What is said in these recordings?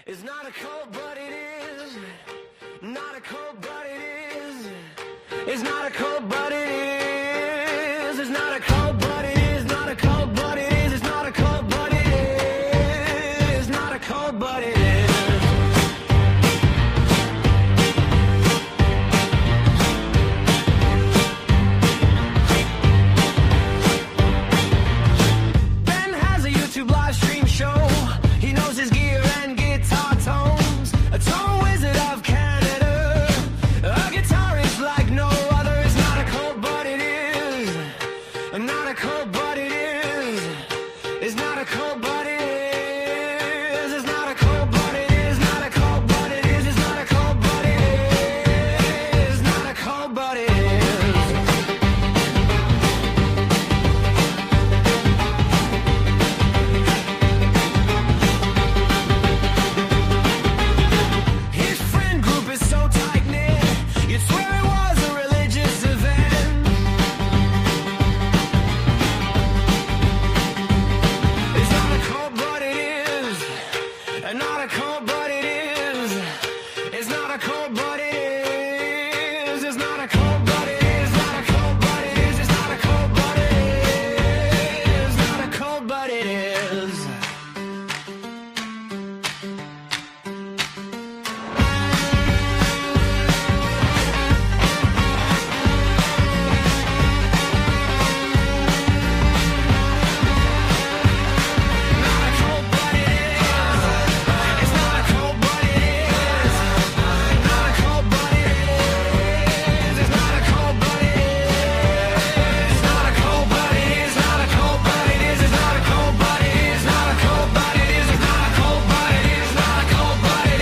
It's not a cold, but it is. Not a cold, but it is. It's not a cold, but it is. It's not a cold, but it is. Not a cold, but it is. It's not a cold, but it is. Not a cold, but it is. Ben has a YouTube live stream show. He knows his gear and guitar tones. A tone wizard of Canada. A guitarist like no other. It's not a cold, but it is. Not a cold, but it is. It's not a cold, but it is. It's not a cold, but it is. Not a cold, but it is. It's not a cold, but it is. Not a cold, but it is. His friend group is so tight-knit, you'd swear it was a religious event. It's not a cold, but it is. Not a cold, but it is. It's not a cold, but it is. It's not a cold, but it is. Not a cold, but it is. It's not a cold, but it is. Not a cold, but it is.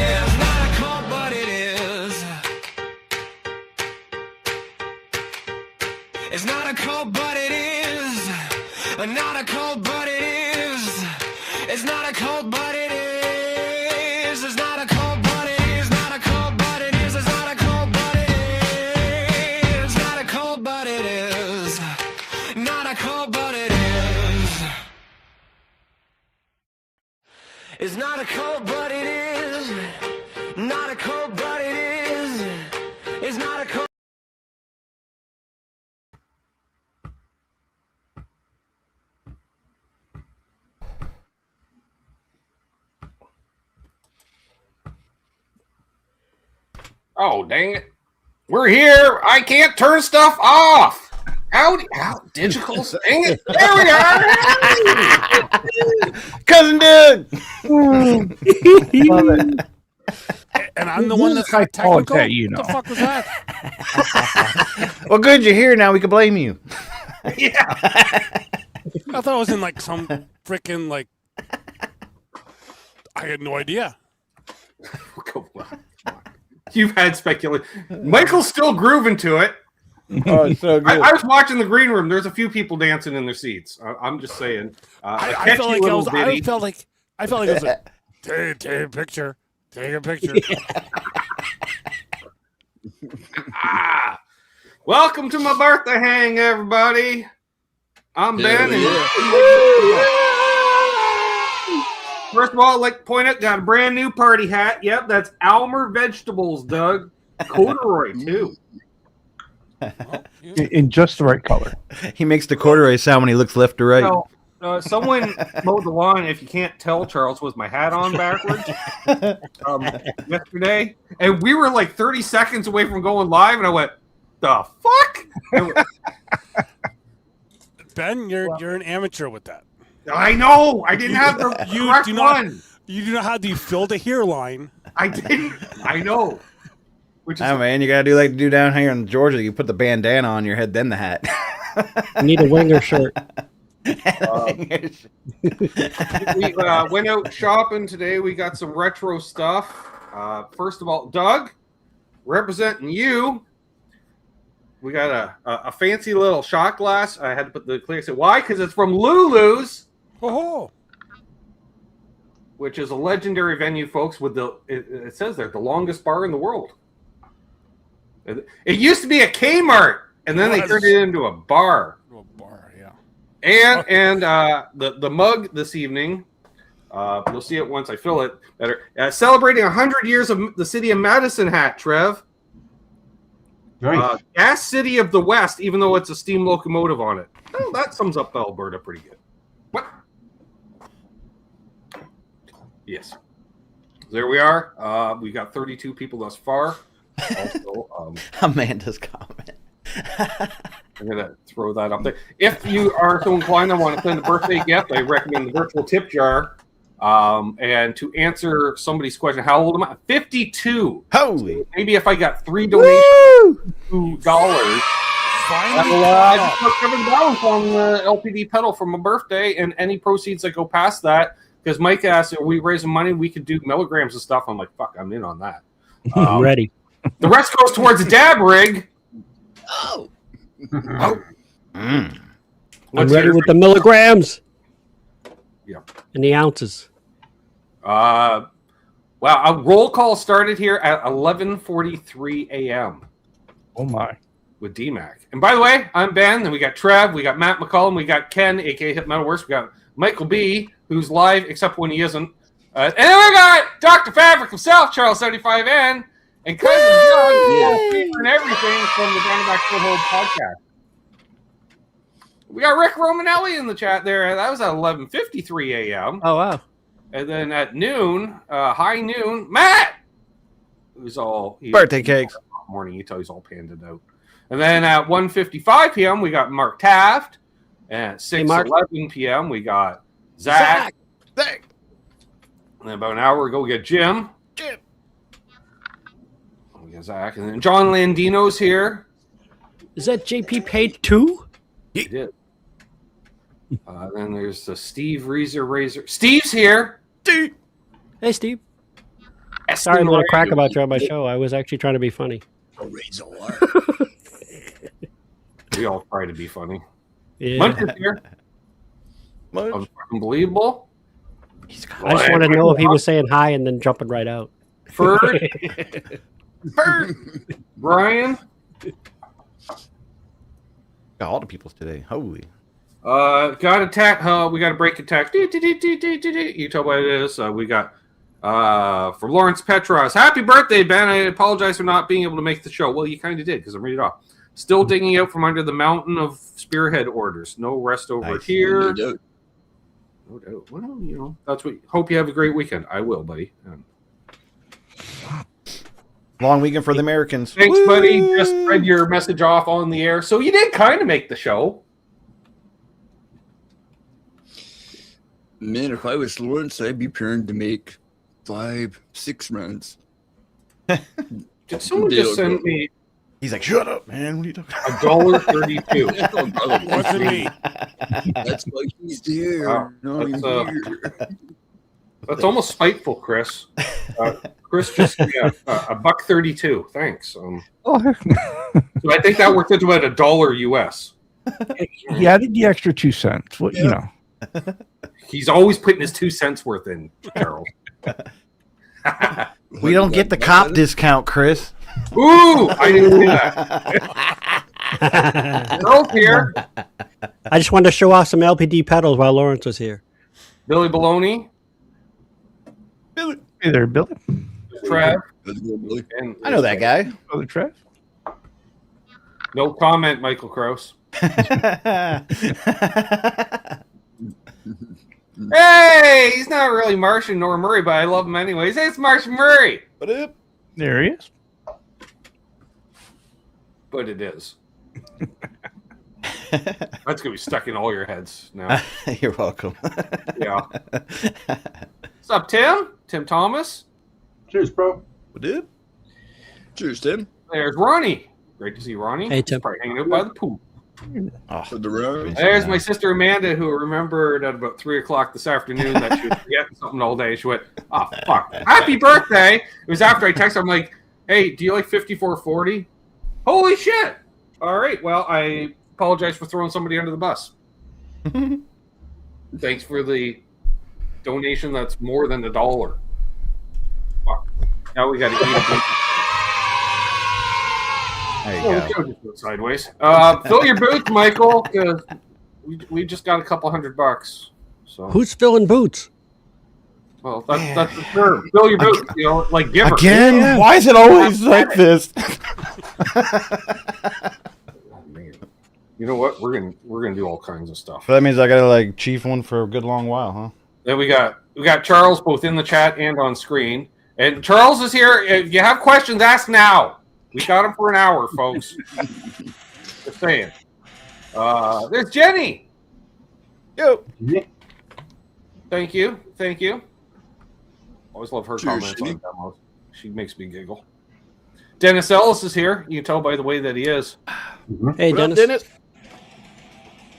Not a cold, but it is. It's not a cold, but it is. Not a cold, but it is. It's not a cold, but it is. It's not a cold, but it is. Not a cold, but it is. It's not a cold, but it is. Not a cold, but it is. It's not a cold, but it is. Not a cold, but it is. It's not a cold, but it is. Not a cold, but it is. It's not a cold, but it is. Not a cold, but it is. It's not a cold, but it is. It's not a cold, but it is. Not a cold, but it is. It's not a cold, but it is. Not a cold, but it is. Not a cold, but it is. It's not a cold, but it is. Not a cold, but it is. It's not a cold. Oh, dang it. We're here. I can't turn stuff off. How digitals? Dang it. There we are. Cousin Doug. And I'm the one that's like technical. What the fuck was that? Well, good, you're here now. We can blame you. Yeah. I thought it was in like some freaking like. I had no idea. You've had speculation. Michael's still grooving to it. Oh, it's so good. I was watching the green room. There's a few people dancing in their seats. I'm just saying. I felt like I was. I felt like it was like, take a picture. Take a picture. Welcome to my birthday hang, everybody. I'm Ben. First of all, I'd like to point out, got a brand new party hat. Yep, that's Almer Vegetables, Doug. Corduroy, too. In just the right color. He makes the corduroy sound when he looks left to right. So, someone mowed the lawn, if you can't tell, Charles, was my hat on backwards yesterday. And we were like 30 seconds away from going live, and I went, the fuck? Ben, you're an amateur with that. I know. I didn't have the correct one. You do not have the fill to here line. I didn't. I know. Which is, Oh, man, you got to do like you do down here in Georgia. You put the bandana on your head, then the hat. I need a winger shirt. we went out shopping today. We got some retro stuff. First of all, Doug, representing you, we got a fancy little shot glass. I had to put the clear. Why? Because it's from Lulu's. Oh, which is a legendary venue, folks. With it says there, the longest bar in the world. It used to be a Kmart, and then they turned it into a bar. A bar, yeah. And the mug this evening You'll see it once I fill it better. Celebrating 100 years of the city of Madison hat, Trev. Nice. Gas city of the West, even though it's a steam locomotive on it. Oh, that sums up Alberta pretty good. What? Yes. There we are. We got 32 people thus far. Also, Amanda's comment. I'm going to throw that up there. If you are so inclined and want to send a birthday gift, I recommend the virtual tip jar. And to answer somebody's question, how old am I? 52. Holy. So maybe if I got 3 donations, $2, that'll just cover the balance on the LPD pedal for my birthday, and any proceeds that go past that. Because Mike asked, are we raising money? We could do milligrams and stuff. I'm like, fuck, I'm in on that. I'm ready. The rest goes towards a dab rig. Oh. Mm. I'm ready with the milligrams. Yeah. And the ounces. Wow, a roll call started here at 11:43 a.m. Oh my. with DMAC. And by the way, I'm Ben, and we got Trev, we got Matt McCollum, we got Ken, aka Hit Metalworks, we got Michael B, who's live, except when he isn't. And then we got Dr. Fabric himself, Charles 75N, and Cousin John, and everything from the Diamondback Foothold podcast. We got Rick Romanelli in the chat there. That was at 11:53 a.m. Oh, wow. And then at noon, high noon, Matt, who's all Birthday cakes. Morning, you tell he's all panded out. And then at 1:55 p.m. we got Mark Taft. And at 6:11 p.m. we got Zach. And then about an hour ago we got Jim. We got Zach, and then John Landino's here. Is that JP paid too? He did. Then there's the Steve Razor. Steve's here. Hey, Steve. Sorry, I'm going to crack about you on my show. I was actually trying to be funny. We all try to be funny. Yeah. Munch is here. Unbelievable. I just wanted to know if he was saying hi and then jumping right out. Ferd. Brian. Got all the peoples today. Holy. Got attack. We got a break attack. You tell what it is. We got for Lawrence Petros. Happy birthday, Ben. I apologize for not being able to make the show. Well, you kind of did because I'm reading it off. Still digging out from under the mountain of spearhead orders. No rest over here. No doubt. Well, you know, that's what. Hope you have a great weekend. I will, buddy. Long weekend for the Americans. Thanks, buddy. Just read your message off on the air. So you did kind of make the show. Man, if I was Lawrence, I'd be preparing to make 5-6 rounds. Did someone just send me? He's like, shut up, man. What are you talking $1.32. Wasn't me. That's why he's there. Wow. No, That's almost spiteful, Chris. Chris just $1.32. Thanks. So I think that worked into about $1 US. Yeah, I think the extra 2 cents. What you know? He's always putting his 2 cents worth in, Carol. We don't get the cop discount, Chris. Ooh, I didn't see that. Carol's here. I just wanted to show off some LPD pedals while Lawrence was here. Billy Baloney. Hey there, Billy. Trev. And I know that guy. Brother Trev. No comment, Michael Krause. Hey, he's not really Martian nor Murray, but I love him anyways. Hey, it's Martian Murray. What up? There he is. But it is. That's gonna be stuck in all your heads now. You're welcome. Yeah. What's up, Tim? Tim Thomas. Cheers, bro. What up? Cheers, Tim. There's Ronnie. Great to see Ronnie. Hey, Tim. He's probably hanging out by the pool. For the round. There's my sister Amanda, who remembered at about 3 o'clock this afternoon that she was forgetting something all day. She went, "Oh fuck! Happy birthday!" It was after I texted her. I'm like, "Hey, do you like 5440?" Holy shit! All right. Well, I apologize for throwing somebody under the bus. Thanks for the donation. That's more than $1. Fuck. Now we got to eat. There you Oh, go. the show just went sideways. Fill your boots, Michael, because we just got a couple $100. So Who's filling boots? Well, that's the term. Fill your boots, you know, like giver. Again? Yeah. Why is it always like this? You know what? We're gonna do all kinds of stuff. So that means I gotta like chief one for a good long while, huh? Then we got Charles both in the chat and on screen. And Charles is here. If you have questions, ask now. We got him for an hour, folks. Just saying. There's Jenny. Yo. Thank you. Always love her Cheers, comments Jenny. on demos. She makes me giggle. Dennis Ellis is here. You can tell by the way that he is. Hey, What up, Dennis.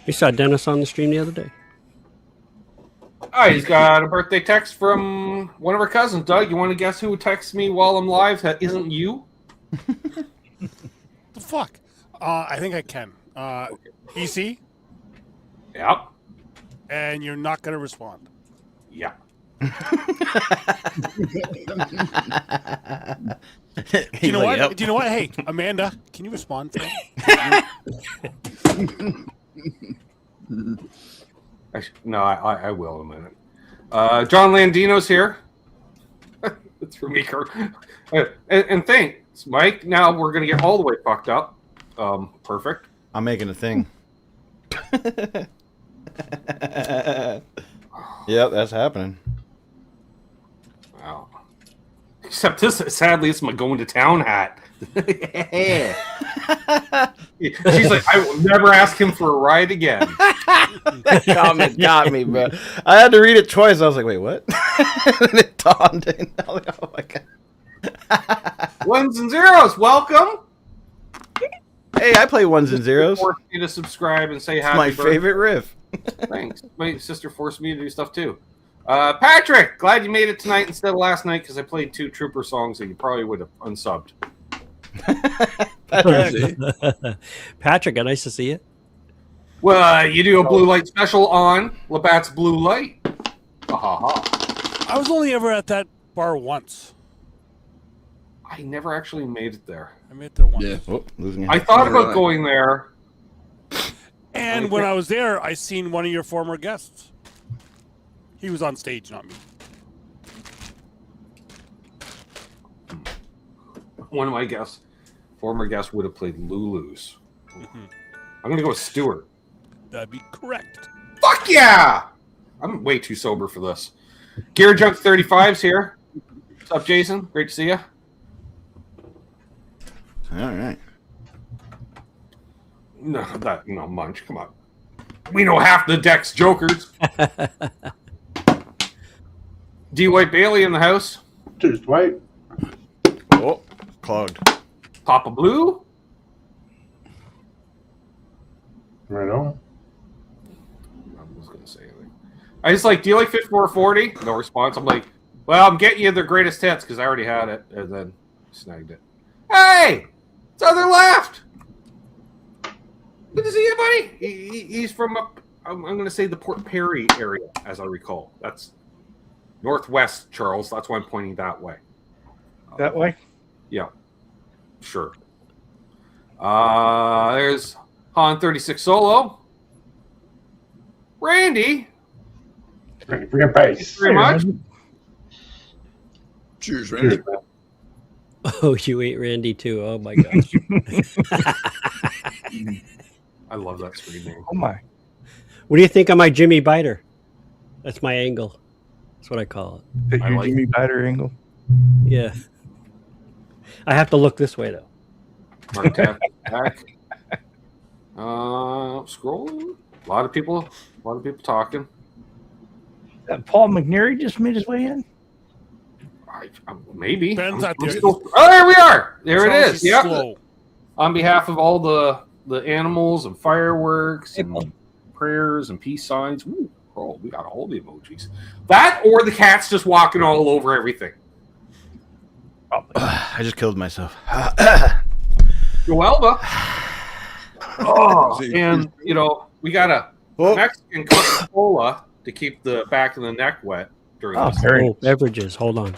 We saw Dennis on the stream the other day. He's got a birthday text from one of her cousins. Doug, you want to guess who texts me while I'm live that isn't you? The fuck? I think I can. EC, Yep. and you're not gonna respond. Yeah. Do you know what? Yep. Do you know what? Hey, Amanda, can you respond to me? No, I will in a minute. John Landino's here. It's for me, Kurt. And thanks, Mike. Now we're going to get all the way fucked up. Perfect. I'm making a thing. Yep, that's happening. Wow. Except this, sadly, it's my going to town hat. She's like, I will never ask him for a ride again. That comment got me, bro. I had to read it twice. I was like, wait, what? And it dawned in. I was like, oh my god. Ones and zeros, welcome. Hey, I play ones and zeros. Forced me to subscribe and say It's happy my birthday. favorite riff. Thanks. My sister forced me to do stuff too. Patrick, glad you made it tonight instead of last night because I played 2 Trooper songs and you probably would have unsubbed. Patrick, nice to see you. Well, you do a blue light special on Labatt's Blue Light. Ha ha ha. I was only ever at that bar once. I never actually made it there. I made it there once. Yeah. Oh, losing your I thought Never about mind. going there. And when I was there, I seen one of your former guests. He was on stage, not me. One of my former guests, would have played Lulu's. I'm going to go with Stewart. That'd be correct. Fuck yeah! I'm way too sober for this. Gear Junk 35's here. What's up, Jason? Great to see you. All right. No, Munch. Come on. We know half the deck's jokers. D. White Bailey in the house. Just wait. Oh, clogged. Papa Blue. Right on. I was going to say anything. I just like, do you like Fit 440? No response. I'm like, well, I'm getting you the greatest hits because I already had it and then snagged it. Hey! It's other left! Good to see you, buddy. He's from up, I'm going to say the Port Perry area, as I recall. That's northwest, Charles. That's why I'm pointing that way. That way? Yeah. Sure. There's Han 36 Solo. Randy. Ready for your base. Thanks very much. Cheers, Randy. Cheers, man. Oh, you ate Randy too. Oh my gosh. I love that screen name. Oh my. What do you think of my Jimmy Biter? That's my angle. That's what I call it. That I your like Jimmy Biter angle? Yeah. I have to look this way though. Mark Tap back. Scrolling. A lot of people talking. That Paul McNary just made his way in? Maybe. Ben's I'm out there. still- Oh, there we are. There it Charles is. Yeah. slow. On behalf of all the animals and fireworks and prayers and peace signs. Ooh, oh, we got all the emojis. That or the cat's just walking all over everything. I just killed myself. Yo, Elba. Oh, and we got a Oh. Mexican Coca-Cola to keep the back of the neck wet during Oh, this. very Oh, beverages. Hold on.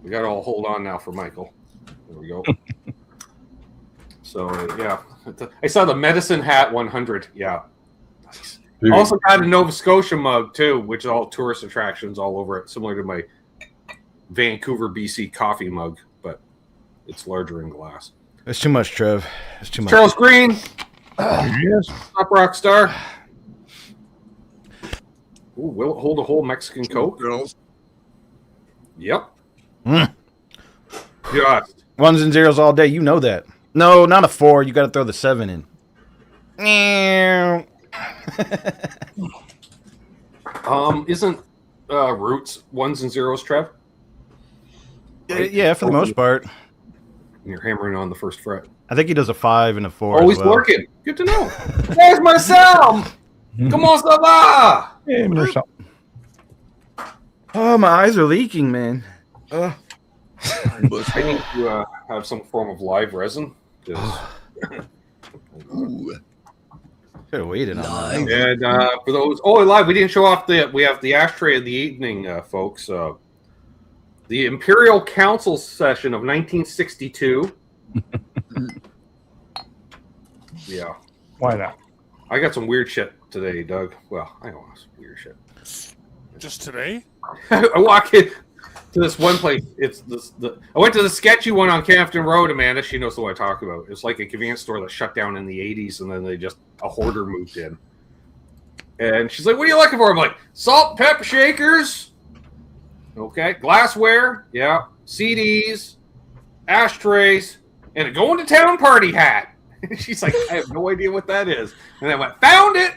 We got to all hold on now for Michael. There we go. So, yeah. I saw the Medicine Hat 100. Yeah. Nice. Also got a Nova Scotia mug too, which is all tourist attractions all over it, similar to my Vancouver, BC coffee mug, but it's larger in glass. It's too much, Trev. It's too much. Charles Green, Yes. top rock star. Ooh, will it hold a whole Mexican Coke? Girls. Yep. Mm. Just. Ones and zeros all day. You know that. No, not a 4. You got to throw the 7 in. Isn't Roots ones and zeros, Trev? Yeah, for the most part. You're hammering on the first fret. I think he does a 5 and a 4. Always as well. working. Good to know. There's Marcel. Come on, Sava. Hey, Marcel. Oh, my eyes are leaking, man. I need to have some form of live resin. Ooh. Should have waited on that. And for those, live, we didn't show off we have the ashtray of the evening, folks. The Imperial Council session of 1962. Yeah. Why not? I got some weird shit today, Doug. Well, I don't know, some weird shit. Just today? I walk in to this one place. I went to the sketchy one on Campton Road, Amanda. She knows what I talk about. It's like a convenience store that shut down in the 80s, and then a hoarder moved in. And she's like, "What are you looking for?" I'm like, "Salt and pepper shakers." Okay. Glassware. Yeah. CDs. Ashtrays. And a going to town party hat. She's like, "I have no idea what that is." And I went, "Found it."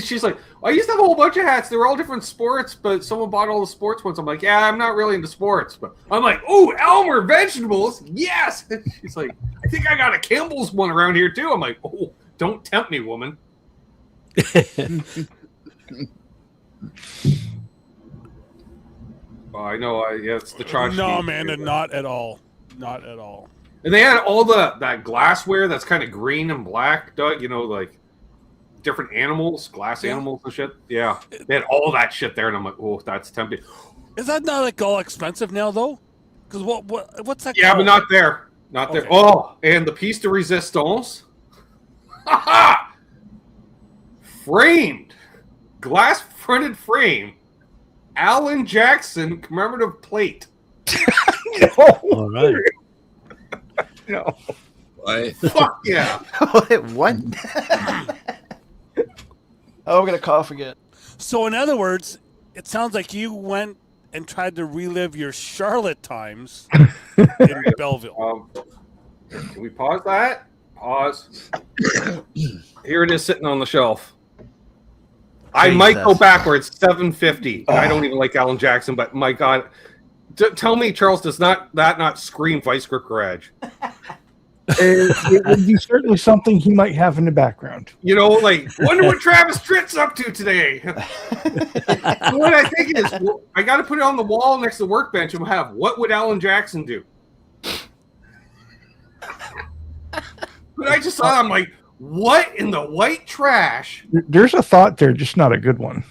She's like, "I used to have a whole bunch of hats. They were all different sports, but someone bought all the sports ones." I'm like, "Yeah, I'm not really into sports." But I'm like, "Oh, Elmer vegetables. Yes." She's like, "I think I got a Campbell's one around here too." I'm like, "Oh, don't tempt me, woman." I know. It's the trash. No, Amanda, not at all. Not at all. And they had all that glassware that's kind of green and black, Doug. You know, like different animals, glass animals and shit. Yeah, they had all that shit there, and I'm like, "Oh, that's tempting." Is that not like all expensive now, though? Because what's that? Yeah, called? but not there. Not there. Okay. Oh, and the piece de resistance. Ha framed, glass fronted frame, Alan Jackson commemorative plate. All right. No. Why? Fuck yeah. What? Oh, I'm going to cough again. So, in other words, it sounds like you went and tried to relive your Charlotte times in Belleville. Can we pause that? Pause. Here it is sitting on the shelf. I might go backwards, 750. I don't even like Alan Jackson, but my God. Tell me, Charles, does that not scream Vice Grip Garage? It would be certainly something he might have in the background. You know, like, wonder what Travis Tritt's up to today. What I think it is, I got to put it on the wall next to the workbench and we'll have, what would Alan Jackson do? But I just saw, I'm like, what in the white trash? There's a thought there, just not a good one.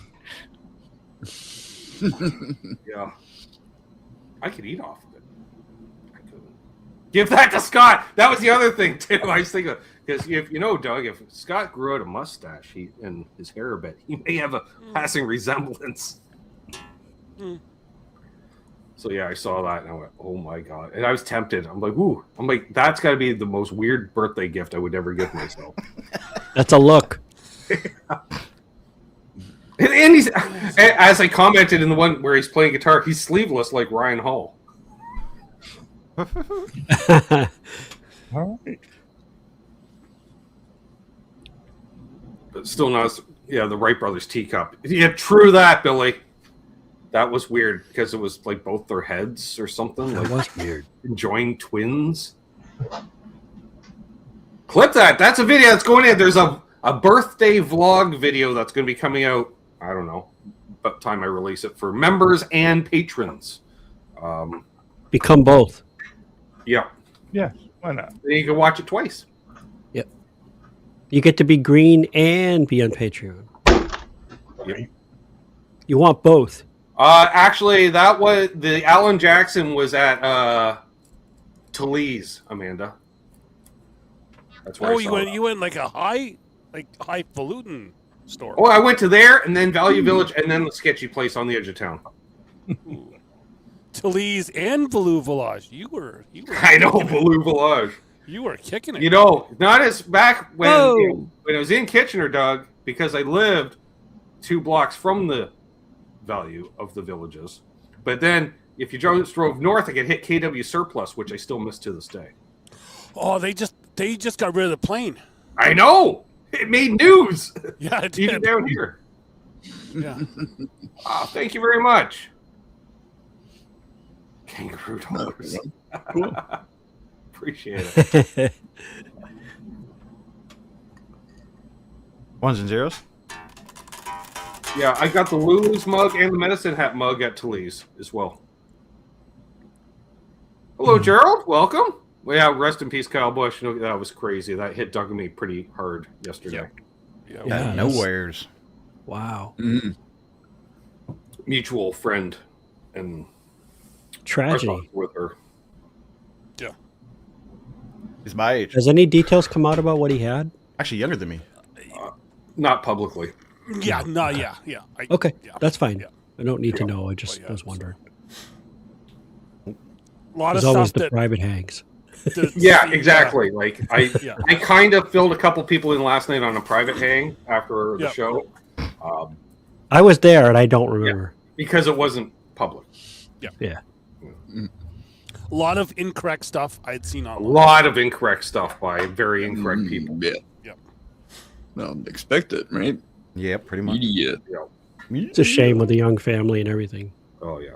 Yeah. I could eat off of it. I couldn't. Give that to Scott. That was the other thing, too. I was thinking, because if you know, Doug, if Scott grew out a mustache and his hair a bit, he may have a passing resemblance. So, yeah, I saw that and I went, oh my God. And I was tempted. I'm like, ooh. I'm like, that's got to be the most weird birthday gift I would ever give myself. That's a look. And he's, as I commented in the one where he's playing guitar, he's sleeveless like Ryan Hall. All right. But still not as, the Wright Brothers teacup. Yeah, true that, Billy. That was weird because it was like both their heads or something. That Like was weird. enjoying twins. Clip that. That's a video that's going in. There's a birthday vlog video that's going to be coming out. I don't know, about time I release it for members and patrons. Become both. Yeah. Yeah, why not? Then you can watch it twice. Yep. You get to be green and be on Patreon. Yep. You want both. Actually, that was the Alan Jackson was at Talese, Amanda. That's where I saw it. You went like a high like highfalutin store. Oh, I went to there and then Value Village and then the sketchy place on the edge of town. Toulouse and Value Village. You were I know, Value Village. You were kicking it. You know, not as back when when I was in Kitchener, Doug, because I lived 2 blocks from the Value of the Villages. But then if you drove north, I could hit KW Surplus, which I still miss to this day. Oh, they just got rid of the plane. I know. It made news. Yeah, it Even did. down here. Yeah. Oh, thank you very much. Kangaroo dollars. Cool. Appreciate it. Ones and zeros. Yeah, I got the Lulu's mug and the Medicine Hat mug at Toulouse as well. Hello, Gerald. Welcome. Well, yeah, rest in peace, Kyle Busch. You know, that was crazy. That hit Doug and me pretty hard yesterday. Yeah, Nowheres. Wow. Mutual friend and Tragedy. with her. Yeah. He's my age. Has any details come out about what he had? Actually, younger than me. Not publicly. Yeah, no, yeah. Okay, Yeah. that's fine. Yeah. I don't need to know. I just was wondering. A lot There's of always stuff the that private hangs. Yeah, exactly. Like I Yeah. I kind of filled a couple people in last night on a private hang after the Yep. show. I was there and I don't remember. Because it wasn't public. Yeah. A lot of incorrect stuff I'd seen A online. lot of incorrect stuff by very incorrect people. Yeah. Yep. Well, expect it, right? Yeah, pretty much. Idiot. It's a shame with a young family and everything. Oh yeah.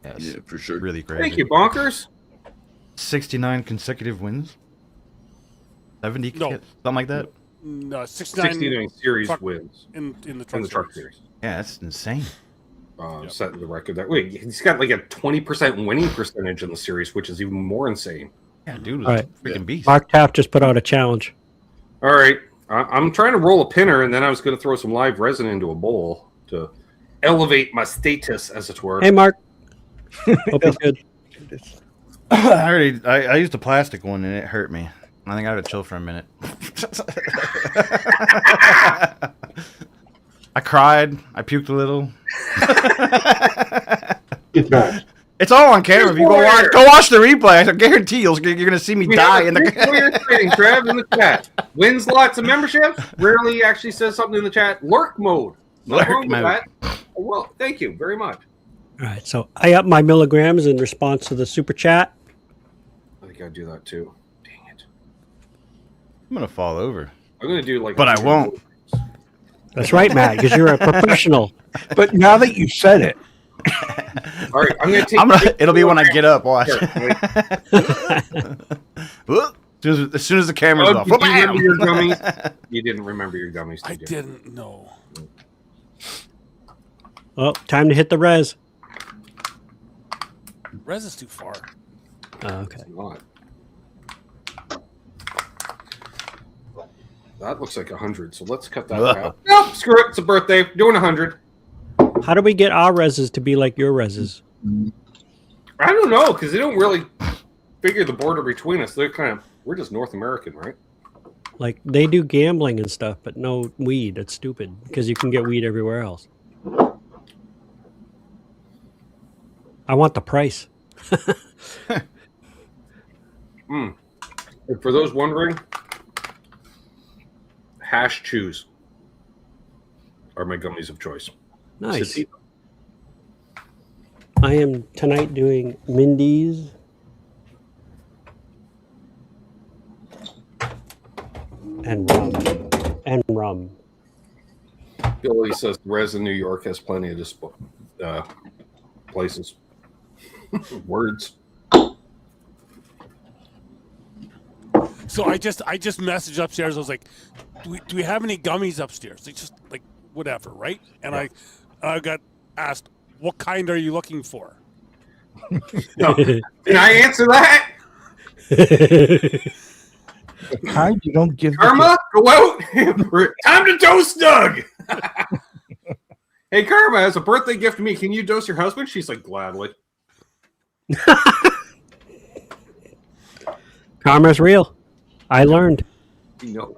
Yes. Yeah, for sure. Really crazy. Thank you, Bonkers. 69 consecutive wins. 70, No. something like that. No, 69 69 series truck- wins in the in truck, the truck series. series. Yeah, that's insane. Yep. Setting the record that way. He's got like a 20% winning percentage in the series, which is even more insane. Yeah, dude was All a right. freaking beast. Mark Taft just put out a challenge. All right. I'm trying to roll a pinner, and then I was going to throw some live resin into a bowl to elevate my status, as it were. Hey, Mark. Hope you're good. I used a plastic one and it hurt me. I think I had to chill for a minute. I cried. I puked a little. Get back. It's all on camera. If you go watch the replay, I guarantee you're gonna see me die in the. Trev in the chat. Wins lots of memberships. Rarely actually says something in the chat. Lurk mode. Not wrong with that. Well, thank you very much. All right, so I up my milligrams in response to the super chat. I think I'd do that too. Dang it. I'm gonna fall over. I'm going to do like. But I won't. That's right, Matt, because you're a professional. But now that you said it, All right, I'm going to take. It'll be when I get up. Watch. Sure, Whoop. As soon as the camera's Oh, off. did you remember your gummies? You didn't remember your gummies, I did you? didn't know. Well, time to hit the res. Res is too far. Okay. It's not. That looks like 100, so let's cut that out. Nope, screw it. It's a birthday. Doing 100. How do we get our reses to be like your reses? I don't know, because they don't really figure the border between us. We're just North American, right? Like, they do gambling and stuff, but no weed. It's stupid, because you can get weed everywhere else. I want the price. And for those wondering, hash chews are my gummies of choice. Nice. Sativa. I am tonight doing Mindy's. And rum. Billy says Res in New York has plenty of places. Words. So I just messaged upstairs. I was like, do we have any gummies upstairs? They just like whatever, right? And I got asked, what kind are you looking for? No. Can I answer that? kind you don't give. Karma, go out. Time to dose Doug. Hey, Karma, as a birthday gift to me, can you dose your husband? She's like, gladly. Karma's real. I learned. No.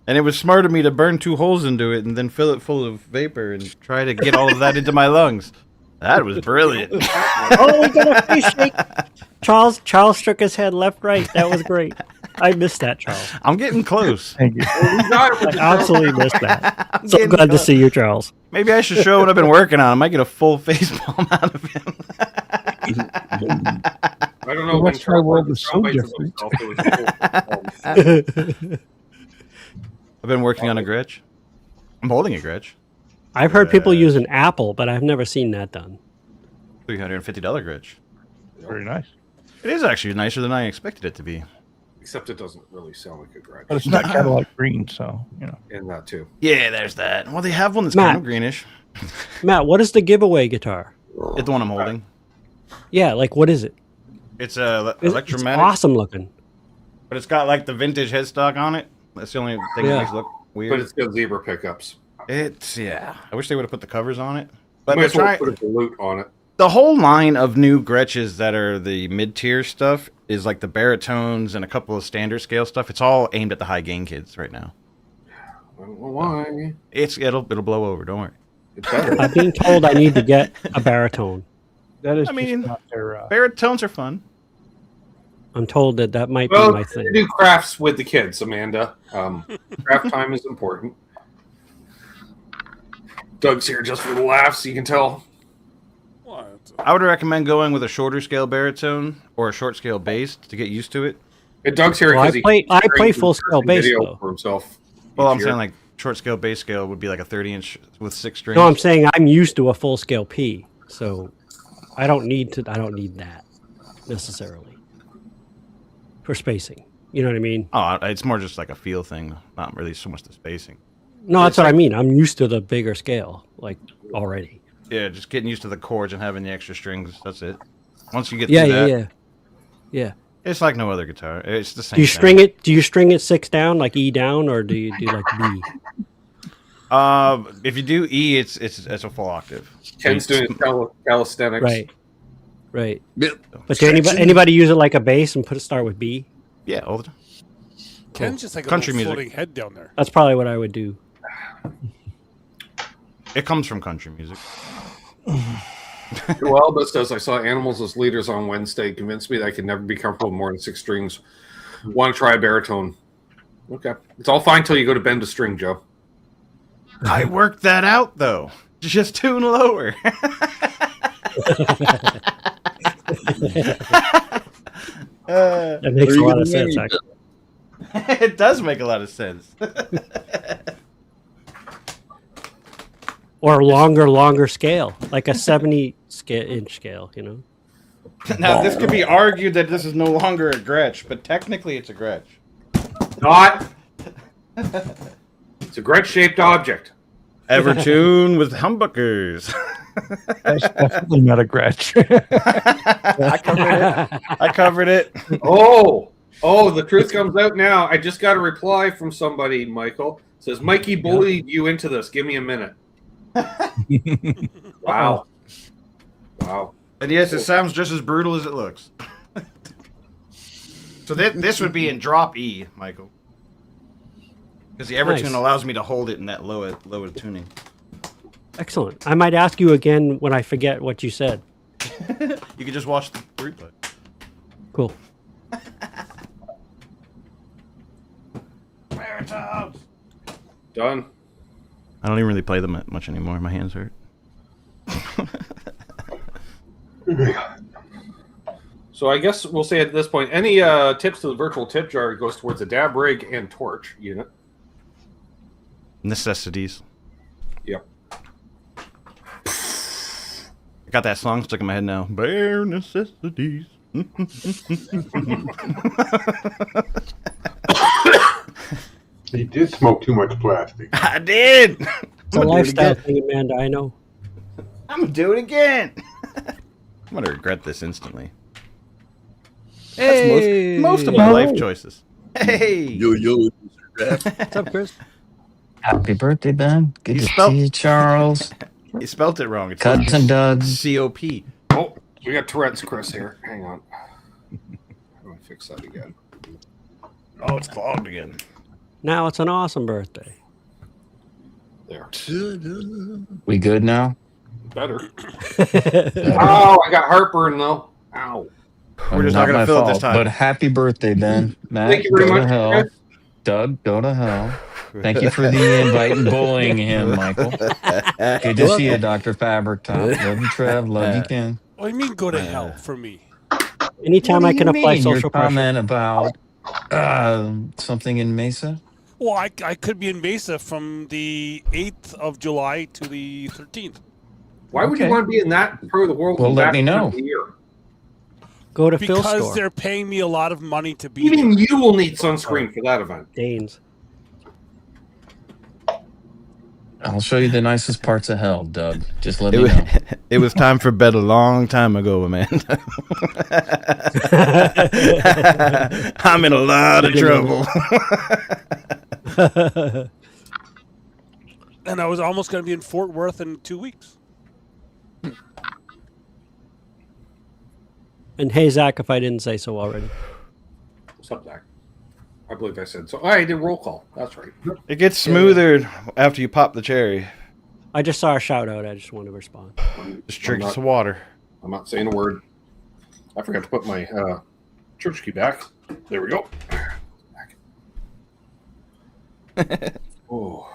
And it was smart of me to burn 2 holes into it and then fill it full of vapor and try to get all of that into my lungs. That was brilliant. Oh, we got a face shake. Charles shook his head left, right. That was great. I missed that, Charles. I'm getting close. Thank you. I absolutely missed that. I'm So getting glad to close. see you, Charles. Maybe I should show what I've been working on. I might get a full face palm out of him. I don't know when Let's try World of Trump Soul bites different. himself, it was I've been working on a Gretsch. I'm holding a Gretsch. I've heard people use an apple, but I've never seen that done. $350 Gretsch. Very nice. It is actually nicer than I expected it to be. Except it doesn't really sound like a Gretsch. But it's not Cadillac green, so, you know. And that too. Yeah, there's that. Well, they have one that's Matt. kind of greenish. Matt, what is the giveaway guitar? It's the one I'm holding. Yeah, like what is it? It's a It's electromagnetic, awesome looking. but it's got like the vintage headstock on it. That's the only thing Yeah. that makes it look weird. But it's got zebra pickups. It's yeah. I wish they would have put the covers on it. But Might they're as well trying put a dilute on it. the whole line of new Gretches that are the mid-tier stuff is like the baritones and a couple of standard scale stuff. It's all aimed at the high gain kids right now. I don't know why. It'll blow over. Don't worry. It's better. I'm being told I need to get a baritone. That is I mean, just not their... Baritones are fun. I'm told that might Well, be my thing. do crafts with the kids, Amanda. Craft time is important. Doug's here just for the laughs, you can tell. What? I would recommend going with a shorter scale baritone or a short scale bass to get used to it. And Doug's here Well, because I play full scale bass though. for himself. Well, I'm each year. saying like short scale bass scale would be like a 30-inch with 6 strings. No, I'm saying I'm used to a full scale P, so I don't need that necessarily for spacing. You know what I mean? Oh, it's more just like a feel thing, not really so much the spacing. No, that's what I mean. I'm used to the bigger scale, like already. Yeah, just getting used to the chords and having the extra strings. That's it. Once you get Yeah, through yeah, that, yeah. it's like no other guitar. It's the same. Do you thing. string it? Do you string it 6 down, like E down, or do you do like B? If you do E, it's a full octave. Ken's doing his calisthenics. Right, right. Yep. But do anybody use it like a bass and start with B? Yeah, all the time. Ken's just like a Country little music. floating head down there. That's probably what I would do. It comes from country music. Well, this does. I saw Animals as Leaders on Wednesday. Convinced me that I could never be comfortable with more than 6 strings. Want to try a baritone? Okay. It's all fine till you go to bend a string, Joe. I worked that out though. Just tune lower. That makes a lot of sense, actually. It does make a lot of sense. Or a longer scale, like a 70-inch scale, you know? Now, this could be argued that this is no longer a Gretsch, but technically it's a Gretsch. Not. It's a Gretsch-shaped object. Evertune with humbuckers. That's definitely not a Gretsch. I covered it. Oh, the truth comes out now. I just got a reply from somebody, Michael. It says, Mikey bullied you into this. Give me a minute. Wow. Wow. And yes, it sounds just as brutal as it looks. So this would be in drop E, Michael. Because the Evertune Nice. allows me to hold it in that lower tuning. Excellent. I might ask you again when I forget what you said. You can just watch the replay. Cool. Baritones! Done. I don't even really play them that much anymore. My hands hurt. So I guess we'll say at this point, any tips to the virtual tip jar goes towards the dab rig and torch unit. Necessities. Yep. I got that song stuck in my head now. Bare necessities. He did smoke too much plastic. I did. It's a lifestyle thing, Amanda, I know. I'm gonna do it again. I'm gonna regret this instantly. Hey! That's most of my life choices. Hey. Yo, What's up, Chris? Happy birthday, Ben. Good You to spelled- see you, Charles. You spelt it wrong. It's Cuts and duds. COP. Oh, we got Tourette's Chris here. Hang on. How do I fix that again? Oh, it's clogged again. Now it's an awesome birthday. There. We good now? Better. Oh, I got heartburn though. Ow. We're just not my gonna fill it this fault, time. But happy birthday, Ben. Matt, Thank you very go much, to hell. guys. Doug, go to hell. Thank you for the invite and bullying him, Michael. Good to see you, Dr. Fabric Top. Love you, Trev. Love you, Ken. What do you mean go to hell for me? Anytime What I do can you apply mean? Your social pressure. comment about something in Mesa? Well, I could be in Mesa from the 8th of July to the 13th. Why would you Okay. want to be in that part of the world? Well, in let that me time know. of the year? Go to Phil's Because store. they're paying me a lot of money to be Even there. you will need sunscreen for that event. Danes. I'll show you the nicest parts of hell, Doug. Just let It me was, know. it was time for bed a long time ago, Amanda. I'm in a lot of trouble. And I was almost going to be in Fort Worth in 2 weeks. And hey, Zach, if I didn't say so already. What's up, Zach? I believe I said so. Oh, I did roll call. That's right. It gets smoother after you pop the cherry. I just saw a shout out. I just want to respond. Just drink some water. I'm not saying a word. I forgot to put my church key back. There we go. Oh,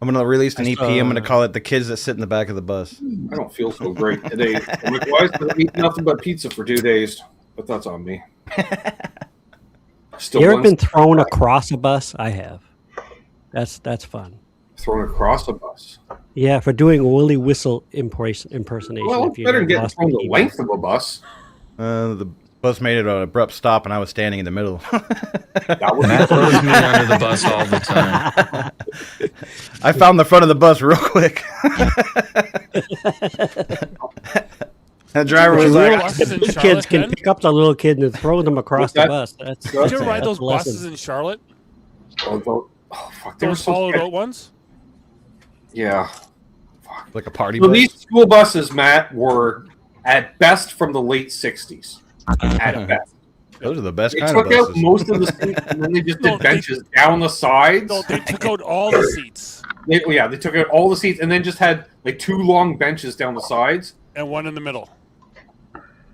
I'm gonna release an I EP. saw- I'm gonna call it "The Kids That Sit in the Back of the Bus." I don't feel so great today. I'm like, why did I eat nothing but pizza for 2 days? But that's on me. Still You ever one been step thrown back. across a bus? I have. That's fun. Thrown across a bus? Yeah, for doing a Willie Whistle impersonation. Well, if it's you better have than getting lost thrown the email. length of a bus. The bus made it an abrupt stop, and I was standing in the middle. That would Matt be throws me under the bus all the time. I found the front of the bus real quick. The driver was You like, realize buses in the big Charlotte, kids can Ben? pick up the little kid and throw them across the That- bus. That's Did you ever That's ride those a lesson. buses in Charlotte? oh, fuck. They were Those so hollowed sketchy. out ones? Yeah. like a party So bus. these school buses, Matt, were at best from the late 60s. At best. Those are the best They kind of took out buses. most of the seats and then they just No, did benches down the sides. No, they took out all the seats They took out all the seats and then just had like 2 long benches down the sides. and one in the middle.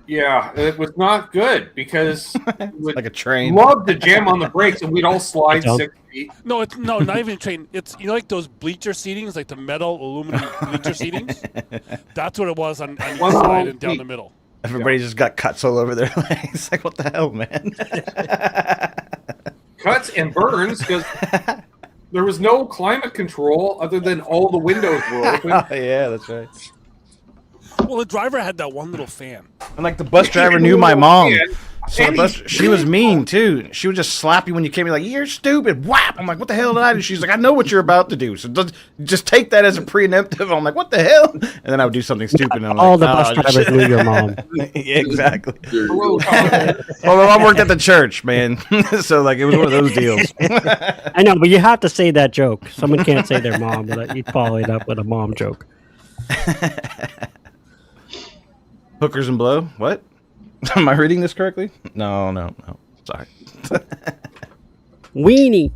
Yeah, it was not good because we would like a train. love to jam on the brakes and we'd all slide Don't. 6 feet. No, it's no, not even a train. It's like those bleacher seatings, like the metal aluminum bleacher seatings. That's what it was on each Wow. side and down the middle. Everybody just got cuts all over their legs. Like, what the hell, man? Cuts and burns because there was no climate control other than all the windows were open. Yeah, that's right. Well, the driver had that one little fan. And like the bus driver knew my mom. And- So the bus, she was mean too. She would just slap you when you came in, like, "You're stupid." Whap! I'm like, "What the hell did I do?" She's like, "I know what you're about to do. So just take that as a preemptive." I'm like, "What the hell?" And then I would do something stupid. And I'm All like, the bus "Oh, drivers shit." knew your mom. Yeah, exactly. Hello, Tom. Well, my mom worked at the church, man. So like, it was one of those deals. I know, but you have to say that joke. Someone can't say their mom without you follow it up with a mom joke. Hookers and blow. What? Am I reading this correctly? No. Sorry. Weenie.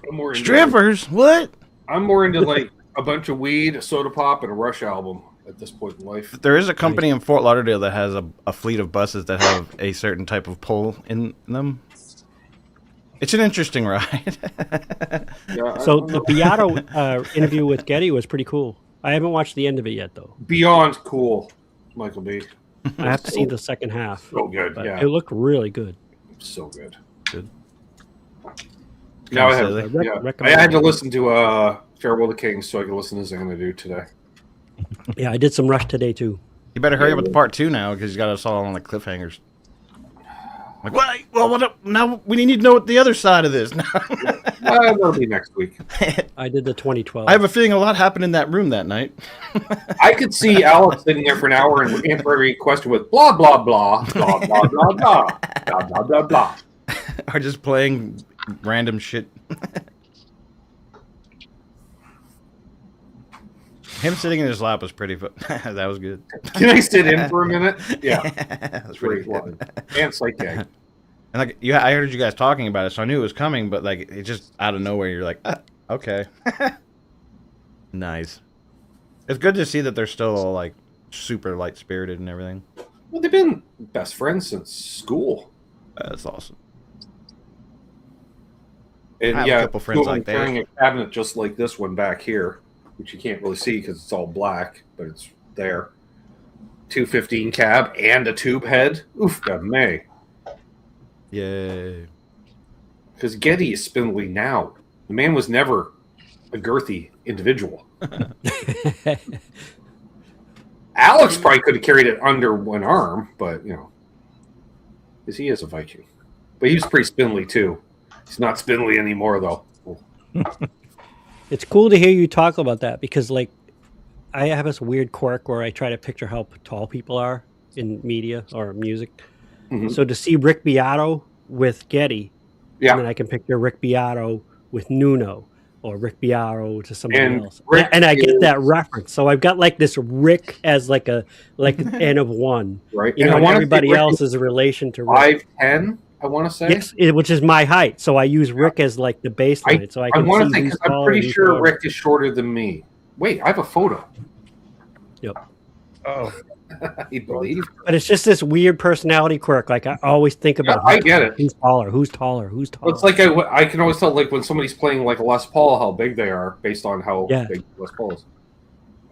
I'm more into, Strippers. What? I'm more into like a bunch of weed, a soda pop, and a Rush album at this point in life. There is a company in Fort Lauderdale that has a fleet of buses that have a certain type of pole in them. It's an interesting ride. Yeah, I So don't the know. Beato interview with Getty was pretty cool. I haven't watched the end of it yet, though. Beyond cool, Michael B. I have to see the second half. So good, But yeah, it looked really good. so good. Good. Now I Kinda have, silly. yeah. recommend I had to it. listen to Farewell to Kings so I could listen to Xanadu today. Yeah, I did some Rush today, too. You better hurry up with part 2 now because you got us all on like cliffhangers. Like, what? Well, what? Now we need to know what the other side of this. That'll be next week. I did the 2012. I have a feeling a lot happened in that room that night. I could see Alex sitting there for an hour and answer every question with blah blah blah blah blah blah blah blah blah blah blah. Or just playing random shit. Him sitting in his lap was pretty fun. That was good. Can I sit in for a minute? Yeah, That's pretty great good. one. And Sight Tag. And like I heard you guys talking about it, so I knew it was coming. But like it just out of nowhere, you're like, okay, nice. It's good to see that they're still all, like super light spirited and everything. Well, they've been best friends since school. That's awesome. And I have a couple friends like that. Carrying a cabinet just like this one back here, which you can't really see because it's all black, but it's there. 215 cab and a tube head. Oof, God may. Yay. Because Getty is spindly now. The man was never a girthy individual. Alex probably could have carried it under one arm, but, because he is a Viking. But he was pretty spindly, too. He's not spindly anymore, though. It's cool to hear you talk about that because, like, I have this weird quirk where I try to picture how tall people are in media or music. Mm-hmm. So to see Rick Beato with Getty, and then I can picture Rick Beato with Nuno or Rick Beato to somebody else. And I get that reference. So I've got like this Rick as like an N of one. Right. And everybody else is a relation to Rick. 5'10", I want to say. Yes, which is my height. So I use Rick as like the baseline. So I can want to see say, because I'm pretty sure Rick is shorter than me. Wait, I have a photo. Yep. Oh. I believe. But it's just this weird personality quirk. Like I always think about. I get it. Who's taller? Who's taller? Who's taller? It's like I can always tell, like when somebody's playing like a Les Paul, how big they are based on how big Les Paul is.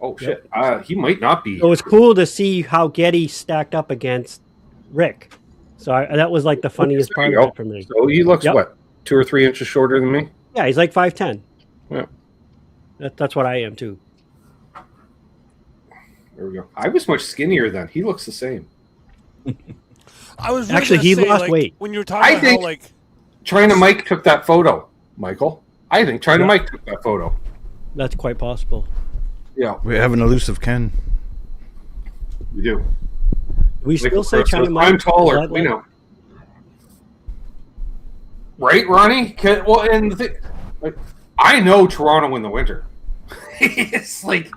Oh shit! He might not be. So it's cool to see how Getty stacked up against Rick. So that was like the funniest part of it for me. So he looks what, 2 or 3 inches shorter than me? Yeah, he's like 5'10". Yeah, that's what I am too. There we go. I was much skinnier then. He looks the same. I was actually he lost weight when you were talking about how, like China Mike took that photo, Michael. I think China Mike took that photo. That's quite possible. Yeah, we have an elusive Ken. We do. We still say China Mike. I'm taller. We know. Right, Ronnie? Well, and I know Toronto in the winter. It's like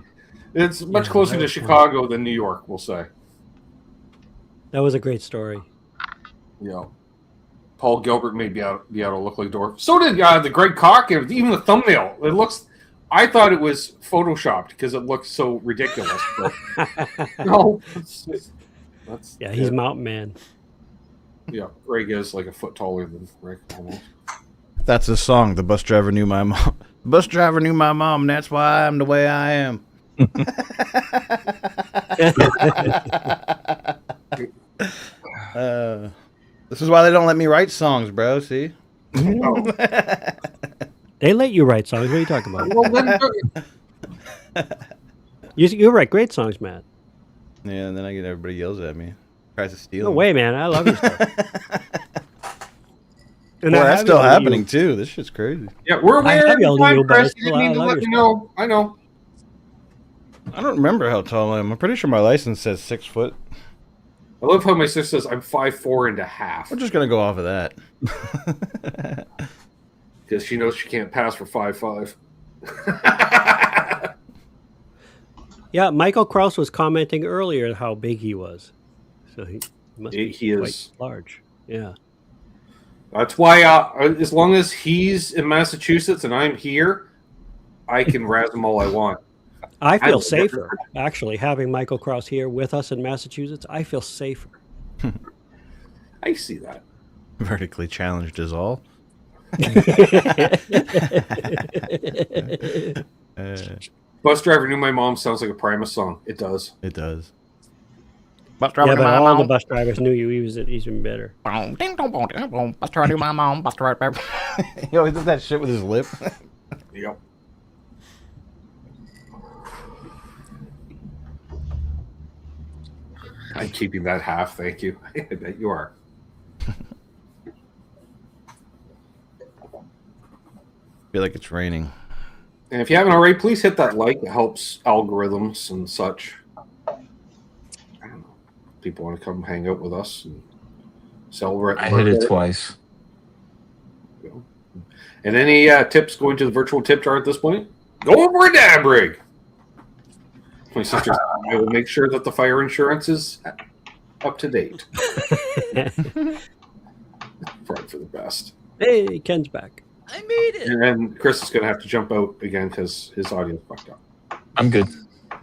it's much closer to Chicago than New York, we'll say. That was a great story. Yeah. Paul Gilbert made Beato look like Dorf. So did the Greg Koch, even the thumbnail. It looks. I thought it was photoshopped because it looks so ridiculous. But no, he's Mountain Man. Yeah, Greg is like a foot taller than Rick almost. That's the song. The bus driver knew my mom. The bus driver knew my mom, and that's why I'm the way I am. This is why they don't let me write songs, bro. See? They let you write songs. What are you talking about? Well, you write great songs, Matt. Yeah, and then everybody yells at me, tries to steal. No way, man! I love your stuff. And that's still happening too. This shit's crazy. Yeah, we're aware of the time, Chris. You didn't need to let me know. I know. I don't remember how tall I am. I'm pretty sure my license says 6 foot. I love how my sister says I'm 5'4.5". We're just gonna go off of that. Because she knows she can't pass for 5'5". Yeah, Michael Krause was commenting earlier how big he was. So he must be quite large. Yeah. That's why, as long as he's in Massachusetts and I'm here, I can razz him all I want. I feel safer, actually, having Michael Krause here with us in Massachusetts. I feel safer. I see that. Vertically challenged is all. Bus driver knew my mom sounds like a Primus song. It does. It does. Bus driver but all the bus drivers knew you. He's even better. Bus driver knew my mom. Bus driver. He always does that shit with his lip. Yep. I'm keeping that half, thank you. I bet you are. Feel like it's raining. And if you haven't already, please hit that like. It helps algorithms and such. I don't know. People want to come hang out with us and celebrate. I hit it twice. And any tips going to the virtual tip jar at this point? Go over a dab rig. My sister said, I will make sure that the fire insurance is up to date. Probably for the best. Hey, Ken's back. I made it. And then Chris is going to have to jump out again because his audio's fucked up. I'm good.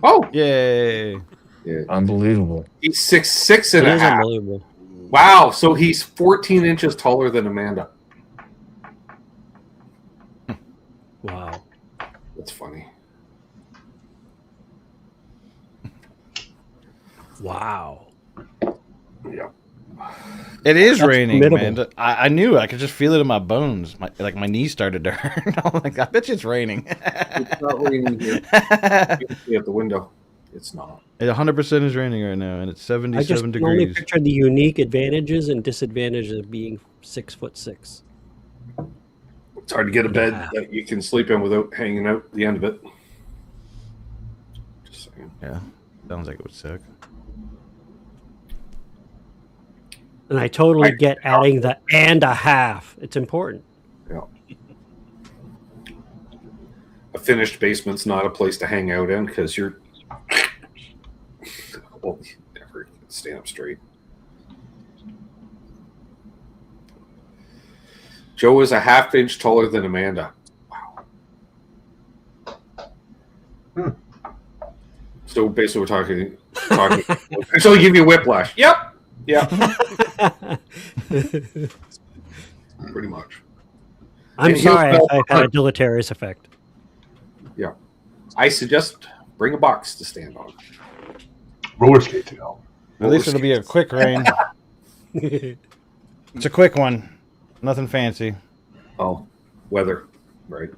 Oh, Yay. yeah. Unbelievable. He's 6'6" and It a is half. unbelievable. Wow, so he's 14 inches taller than Amanda. Wow. That's funny. Wow. Yeah. It is That's raining, formidable. man. I knew it. I could just feel it in my bones. My knees started to hurt. I'm like, I bet you it's raining. It's not raining here. You can see at the window. It's not. It 100% is raining right now, and it's I 77 just can only degrees. picture the unique advantages and disadvantages of being 6'6". It's hard to get a bed Yeah. that you can sleep in without hanging out the end of it. Just saying. Yeah, sounds like it would suck. And I totally get adding the and a half. It's important. Yeah. A finished basement's not a place to hang out in because you're well, you never stand up straight. Joe is a half inch taller than Amanda. Wow. So basically, we're talking. Until you give you whiplash. Yep. Yeah. Pretty much. I'm And he'll sorry spell- I've had a deleterious effect. Yeah. I suggest bring a box to stand on. Roller skates, you know. At least it'll be a quick rain. It's a quick one. Nothing fancy. Oh, weather. Right.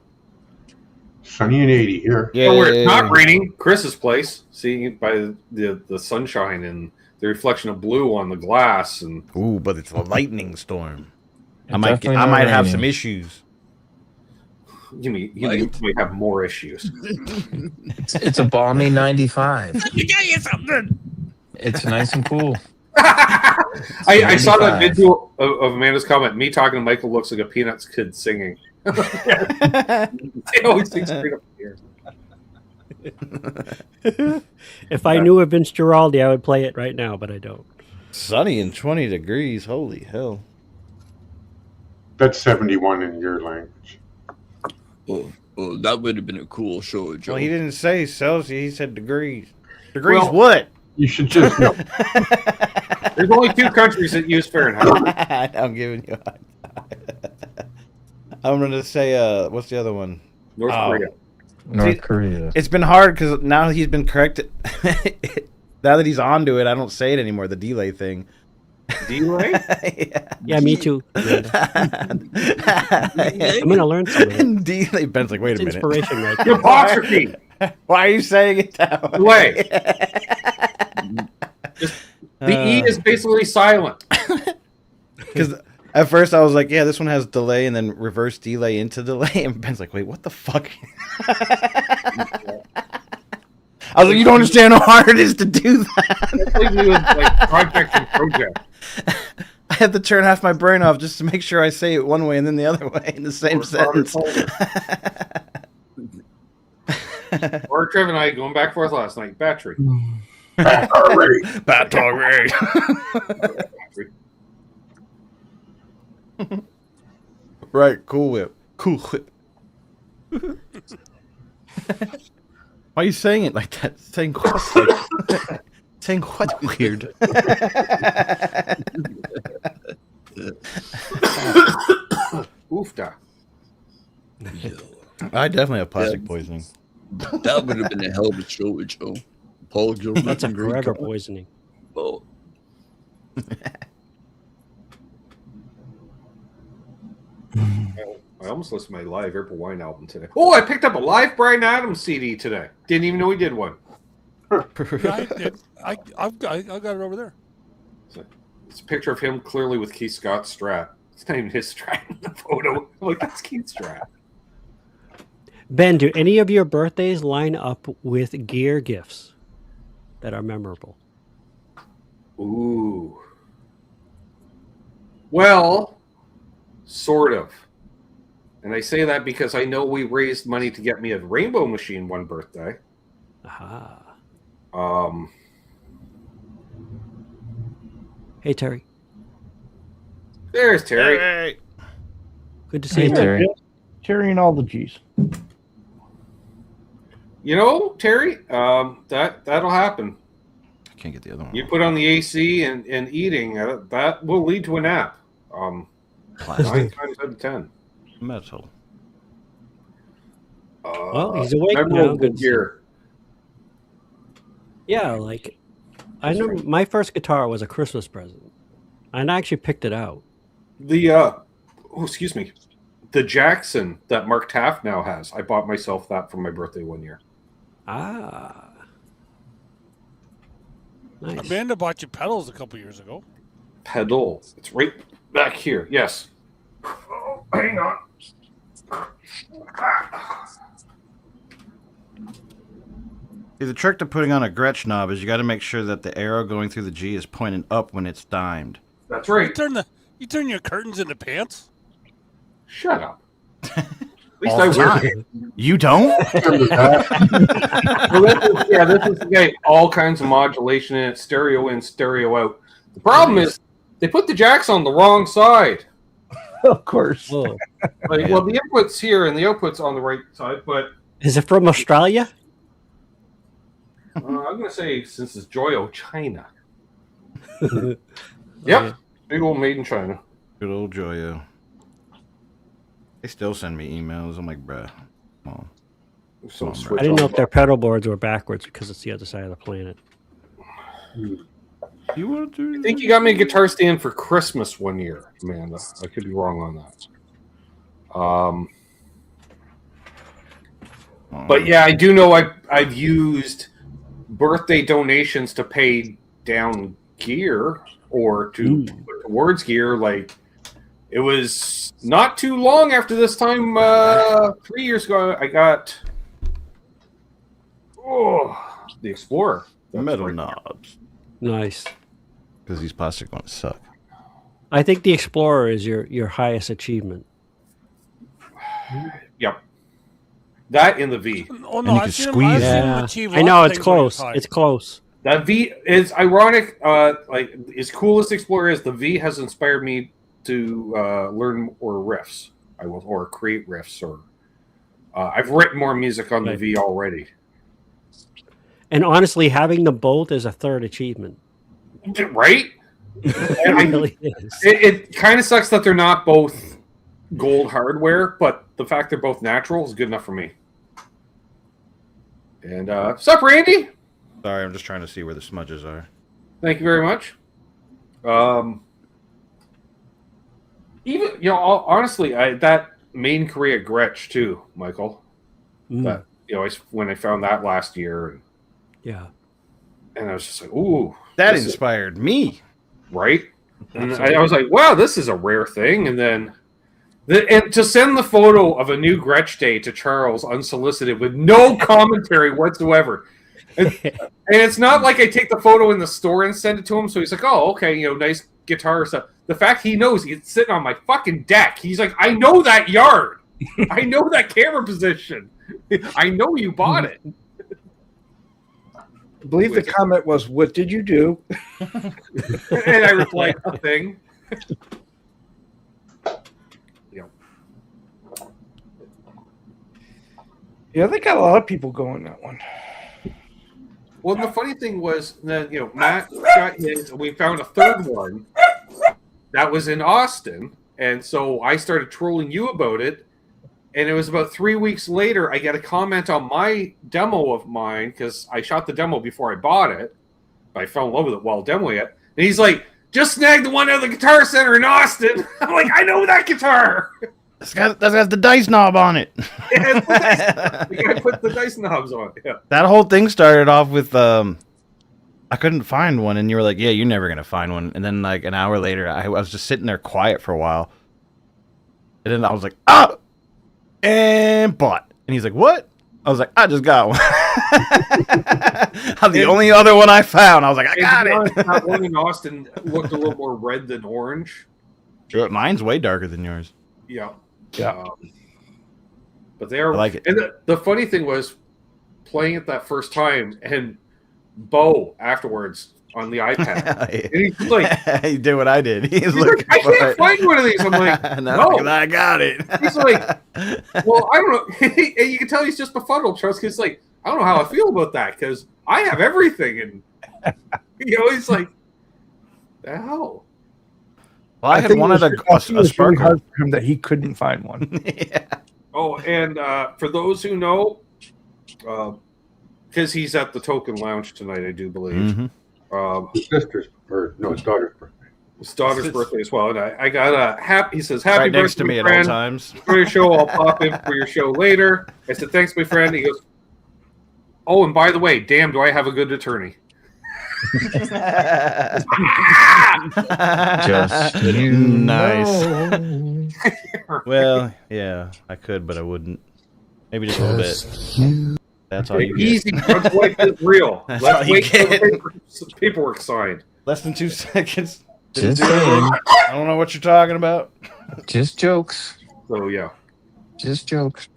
Sunny and 80 here. Yeah. Where it's not raining, Chris's place. See by the sunshine and the reflection of blue on the glass, and Ooh, but it's a lightning storm. I It's might definitely not have raining. some issues. you might have more issues. It's a balmy 95. It's nice and cool. I saw that 95. video of Amanda's comment. Me talking to Michael looks like a Peanuts kid singing. They always sing straight up here. If I knew of Vince Giraldi, I would play it right now, but I don't. Sunny and 20 degrees. Holy hell. That's 71 in your language. Oh, that would have been a cool show, Joe. Well, he didn't say Celsius. He said degrees. Degrees Well- what? You should just know. There's only 2 countries that use Fahrenheit. I'm giving you a hard time. I'm going to say, what's the other one? North Korea. North See, Korea. It's been hard because now he's been corrected. Now that he's onto it, I don't say it anymore, the delay thing. Delay? Yeah, me too. I'm going to learn something. Delay. Ben's like, wait It's a minute. inspiration right there. Hypocrisy. Why are you saying it that way? Delay. The E is basically silent. Because at first I was like, yeah, this one has delay and then reverse delay into delay. And Ben's like, wait, what the fuck? I was like, you don't understand how hard it is to do that. That's like me with like project and project. I had to turn half my brain off just to make sure I say it one way and then the other way in the same sentence. Or Trev and I going back and forth last night. Battery. Bad talk, Ray. Right, Cool Whip. Cool Whip. Why are you saying it like that? Saying what? Saying what weird? Oofda. I definitely have plastic poisoning. That would have been a hell of a show, Joe. Paul Gilbert. That's a and Green forever Cup. poisoning. Oh, I almost listened to my live April Wine album today. Oh, I picked up a live Brian Adams CD today. Didn't even know he did one. Yeah, I did. I've got it over there. It's a picture of him clearly with Keith Scott's Strat. It's not even his Strat in the photo. I'm like, that's Keith's Strat. Ben, do any of your birthdays line up with gear gifts that are memorable? Ooh. Well, sort of. And I say that because I know we raised money to get me a rainbow machine one birthday. Aha. Hey, Terry. There's Terry. Hey. Good to see Hey, you, Terry. Terry and all the G's. You know, Terry, that'll happen. I can't get the other one. You put on the AC and eating, that will lead to a nap. 9 times out of 10. Metal. Well, he's awake now. Memorable Good to see gear. Yeah, like I know my first guitar was a Christmas present, and I actually picked it out. Excuse me, the Jackson that Mark Taft now has. I bought myself that for my birthday one year. Ah, nice. Amanda bought you pedals a couple years ago. Pedal. It's right back here. Yes. Oh, hang on. See, the trick to putting on a Gretsch knob is you got to make sure that the arrow going through the G is pointing up when it's dimed. That's right. You turn your curtains into pants. Shut up. At least All I the wear time. You don't? Well, this is okay. All kinds of modulation in it, stereo in, stereo out. The problem is they put the jacks on the wrong side. Of course. Whoa. Like, well, the input's here and the output's on the right side, but Is it from Australia? I'm going to say, since it's Joyo, China. Yep. Okay. Big old made in China. Good old Joyo. They still send me emails. I'm like, bruh, come on. So I switch I didn't know on. if their pedal boards were backwards because it's the other side of the planet. You want to? I think you got me a guitar stand for Christmas one year, Amanda. I could be wrong on that. But yeah, I do know I've used birthday donations to pay down gear or to put towards gear. Like, it was not too long after this time, 3 years ago, I got the Explorer. That's Metal right. knobs. Nice. Because these plastic ones suck. I think the Explorer is your highest achievement. Yep. That in the V. Oh And no, you I've can seen him, squeeze I've it. seen him Yeah, achieve I know lots of it's things when he's close. high. It's close. That V is ironic. Like, as cool as Explorer is, the V has inspired me to learn or riffs. Or create riffs, or I've written more music on the Right. V already. And honestly, having them both is a third achievement. Right? It really is. It kind of sucks that they're not both gold hardware, but the fact they're both natural is good enough for me. And sup, Randy? Sorry, I'm just trying to see where the smudges are. Thank you very much. Even, you know, honestly, that main Korea Gretsch too, Michael. That, you know, when I found that last year, Yeah. and I was just like, ooh, That this is- inspired me. right? And I was like, wow, this is a rare thing. And then, and to send the photo of a new Gretsch Day to Charles unsolicited with no commentary whatsoever. And it's not like I take the photo in the store and send it to him. So he's like, oh, okay, you know, nice guitar stuff. The fact he knows it's sitting on my fucking deck. He's like, I know that yard. I know that camera position. I know you bought it. I believe the comment was, "What did you do?" And I replied, nothing. Yeah, they got a lot of people going that one. Well, the funny thing was that, you know, Matt got his, we found a third one that was in Austin. And so I started trolling you about it. And it was about 3 weeks later, I get a comment on my demo of mine, because I shot the demo before I bought it. But I fell in love with it while demoing it. And he's like, just snagged the one at the Guitar Center in Austin. I'm like, I know that guitar. That has the dice knob on it. Yeah, I put the dice knobs on it. Yeah. That whole thing started off with I couldn't find one, and you were like, "Yeah, you're never gonna find one." And then like an hour later, I was just sitting there quiet for a while, and then I was like, "Ah!" and bought. And he's like, "What?" I was like, "I just got one." I'm the only other one I found. I was like, "I got it." That one in Austin looked a little more red than orange. Sure, mine's way darker than yours. Yeah. Yeah. But they're I like it. And the funny thing was playing it that first time, and Bo afterwards, on the iPad. Yeah. And he's like, He did what I did. He's like, I can't find one of these. I'm like, no, no. I got it. He's like, well, I don't know. And you can tell he's just befuddled, Charles, because like, I don't know how I feel about that because I have everything. And, he's like, the hell? Well, I had think wanted it was really sparkle. hard for him that he couldn't find one. Yeah. Oh, and for those who know, because he's at the Token Lounge tonight, I do believe. His sister's birthday. No, his daughter's birthday. His daughter's birthday as well. And I got a happy. He says, "Happy Right birthday, next to me my at all friend. times. For your show, I'll pop in for your show later." I said, "Thanks, my friend." He goes, "Oh, and by the way, damn, do I have a good attorney?" Just you Nice. know. Well, yeah, I could, but I wouldn't. Maybe just a little bit. That's all you get. Easy. Let's wait till it's real. That's all Let's you wait till get. the paperwork signed. Less than 2 seconds. Just saying. I don't know what you're talking about. Just jokes. So yeah. Just jokes.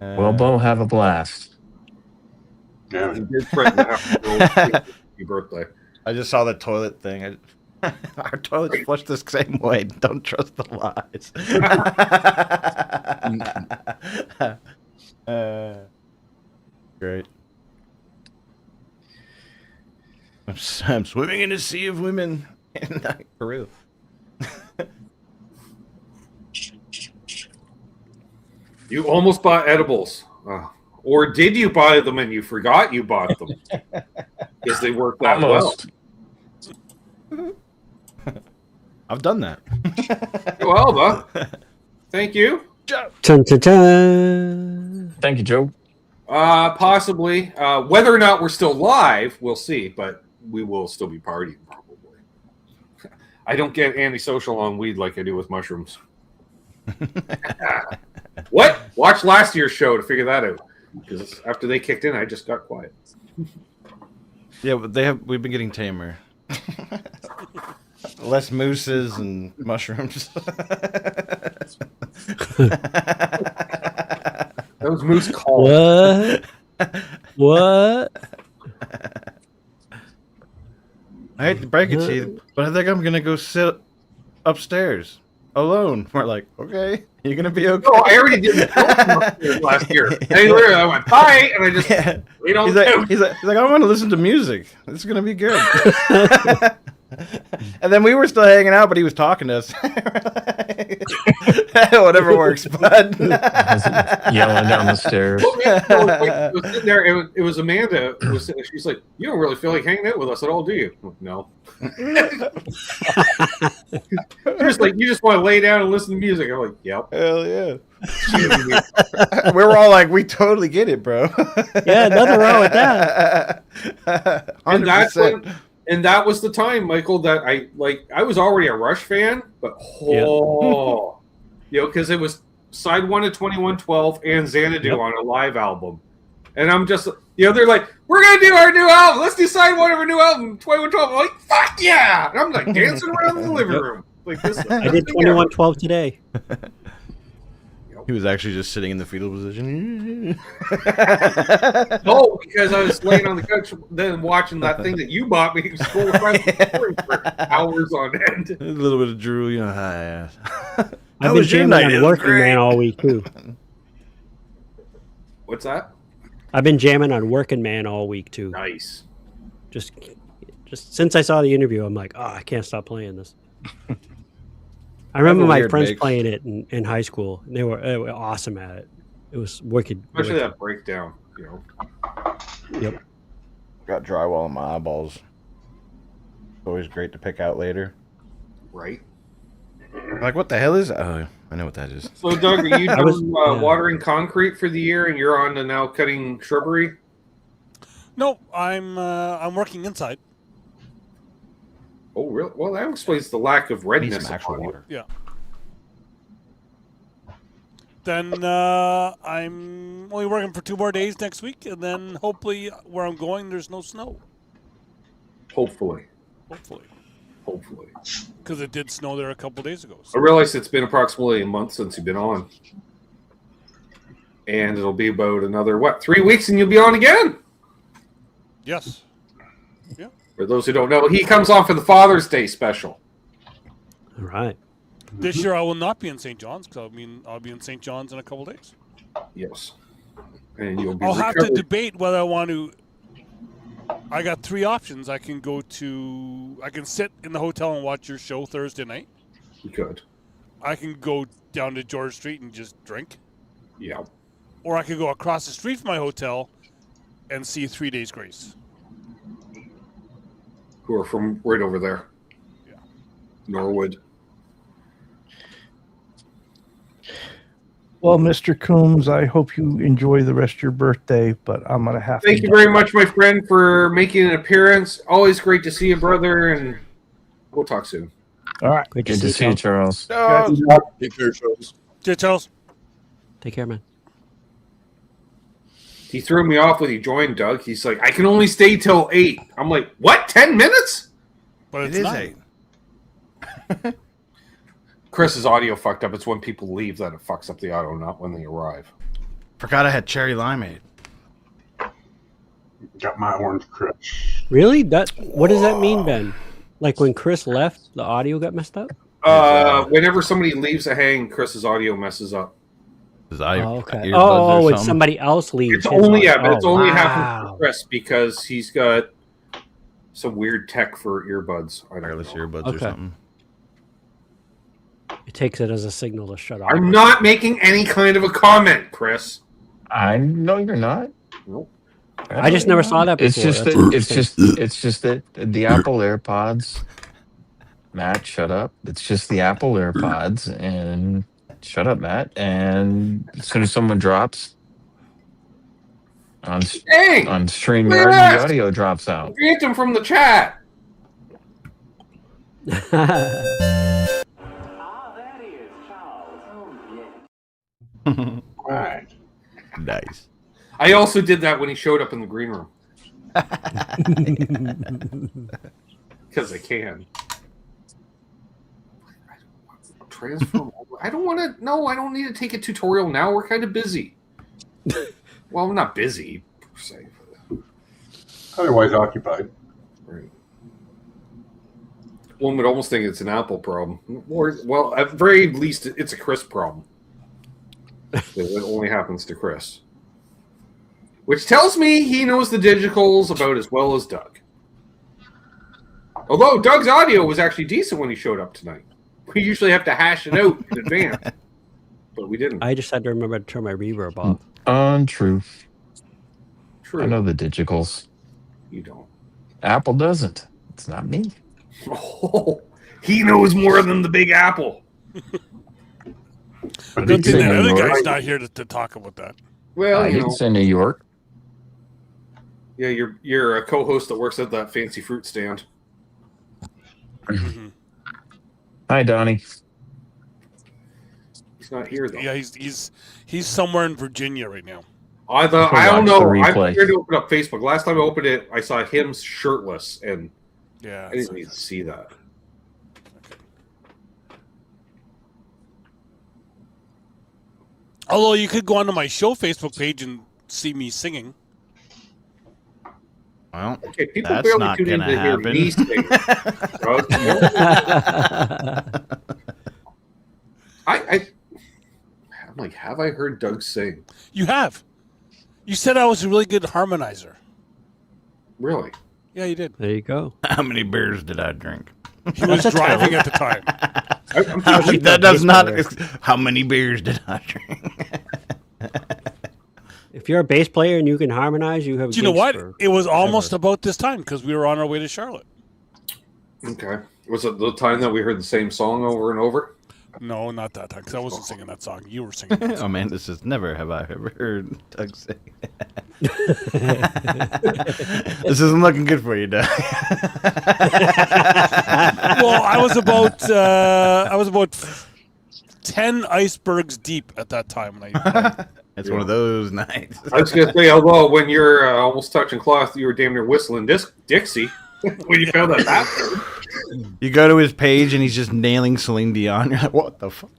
Well, Bo, have a blast. Yeah. He did threaten to have to go your birthday. I just saw the toilet thing. Our toilets flush the same way. Don't trust the lies. Great. I'm swimming in a sea of women. For real. You almost bought edibles. Or did you buy them and you forgot you bought them? Because they worked that Almost. well. I've done that. Well, thank you. Dun, dun, dun. Thank you, Joe. Possibly. Whether or not we're still live, we'll see. But we will still be partying, probably. I don't get antisocial on weed like I do with mushrooms. What? Watch last year's show to figure that out. Because after they kicked in, I just got quiet. Yeah, but we've been getting tamer. Less mooses and mushrooms. That was Moose Call. What? I hate to break it to you, but I think I'm gonna go sit upstairs alone. We're like, okay, you're gonna be okay. No, I already did the last year. Anyway, I went bye, and I just laid on the couch. He's like, I want to listen to music. It's gonna be good. And then we were still hanging out, but he was talking to us. Whatever works, bud. Yelling down the stairs. It was sitting there. It was Amanda who was sitting there. She's like, "You don't really feel like hanging out with us at all, do you?" I'm like, no. She's like, "You just want to lay down and listen to music." I'm like, "Yep." Hell yeah. We were all like, we totally get it, bro. Yeah, nothing wrong with that. 100%. And that was the time, Michael, that I was already a Rush fan, but because it was side one of 2112 and Xanadu on a live album. And I'm just, they're like, "We're going to do our new album. Let's do side one of our new album, 2112. I'm like, "Fuck yeah." And I'm like dancing around in the living room. Like this. I did 2112 today. He was actually just sitting in the fetal position. No, because I was laying on the couch then watching that thing that you bought me scroll for hours on end. A little bit of drool, hi. I've been jamming on Working Man all week too. What's that? I've been jamming on Working Man all week too. Nice. Just since I saw the interview, I'm like, I can't stop playing this. I remember my friends playing it in high school, and they were awesome at it. It was wicked. Especially that breakdown, Yep. Got drywall in my eyeballs. Always great to pick out later. Right. Like, what the hell is? Oh, I know what that is. So, Doug, are you doing watering concrete for the year, and you're on to now cutting shrubbery? No, I'm working inside. Oh, really? Well, that explains the lack of redness. Some actual water. Yeah. Then I'm only working for 2 more days next week, and then hopefully where I'm going, there's no snow. Hopefully. Because it did snow there a couple days ago. I realize it's been approximately a month since you've been on. And it'll be about another, 3 weeks and you'll be on again? Yes. For those who don't know, he comes on for the Father's Day special. All right. This year I will not be in St. John's because I'll be in St. John's in a couple days. Yes. And you'll be I'll have to recovered. debate whether I want to. I got 3 options. I can sit in the hotel and watch your show Thursday night. You could. I can go down to George Street and just drink. Yeah. Or I could go across the street from my hotel and see 3 Days Grace. Who are from right over there. Yeah. Norwood. Well, Mr. Coombs, I hope you enjoy the rest of your birthday, but I'm going to have to. Thank you very much, my friend, for making an appearance. Always great to see you, brother, and we'll talk soon. All right. Great Good to see you, Charles. Take care, Charles. Yeah, Charles. Take care, man. He threw me off when he joined, Doug. He's like, I can only stay till 8. I'm like, what? 10 minutes? But It it's is not. 8. Chris's audio fucked up. It's when people leave that it fucks up the audio, not when they arrive. Forgot I had cherry limeade. Got my orange crush. Really? What does that mean, Ben? Like when Chris left, the audio got messed up? Whenever somebody leaves a hang, Chris's audio messes up. Oh, okay. Oh, when somebody else leaves. It's only it's only wow. happened for Chris because he's got some weird tech for earbuds. Wireless earbuds or Okay. something. It takes it as a signal to shut off. I'm not making any kind of a comment, Chris. I know you're not. Nope. I just never saw that before. It's just That's that it's just that the Apple AirPods. Matt, shut up. It's just the Apple AirPods, and shut up, Matt. And as soon as someone drops on Hey! StreamYard, Yes! the audio drops out. Phantom from the chat. Right. Nice. I also did that when he showed up in the green room. Because I can. Transform. I don't want to. No, I don't need to take a tutorial now. We're kind of busy. Well, I'm not busy per se. Otherwise occupied. Right. One would almost think it's an Apple problem, or well, at very least, it's a Chris problem. It only happens to Chris, which tells me he knows the digitals about as well as Doug. Although Doug's audio was actually decent when he showed up tonight. We usually have to hash it out in advance, but we didn't. I just had to remember to turn my reverb off. Untrue. True. I know the digitals. You don't. Apple doesn't. It's not me. Oh, he knows more than the Big Apple. But Good thing say that New other York. guy's not here to talk about that. Well, I you didn't know, say New York. yeah, you're a co-host that works at that fancy fruit stand. Hi, Donnie. He's not here though. Yeah, he's somewhere in Virginia right now. I Watch don't know. the I'm replay. scared to open up Facebook. Last time I opened it, I saw him shirtless, and Yeah. I didn't need to see that. Although you could go onto my show Facebook page and see me singing. Well, Okay, people that's barely not tune in gonna to hear me happen. sing. I'm like, have I heard Doug sing? You have. You said I was a really good harmonizer. Really? Yeah, you did. There you go. how many beers did I drink? He was driving at the time. That does not. How many beers did I drink? If you're a bass player and you can harmonize, you have. Do you know what? gigs It was almost about this time because we were on our way to Charlotte. Okay. Was it the time that we heard the same song over and over? No, not that time because I wasn't singing that song. You were singing that Oh song. man, this is never have I ever heard Doug sing. This isn't looking good for you, Doug. Well, I was about 10 icebergs deep at that time. When I It's one of those nights. I was going to say, although when you're almost touching cloth, you were damn near whistling Dixie when you found that bathroom. You go to his page and he's just nailing Celine Dion. You're like, what the fuck?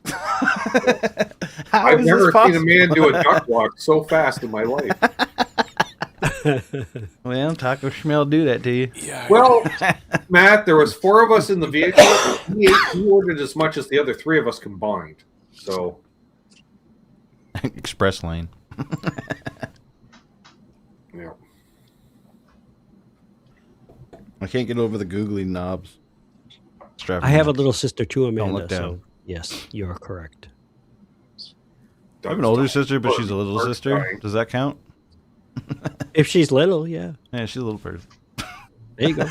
How I've is never this seen a man do a duck walk so fast in my life. Well, Taco Schmel do that to you. Yeah. Well, Matt, there was 4 of us in the vehicle. He ordered as much as the other 3 of us combined. So Express lane. yeah. Oh, I can't get over the googly knobs. I have a little sister too, Amanda. look down. So yes, you're correct. I have an older sister, but she's a little sister. Does that count? If she's little, yeah. Yeah, she's a little person. There you go.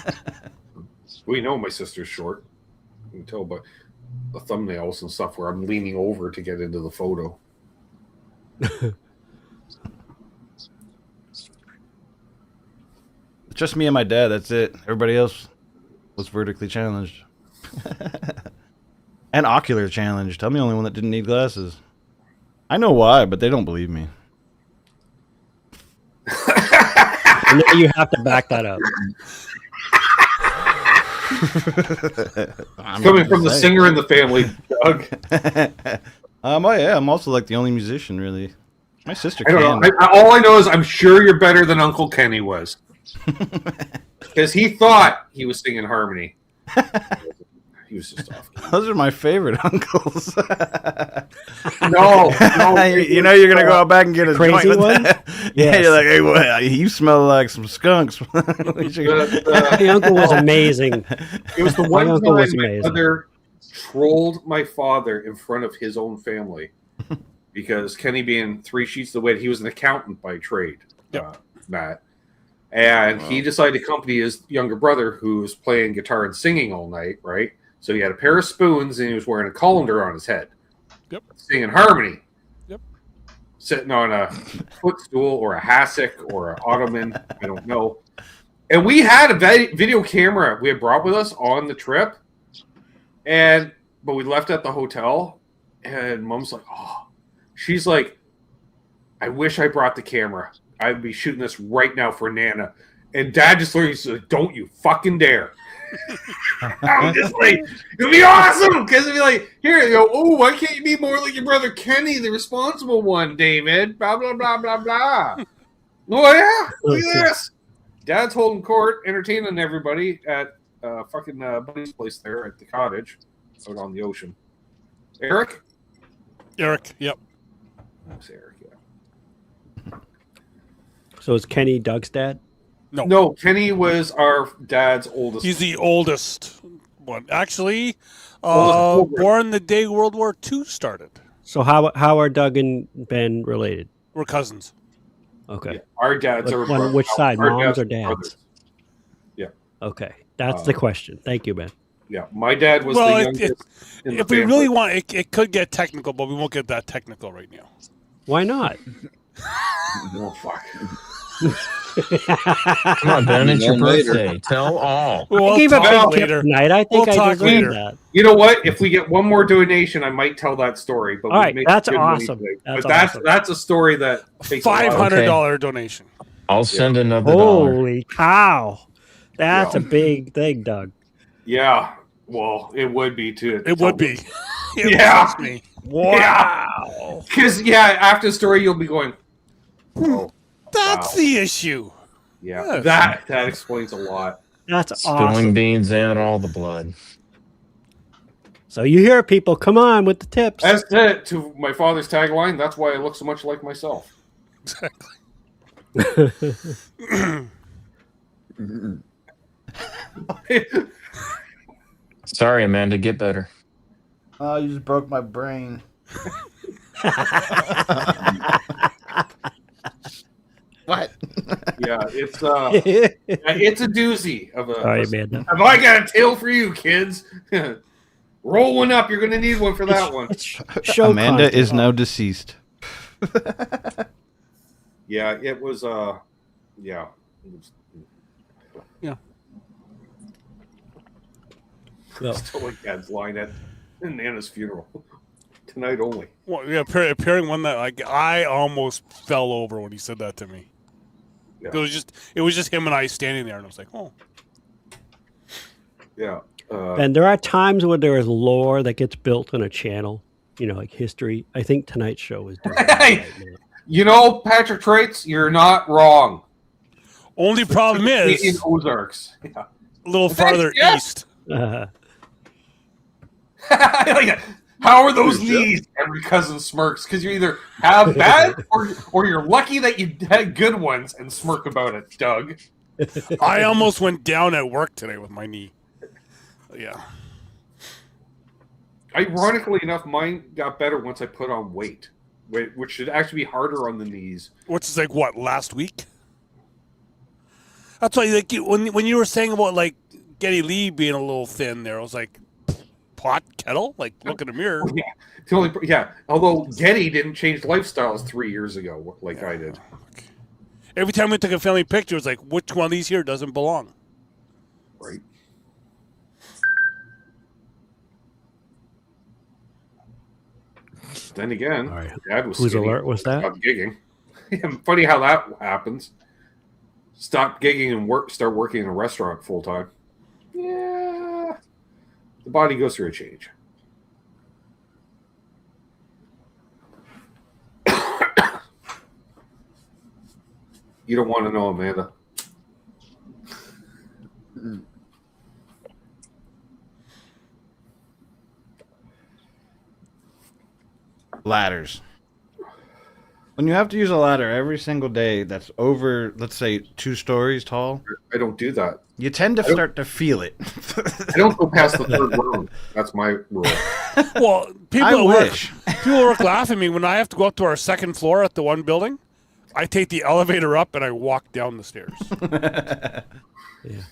We know my sister's short. You can tell by the thumbnails and stuff where I'm leaning over to get into the photo. It's just me and my dad. That's it. Everybody else was vertically challenged. And ocular challenged. I'm the only one that didn't need glasses. I know why, but they don't believe me. And now you have to back that up. Coming from the singer in the family, Doug. Oh yeah, I'm also like the only musician really. My sister I can. don't know. All I know is I'm sure you're better than Uncle Kenny was. Because he thought he was singing harmony. He was just off. Those are my favorite uncles. No, you know you're gonna go out back and get a crazy joint with one? that. Yeah, Yes. you're like, hey, what? You smell like some skunks. My uncle was amazing. It was the My one uncle time was my amazing. mother trolled my father in front of his own family because Kenny being 3 sheets away, he was an accountant by trade, Matt. And he decided to accompany his younger brother who was playing guitar and singing all night, right? So he had a pair of spoons and he was wearing a colander on his head. Yep. Singing harmony. Yep. Sitting on a footstool or a hassock or an ottoman, I don't know. And we had a video camera we had brought with us on the trip. But we left at the hotel and Mom's like, oh, she's like, I wish I brought the camera. I'd be shooting this right now for Nana. And Dad just literally said, don't you fucking dare. I'm just like, it'll be awesome. Because it'd be like, here, you go, oh, why can't you be more like your brother Kenny, the responsible one, David? Blah, blah, blah, blah, blah. Oh, yeah. Look at this. Dad's holding court, entertaining everybody at fucking Buddy's place there at the cottage out on the ocean. Eric? Eric, yep. That's Eric, yeah. So is Kenny Doug's dad? No, Kenny was our dad's oldest. He's the oldest one. Actually, Oldest. born the day World War II started. So how are Doug and Ben related? We're cousins. Okay. Yeah, our dads are. On which side, our moms or are dads? brothers. Yeah. Okay. That's the question. Thank you, Ben. Yeah, my dad was Well, the youngest. in the if we family. really want, it could get technical, but we won't get that technical right now. Why not? Oh, fuck. Come on, Ben, it's your Then later. birthday. Tell all. I gave a talk big tip later. tonight. I think We'll I talk deserve later. that. You know what? If we get one more donation, I might tell that story. But All right, we make that's good money awesome. today. That's But awesome. that's a story that takes a while. $500 donation. I'll send another dollar. Holy cow. That's Yeah. a big thing, Doug. Yeah, well, it would be too. It would be. Yeah. Trust me. Wow. Because after the story, you'll be going. Oh, That's wow. the issue. Yeah, Yes. that explains a lot. That's Spilling awesome. beans and all the blood. So you hear people, come on with the tips. That's it. To my father's tagline. That's why I look so much like myself. Sorry, Amanda. Get better. Oh, you just broke my brain. What? Yeah, it's a doozy of a. All right, man. Have I got a tale for you, kids? Roll one up. You're going to need one for that one. It's show Amanda content. is now deceased. Yeah, it was. Yeah. Yeah. Well, Still like Dad's line at Nana's funeral tonight only. Well, yeah, appearing one that I almost fell over when he said that to me. Yeah. It was just him and I standing there, and I was like, oh. Yeah. and there are times when there is lore that gets built on a channel like history. I think tonight's show is doing that right now. You know, Patrick Traits, you're not wrong. Only problem In is Ozarks. Yeah. a little farther Yeah. east. How are those knees? Every cousin smirks because you either have bad or you're lucky that you had good ones and smirk about it, Doug. I almost went down at work today with my knee. Yeah. Ironically enough, mine got better once I put on weight, which should actually be harder on the knees. Which is like what, last week? That's why, like, when you were saying about like Geddy Lee being a little thin there, I was like, pot kettle? Like, look in the mirror. Although Geddy didn't change lifestyles 3 years ago like I did. Every time we took a family picture, it was like, which one of these here doesn't belong? Right. Then again, All right. Dad was Whose skinny, alert was that? stopped gigging. Funny how that happens. Stop gigging and start working in a restaurant full time. Yeah, the body goes through a change. You don't want to know, Amanda. Ladders. When you have to use a ladder every single day that's over, let's say, 2 stories tall, I don't do that. you tend to start to feel it. I don't go past the 3rd round. That's my rule. Well, people I at work, wish. people at work laugh at me when I have to go up to our 2nd floor at the one building. I take the elevator up and I walk down the stairs. Yeah.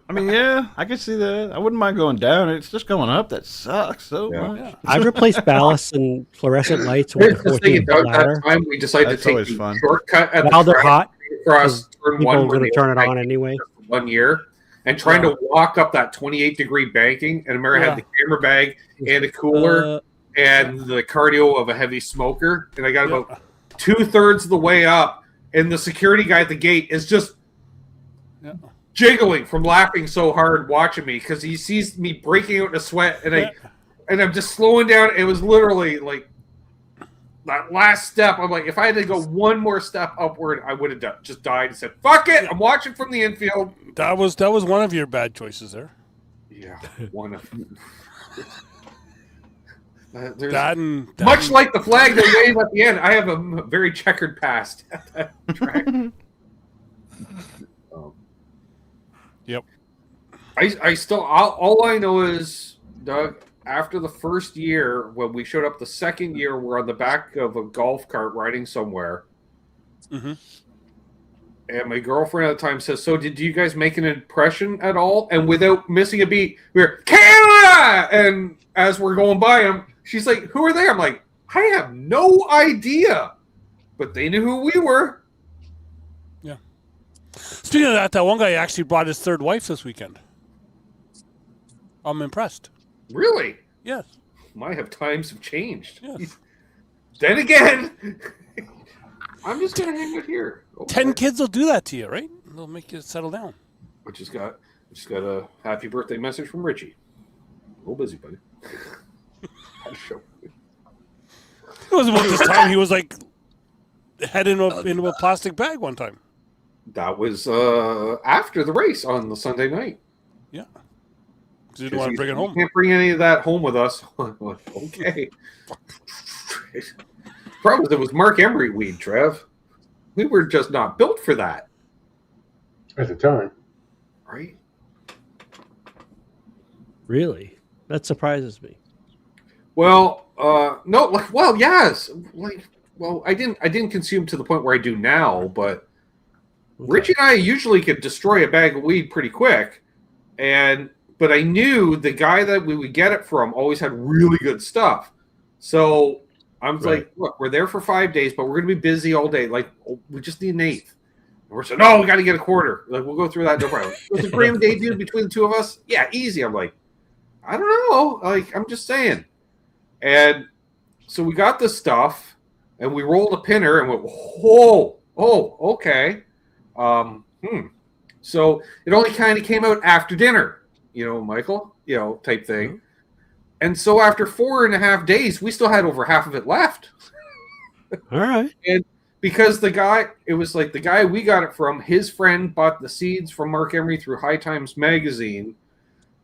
I mean, yeah, I can see that. I wouldn't mind going down. It's just going up that sucks so much. I've replaced ballasts and fluorescent lights with Here's a the 14 thing, foot that ladder. time we decided That's to take always the fun. shortcut at While the they're track hot, across turn people one are when going to they turn it like on anyway. 1 year and trying to walk up that 28-degree banking. And Amara had the camera bag and a cooler and the cardio of a heavy smoker. And I got about 2/3 of the way up, and the security guy at the gate is just jiggling from laughing so hard watching me because he sees me breaking out in a sweat, and I'm just slowing down. It was literally like that last step. I'm like, if I had to go one more step upward, I would have just died and said, "Fuck it, I'm watching from the infield." That was one of your bad choices there. Yeah, one of. Much like the flag they wave at the end, I have a very checkered past at that track. Yep. I still all I know is, Doug, after the first year, when we showed up the second year, we're on the back of a golf cart riding somewhere. Mm-hmm. And my girlfriend at the time says, "So did you guys make an impression at all?" And without missing a beat, we're Canada! And as we're going by them, she's like, "Who are they?" I'm like, "I have no idea." But they knew who we were. Yeah. Speaking of that one guy actually brought his 3rd wife this weekend. I'm impressed. Really? Yes. Times have changed. Yes. Then again, I'm just going to hang it here. 10 kids will do that to you, right? They'll make you settle down. I just got a happy birthday message from Richie. A little busy, buddy. Had a show. It was about this time he was like head into a plastic bag one time. That was after the race on the Sunday night. Yeah. Didn't want to bring it home. Can't bring any of that home with us. Okay. Problem is, it was Mark Emery weed, Trev. We were just not built for that. At the time. Right? Really? That surprises me. Well, no, yes. I didn't consume to the point where I do now, but Richie and I usually could destroy a bag of weed pretty quick. But I knew the guy that we would get it from always had really good stuff. So I was like, look, we're there for 5 days, but we're going to be busy all day. Like, we just need an eighth. And we're saying, no, we got to get a quarter. Like, we'll go through that. No problem. Was the Graham debut between the two of us? Yeah, easy. I'm like, I don't know. Like, I'm just saying. And so we got this stuff, and we rolled a pinner and went, okay. So it only kind of came out after dinner, Michael, type thing. And so after 4.5 days, we still had over half of it left. All right. And because the guy we got it from, his friend bought the seeds from Mark Emery through High Times magazine,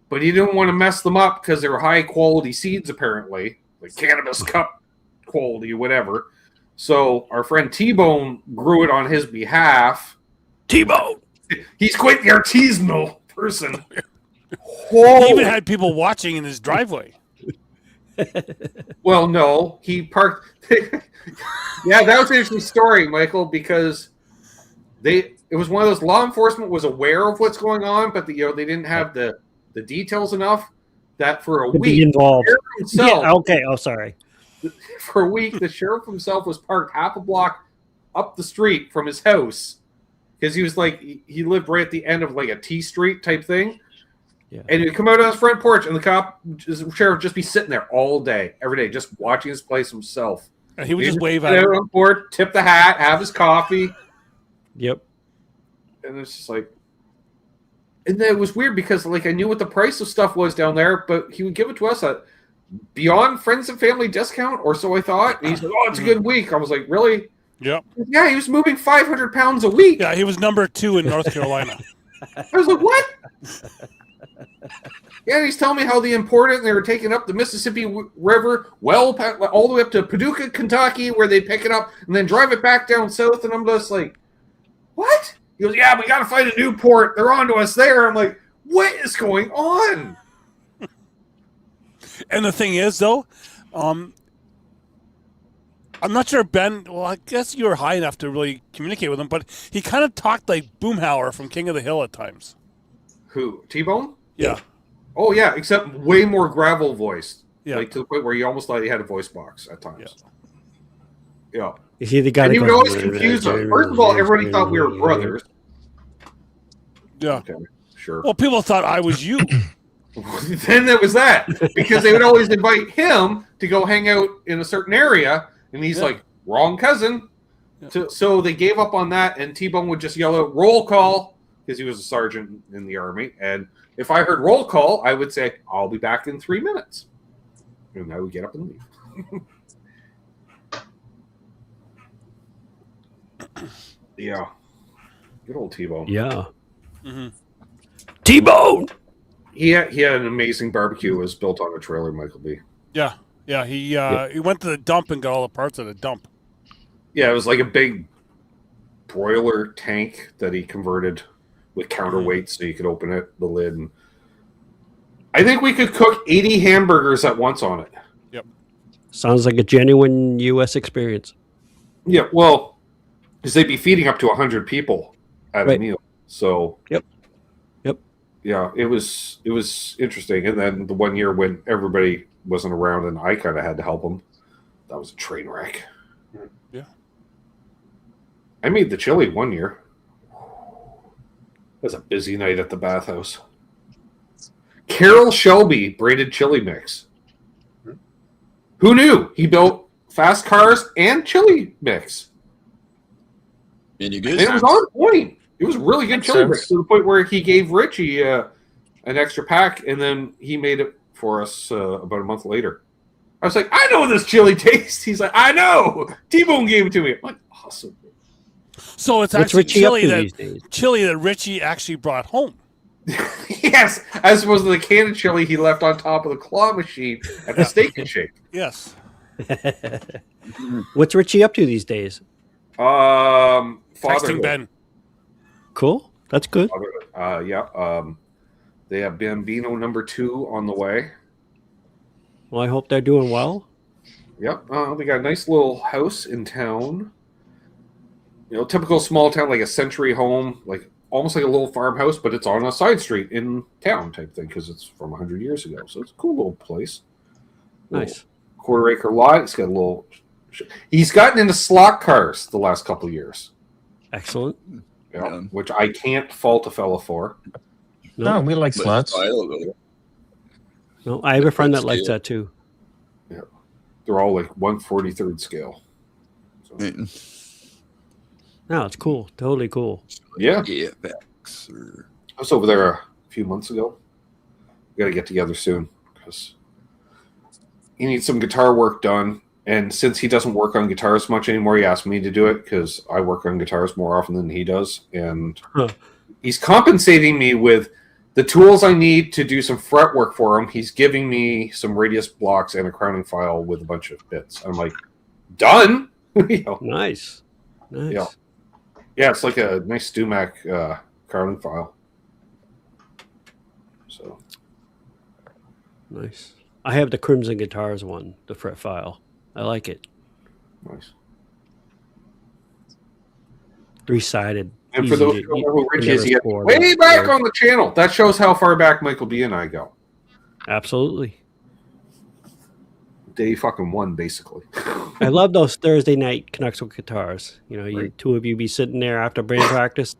but he didn't want to mess them up because they were high quality seeds, apparently, like cannabis cup quality, whatever. So our friend T-Bone grew it on his behalf. T-Bone! He's quite the artisanal person. He even had people watching in his driveway. Well, no, he parked. Yeah, that was an interesting story, Michael, because it was one of those, law enforcement was aware of what's going on, but they didn't have the details enough that for a week involved. Himself, okay. Oh, sorry. For a week, the sheriff himself was parked half a block up the street from his house because he was like, he lived right at the end of like a T Street type thing. Yeah. And he'd come out on his front porch, and the sheriff would just be sitting there all day, every day, just watching his place himself. And he would just wave at at him. On board, tip the hat, have his coffee. Yep. And it's just like, and then it was weird because like I knew what the price of stuff was down there, but he would give it to us at beyond friends and family discount, or so I thought. And he said, "Oh, it's a good week." I was like, "Really?" Yep. Yeah, he was moving 500 pounds a week. Yeah, he was number 2 in North Carolina. I was like, "What?" Yeah, and he's telling me how they imported and they were taking up the Mississippi River, all the way up to Paducah, Kentucky, where they pick it up and then drive it back down south. And I'm just like, "What?" He goes, "Yeah, we got to find a new port. They're on to us there." I'm like, "What is going on?" And the thing is, though, I'm not sure Ben. Well, I guess you were high enough to really communicate with him, but he kind of talked like Boomhauer from King of the Hill at times. Who? T-Bone? Yeah. Oh yeah, except way more gravel voiced. Yeah. Like to the point where you almost thought he had a voice box at times. Yeah. Is he the guy? And that he would goes, always confuse us. First of all, everybody thought we were brothers. Yeah. Okay, sure. Well, people thought I was you. Then there was that, because they would always invite him to go hang out in a certain area, and he's like, "Wrong cousin." Yeah. So they gave up on that, and T-Bone would just yell out, "Roll call," because he was a sergeant in the Army. And if I heard roll call, I would say, "I'll be back in 3 minutes." And I would get up and leave. Yeah. Good old T-Bone. Yeah. Mm-hmm. T-Bone! He had an amazing barbecue. It was built on a trailer, Michael B. Yeah. Yeah. He went to the dump and got all the parts of the dump. Yeah, it was like a big broiler tank that he converted with counterweights so you could open it, the lid. And I think we could cook 80 hamburgers at once on it. Yep. Sounds like a genuine U.S. experience. Yeah, well, because they'd be feeding up to 100 people at a meal. So, Yep. Yeah, it was interesting. And then the 1 year when everybody wasn't around and I kind of had to help them, that was a train wreck. Yeah. I made the chili 1 year. It was a busy night at the bathhouse. Carroll Shelby braided chili mix. Who knew? He built fast cars and chili mix. And you And good? it was on point. It was really good Makes chili sense. mix to the point where he gave Richie an extra pack, and then he made it for us about a month later. I was like, "I know this chili taste." He's like, "I know. T-Bone gave it to me." I'm like, "Awesome." So it's What's actually Richie up to these days? chili that Richie actually brought home. Yes, as opposed to the can of chili he left on top of the claw machine at the Steak and Shake. Yes. What's Richie up to these days? Texting Fatherhood. Ben. Cool. That's good. They have Bambino number 2 on the way. Well, I hope they're doing well. Yep. They got a nice little house in town. You know, typical small town, like a century home, like almost like a little farmhouse, but it's on a side street in town type thing because it's from 100 years ago. So it's a cool little place. Nice. Quarter-acre lot. It's got a little. He's gotten into slot cars the last couple of years. Excellent. Yeah, which I can't fault a fella for. No, we like sluts. No, I have a friend that likes that too. Yeah, they're all like 1/43rd scale. So, No, it's cool. Totally cool. yeah, Or... I was over there a few months ago. We got to get together soon because he needs some guitar work done. And since he doesn't work on guitars much anymore, he asked me to do it because I work on guitars more often than he does. And he's compensating me with the tools I need to do some fret work for him. He's giving me some radius blocks and a crowning file with a bunch of bits. I'm like, done. Nice. Yeah, it's like a nice Stumac crowning file. So nice. I have the Crimson Guitars one, the fret file. I like it. Nice. 3-sided. And for those who don't know who Rich is, he had way back on the channel. That shows how far back Michael B and I go. Absolutely. Day fucking one, basically. I love those Thursday night Canucks with guitars. You two of you be sitting there after band practice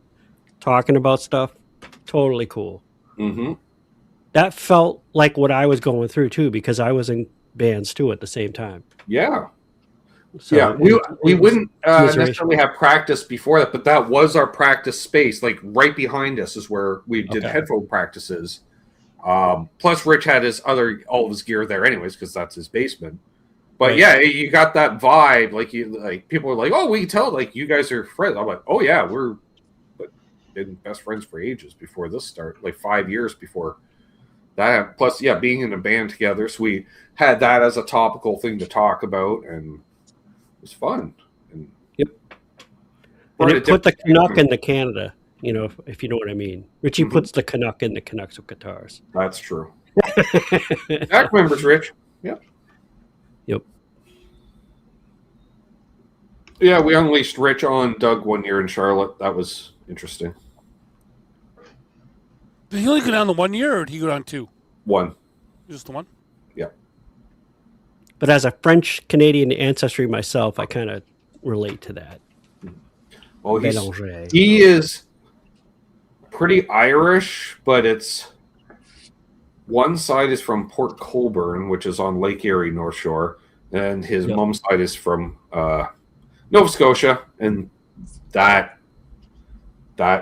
talking about stuff. Totally cool. Mm-hmm. That felt like what I was going through too, because I was in bands too at the same time. Yeah. So yeah, we wouldn't necessarily have practice before that, but that was our practice space. Like right behind us is where we did headphone practices. Plus, Rich had all of his gear there, anyways, because that's his basement. But yeah, you got that vibe. Like people were like, "Oh, we can tell. Like you guys are friends." I'm like, "Oh yeah, we're been best friends for ages before this started. Like 5 years before that. Plus, yeah, being in a band together, so we had that as a topical thing to talk about, and it was fun. And and it put the Canuck into Canada, if you know what I mean. Richie puts the Canuck in the Canucks with guitars. That's true. Zach remembers Rich. Yep. Yeah, we unleashed Rich on Doug one year in Charlotte. That was interesting. Did he only go down the 1 year, or did he go down 2? 1. Just the 1? Yeah. But as a French-Canadian ancestry myself, I kind of relate to that. Well, he is pretty Irish, but it's one side is from Port Colborne, which is on Lake Erie, North Shore, and his mom's side is from Nova Scotia, and that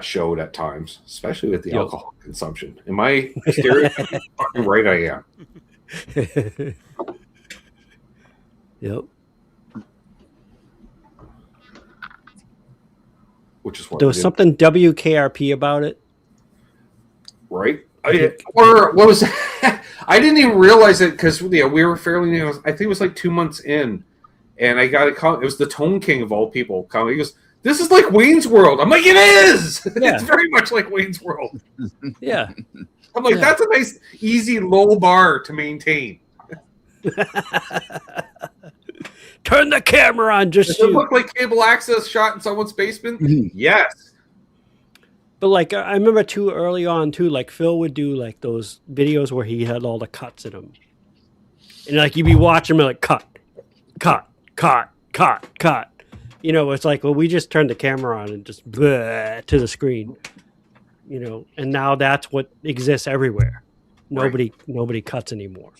showed at times, especially with the alcohol consumption. Am I stereotyping? Fucking right, I am. Yep. Which is what there was something WKRP about it, right? Or what was that? I didn't even realize it because we were fairly new. I think it was like 2 months in, and I got a call. It was the Tone King of all people. He goes, "This is like Wayne's World." I'm like, "It is. Yeah. It's very much like Wayne's World." Yeah. I'm like, "That's a nice, easy, low bar to maintain." Turn the camera on, just Does it look like cable access shot in someone's basement? Yes. But like I remember too early on too, like Phil would do like those videos where he had all the cuts in them, and like you'd be watching him like cut. It's like, well, we just turned the camera on and just to the screen, and now that's what exists everywhere. Nobody cuts anymore.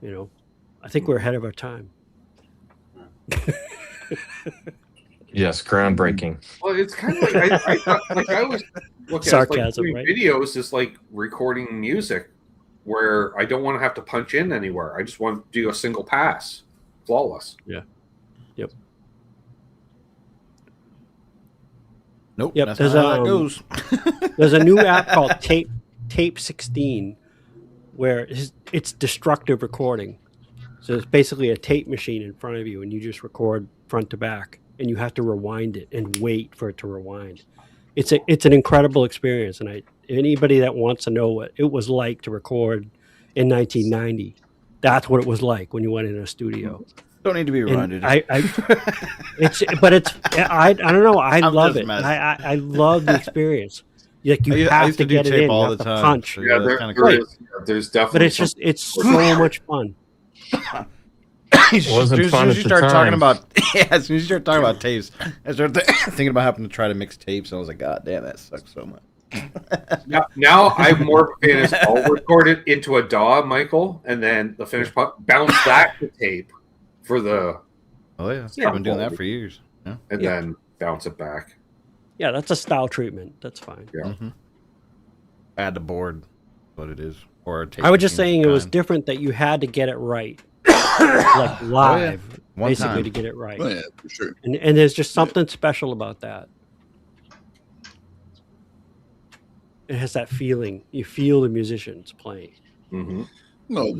I think we're ahead of our time. Yes, groundbreaking. Well, it's kind of like I thought, like I always look at sarcasm, like, videos is like recording music, where I don't want to have to punch in anywhere. I just want to do a single pass, flawless. Yeah. Yep. Nope. Yep. That's There's not how that goes. There's a new app called Tape 16, where it's destructive recording. So it's basically a tape machine in front of you, and you just record front to back, and you have to rewind it and wait for it to rewind. It's an incredible experience, and anybody that wants to know what it was like to record in 1990, that's what it was like when you went in a studio. Don't need to be reminded. I don't know. I love it. I love the experience. Like you have to get it in all the time. Punch. Yeah, there's definitely. But it's so much fun. It wasn't fun at the time. As soon as you start talking about tapes, I started thinking about having to try to mix tapes, and I was like, God damn, that sucks so much. Now I'm more of a fan is I'll record it into a DAW, Michael, and then the finished part bounce back to tape for the. Oh yeah, I've been doing that for years. Yeah. And then bounce it back. Yeah, that's a style treatment. That's fine. Yeah. Mm-hmm. Add the board, what it is, or tape. I was just saying it was different that you had to get it right. like live, One basically time. to get it right. Oh, yeah, for sure. And there's just something special about that. It has that feeling. You feel the musicians playing. Mm-hmm. No,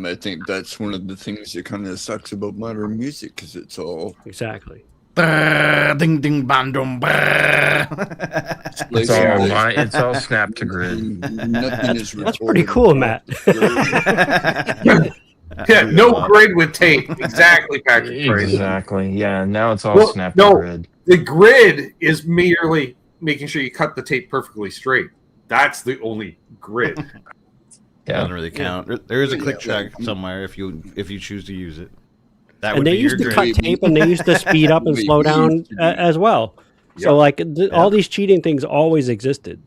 I think that's one of the things that kind of sucks about modern music because it's all Exactly. Brrr, ding ding bang dong, brrr. It's all snap to grid. Nothing is That's pretty cool, Matt. Yeah, no grid with tape. Exactly, Patrick. Tracy. Exactly. Yeah. Now it's all Well, snap no. to grid. The grid is merely making sure you cut the tape perfectly straight. That's the only grid. Yeah. Doesn't really count. There is a click Yeah. track somewhere if you choose to use it. That And would they be your used to grid. cut tape, and they used to speed up and slow down as well. So, like, all these cheating things always existed.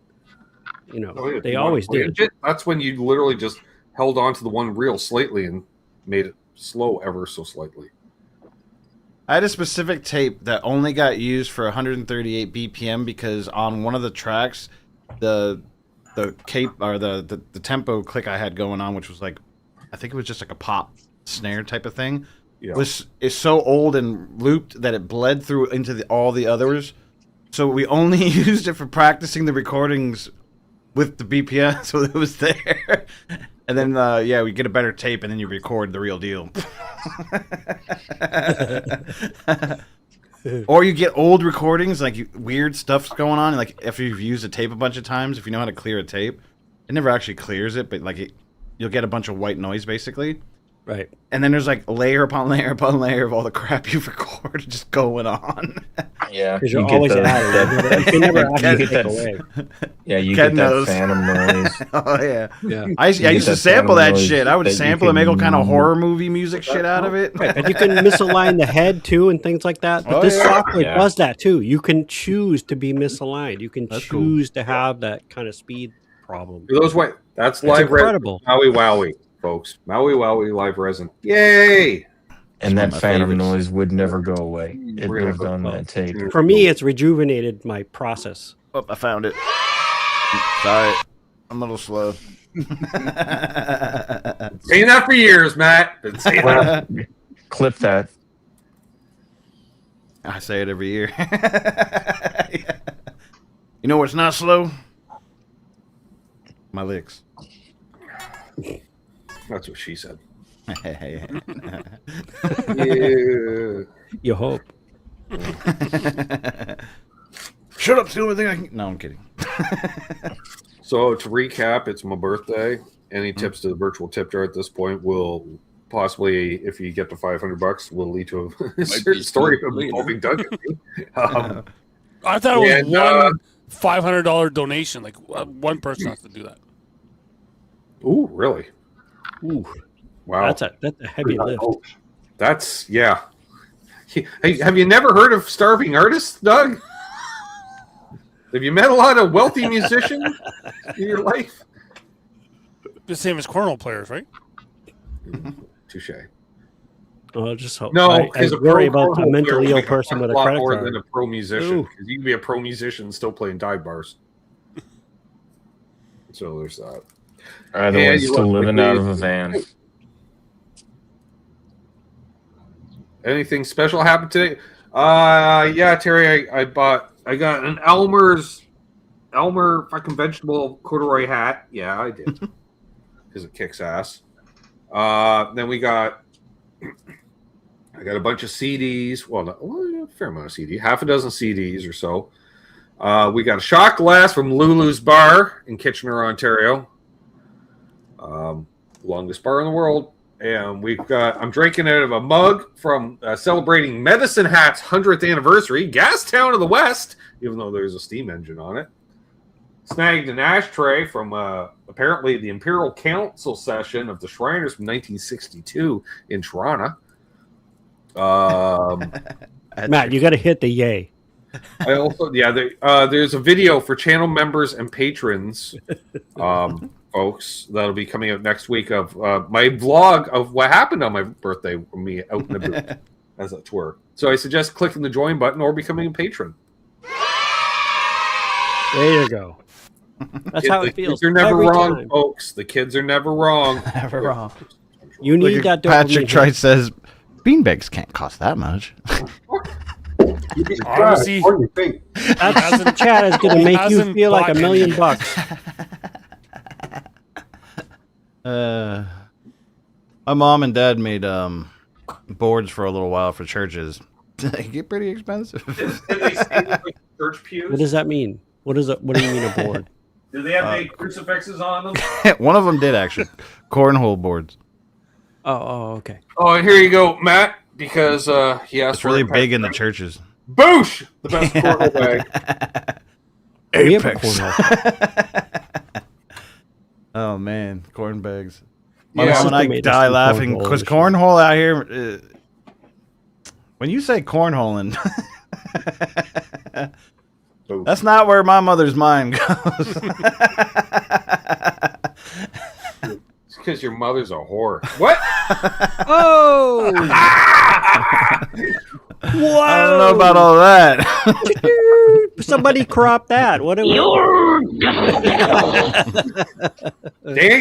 You know, Oh, yeah. they You always wanna did. play it? That's when you literally just held on to the one reel slightly and made it slow ever so slightly. I had a specific tape that only got used for 138 BPM because on one of the tracks, the cape or the tempo click I had going on, which was like, I think it was just like a pop snare type of thing, is so old and looped that it bled through into all the others. So we only used it for practicing the recordings with the BPM, so it was there. And then, we get a better tape, and then you record the real deal. Or you get old recordings, like weird stuff's going on. Like if you've used a tape a bunch of times, if you know how to clear a tape, it never actually clears it, but like you'll get a bunch of white noise basically. Right. And then there's like layer upon layer upon layer of all the crap you've recorded just going on. Yeah. Because you're always adding. You can never actually take away. Yeah, you Ken get that knows. phantom noise. Oh yeah. Yeah. I used to that sample that phantom noise shit. I would that you sample and make all kind of can- horror movie music shit out of it. Right, but you can misalign the head too and things like that. But Oh, this yeah. software Yeah. does that too. You can choose to be misaligned. You can That's cool. choose to have that kind of speed problem. For those way, that's It's live incredible. resin. Maui Wowie, folks. Maui Wowie live resin. Yay! And one that of my phantom favorites. noise would never go away. It We're gonna lived on go- that tape. For me, it's rejuvenated my process. Oh, I found it. Sorry, I'm a little slow. Saying that for years, Matt. Been saying that. Clip that. I say it every year. You know what's not slow? My licks. That's what she said. Yeah. Yeah. You hope. Shut up, it's the only thing I can. No, I'm kidding. So to recap, it's my birthday. Any tips to the virtual tip jar at this point will possibly, if you get to $500, will lead to a certain story involving Doug and me. I thought it was And, one $500 donation. Like one person has to do that. Ooh, really? Ooh, Wow. that's a heavy lift. That's yeah. Hey, have you never heard of starving artists, Doug? Have you met a lot of wealthy musicians in your life? The same as cornhole players, right? Touche. Oh, just hope. No, I because worry about a mentally ill person with a credit more card. than a pro musician. Ooh. Because you can be a pro musician and still playing dive bars. So there's that. Or the And one's you still look living like out the- of a van. Anything special happened today? Yeah, Terry, I got an Elmer fucking vegetable corduroy hat. Yeah, I did. Because it kicks ass. Then I got a bunch of CDs. Well, a fair amount of CDs. Half a dozen CDs or so. We got a shot glass from Lulu's Bar in Kitchener, Ontario. Longest bar in the world. And I'm drinking out of a mug from celebrating Medicine Hat's 100th anniversary, Gastown of the West, even though there's a steam engine on it. Snagged an ashtray from apparently the Imperial Council session of the Shriners from 1962 in Toronto. Matt, you got to hit the yay. I also, there's a video for channel members and patrons, folks, that'll be coming out next week of my vlog of what happened on my birthday with me out in the booth as a tour. So I suggest clicking the join button or becoming a patron. There you go. That's how The it feels. kids are never every wrong, time. folks. The kids are never wrong. Never wrong. You need Look that at dopamine Patrick hit. Trice says, beanbags can't cost that much. You can try. Honestly- What do you think? That chat is going to he make you hasn't feel like bought $1 million any. bucks. My mom and dad made boards for a little while for churches. They get pretty expensive. And they stay in, like, church pews. What does that mean? What do you mean a board? Do they have big crucifixes on them? One of them did actually. Cornhole boards. Oh, okay. Oh, here you go, Matt. Because he asked It's really for it. big in the churches. Boosh! The best cornhole bag. We have a Apex. cornhole. Oh man, corn bags. My Yeah. mom and I Made us die some laughing cornhole because this year. cornhole out here. When you say cornholing, that's not where my mother's mind goes. It's because your mother's a whore. What? Oh! Whoa! I don't know about all that. Somebody crop that. What? Dang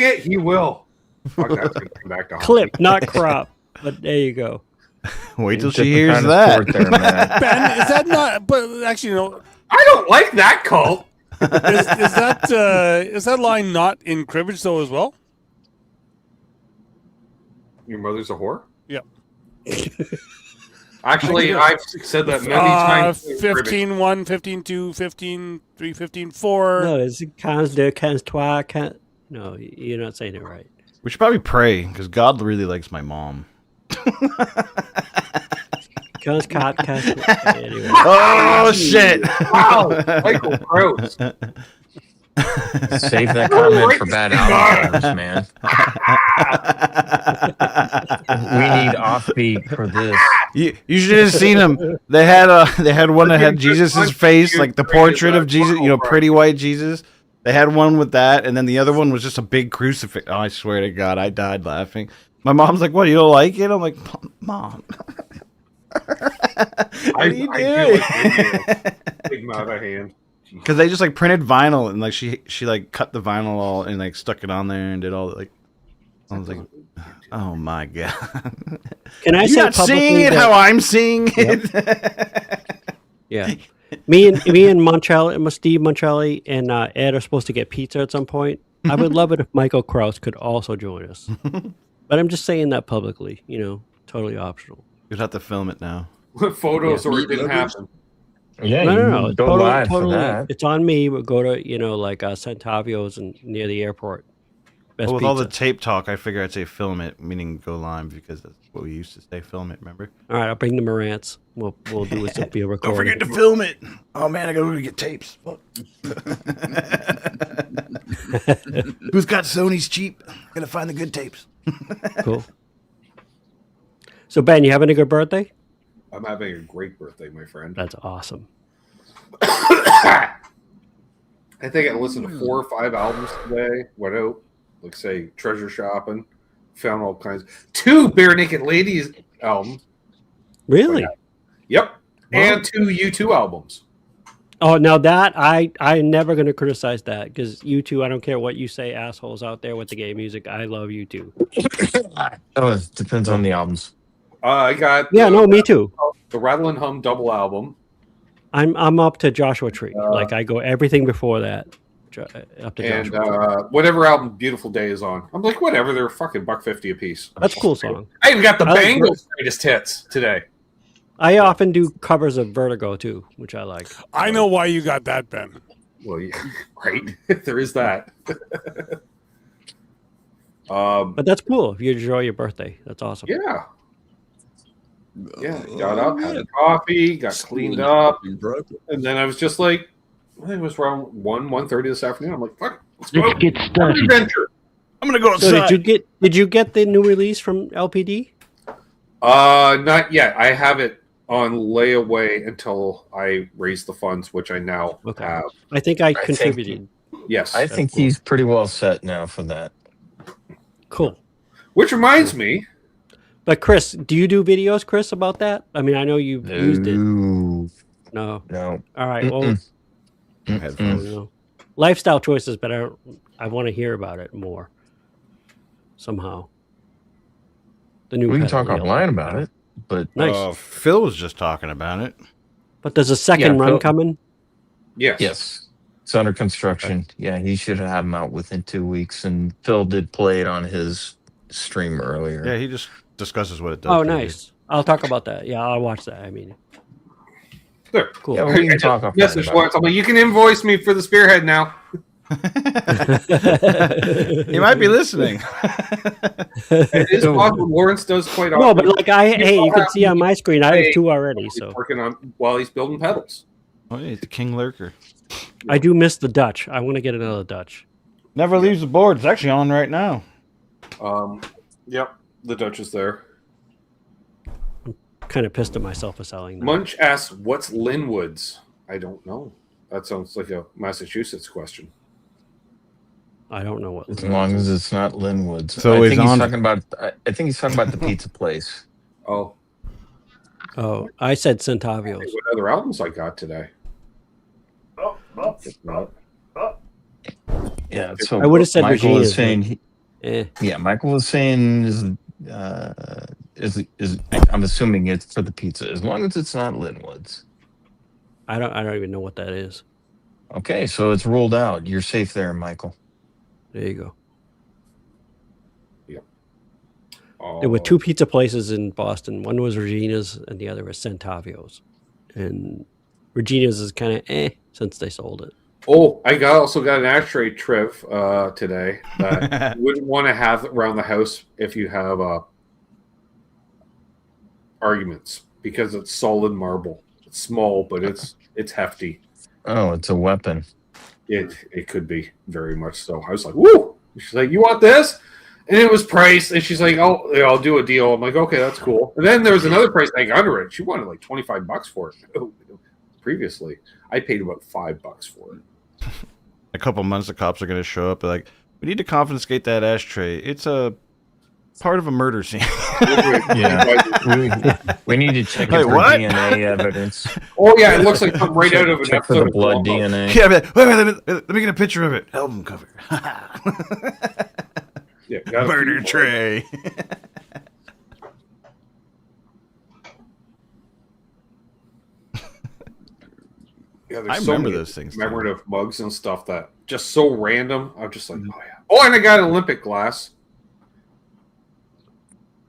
it, he will. Fuck, that's gonna come back to haunt me. Clip, not crop. But there you go. Wait till she Different hears kind of that. sport there, Matt. Ben, is that not? But actually, no. I don't like that cult. Is that line not in cribbage though as well? Your mother's a whore? Yep. Actually, I've said that many times. 15-1, 15-2, 15-3, 15-4. No, it's cans de cans trois can. No, you're not saying it right. We should probably pray because God really likes my mom. Cans cat cans. Anyway. Oh shit! Wow, Michael Gross. Save that comment for bad album times, man. We need offbeat for this. You should have seen them. They had one that had Jesus's face, like the portrait of Jesus, pretty white Jesus. They had one with that, and then the other one was just a big crucifix. Oh, I swear to God, I died laughing. My mom's like, "What? You don't like it?" I'm like, "Mom, what are you doing?" Big him out of hand. Because they just like printed vinyl and like she like cut the vinyl all and like stuck it on there and did all like. I was like, "Oh my God!" Can I You're say not publicly seeing it that- how I'm seeing it. Yeah. Me and Moncelli, Steve Moncelli and Ed are supposed to get pizza at some point. I would love it if Michael Kraus could also join us. But I'm just saying that publicly, totally optional. You'd have to film it now. Photos or it didn't happen. Yeah, No. you go live for that. It's on me. We'll go to, like Centavio's and near the airport. Best Well, with all the pizza. tape talk, I figure I'd say film it, meaning go live because that's what we used to say. Film it, remember? All right, I'll bring the Morants. We'll do a Sophia recording. Don't forget to film it. Oh man, I gotta get tapes. Fuck. Who's got Sony's cheap? Gotta find the good tapes. Cool. So Ben, you having a good birthday? I'm having a great birthday, my friend. That's awesome. I think I listened to 4 or 5 albums today. Went out, like say, treasure shopping, found all kinds. 2 Bare Naked Ladies albums. Really? Yep, and 2 U2 albums. Oh, now that I'm never going to criticize that because you two, I don't care what you say, assholes out there with the gay music. I love you too. Oh, it depends on the albums. I got me too. the Rattle and Hum double album. I'm up to Joshua Tree. Like I go everything before that. Up to And Joshua Tree. whatever album Beautiful Day is on. I'm like, whatever, they're fucking $1.50 a piece. That's a cool song. I even got the I like Bangles' greatest hits today. I often do covers of Vertigo too, which I like. I know why you got that, Ben. Well, yeah, right. There is that. But that's cool if you enjoy your birthday. That's awesome. Yeah. Yeah, got up, had a coffee, got cleaned up, and then I was just like, I think it was around 1:30 this afternoon. I'm like, fuck, let's go. Let's get started. Adventure. I'm gonna go So outside. did you get the new release from LPD? Not yet. I have it on layaway until I raise the funds, which I now have. I think I think- contributed. Yes. I think he's pretty well set now for that. Cool. Which reminds me, But Chris, do you do videos, Chris, about that? I mean, I know you've used it. No. No. No. All right. Well, I don't know. Lifestyle choices, but I want to hear about it more somehow. The new We can pedal, talk the offline electric about pedal. it, but Nice. Phil was just talking about it. But there's a second Yeah, run Phil- coming. Yes. yes, it's under construction. Yeah, he should have them out within 2 weeks. And Phil did play it on his stream earlier. Yeah, he just discusses what it does. Oh, for you. nice. I'll talk about that. Yeah, I'll watch that. I mean, There. cool. Yeah, we can talk offline Message about once. I'm like, you can invoice me for the spearhead now. He might be listening. It is possible. Lawrence does quite often. No, but like you can see on my screen, I have 2 already. He's So working on while he's building pedals. Oh, he's the king lurker. I do miss the Dutch. I want to get another Dutch. Never leaves the board. It's actually on right now. Yep, the Dutch is there. Kind of pissed at myself for selling them. Munch asks, "What's Linwood's?" I don't know. That sounds like a Massachusetts question. I don't know what. As long as it's not Linwood's. So I he's think he's on- talking about. I think he's talking about the pizza place. Oh, Oh, I said hey, Centavios. what other albums I got today? If not, Yeah. So I would have said Michael was Regina's, saying. but- Yeah, Michael was saying is I'm assuming it's for the pizza as long as it's not Linwood's. I don't even know what that is. Okay, so it's ruled out. You're safe there, Michael. There you go. oh, There were 2 pizza places in Boston. One was Regina's, and the other was Centavios. And Regina's is kind of since they sold it. Oh, I also got an ashtray triv today that you wouldn't want to have around the house if you have arguments because it's solid marble. It's small, but it's hefty. Oh, it's a weapon. It could be very much so. I was like, woo! She's like, you want this? And it was priced, and she's like, oh, yeah, I'll do a deal. I'm like, okay, that's cool. And then there was another price tag under it. She wanted like $25 for it. Previously, I paid about $5 for it. A couple months, the cops are going to show up. They're like, we need to confiscate that ashtray. It's a part of a murder scene. Yeah, we need to check Wait, it for what? DNA evidence. Oh yeah, it looks like something right out of an Check for episode the of blood Columbo. DNA. Yeah, but wait, let me get a picture of it. Album cover. Yeah, got a Murder few- tray. Yeah, I there's so remember many those things, too. commemorative mugs and stuff that just so random. I'm just like, oh yeah. Oh, and I got an Olympic glass,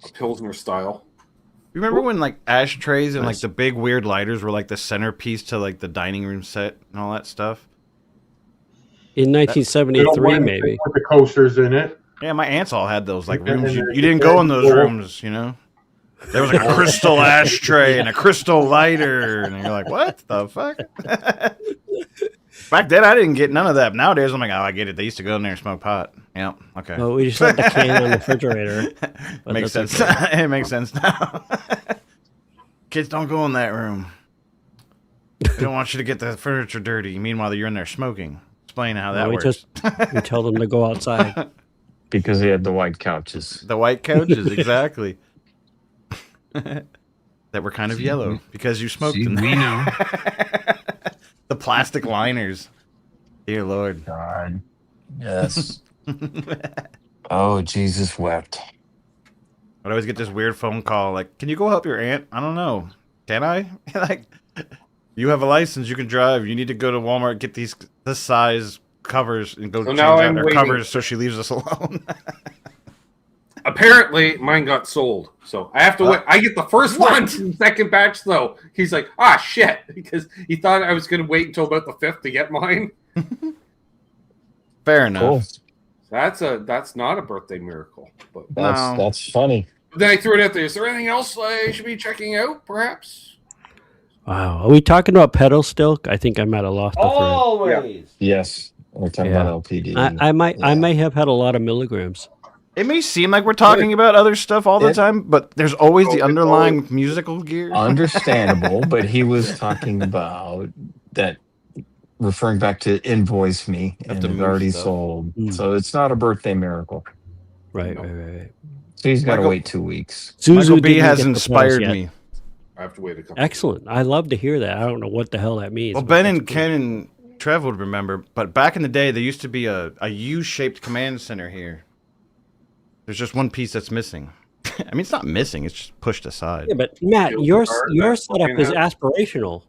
a Pilsner style. You remember when like ashtrays and like the big weird lighters were like the centerpiece to like the dining room set and all that stuff? In They don't 1973, want maybe. With the coasters in it. Yeah, my aunts all had those like And rooms. then You didn't go in those cool. rooms, you know? There was like a crystal ashtray and a crystal lighter, and you're like, what the fuck? Back then, I didn't get none of that. Nowadays, I'm like, oh, I get it. They used to go in there and smoke pot. Yep, okay. Well, we just had the can on the refrigerator. But Makes that's sense. okay. It makes sense now. Kids don't go in that room. They don't want you to get the furniture dirty. Meanwhile, you're in there smoking. Explain how that No, works. we tell them to go outside. Because he had the white couches. The white couches, exactly. That were kind of yellow because you smoked See, in we there. know. The plastic liners. Dear Lord. God. Yes. Oh, Jesus wept. I'd always get this weird phone call like, can you go help your aunt? I don't know. Can I? Like, you have a license. You can drive. You need to go to Walmart, get this size covers and go So change now out I'm her waiting. covers so she leaves us alone. Apparently, mine got sold, so I have to wait. I get the first one, second batch though. He's like, shit, because he thought I was going to wait until about the 5th to get mine. Fair enough. Cool. That's not a birthday miracle, but That's funny. then I threw it out there. Is there anything else I should be checking out? Perhaps. Wow. Are we talking about pedals still? I think I might have lost the thread. Always. Yes. We're talking Yeah. about LPD. I may have had a lot of milligrams. It may seem like we're talking about other stuff all the It- time, but there's always the it's underlying always- musical gear. Understandable, but he was talking about that, referring back to invoice me, Have and to it's move already stuff. sold. Mm. So it's not a birthday miracle. Right, No. right. So he's got to Michael- wait 2 weeks. Zuzu Michael B didn't has get the inspired pedals yet. me. I have to wait a couple. Excellent. I love to hear that. I don't know what the hell that means. Well, but Ben that's and cool. Ken and Trev would remember, but back in the day, there used to be a U-shaped command center here. There's just one piece that's missing. I mean, it's not missing. It's just pushed aside. Yeah, but Matt, Steel your guitar, your that setup fucking is has- aspirational.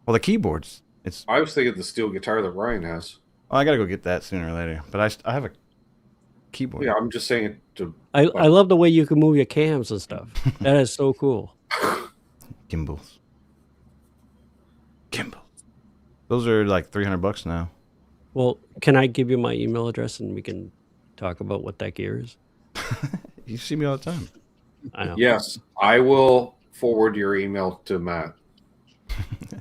Well, the keyboards. It's. I was thinking the steel guitar that Ryan has. Oh, I gotta go get that sooner or later. But I have a keyboard. Yeah, I'm just saying to. I love the way you can move your cams and stuff. That is so cool. Gimbals. Those are like $300 now. Well, can I give you my email address and we can talk about what that gear is? You see me all the time. I know. Yes, I will forward your email to Matt.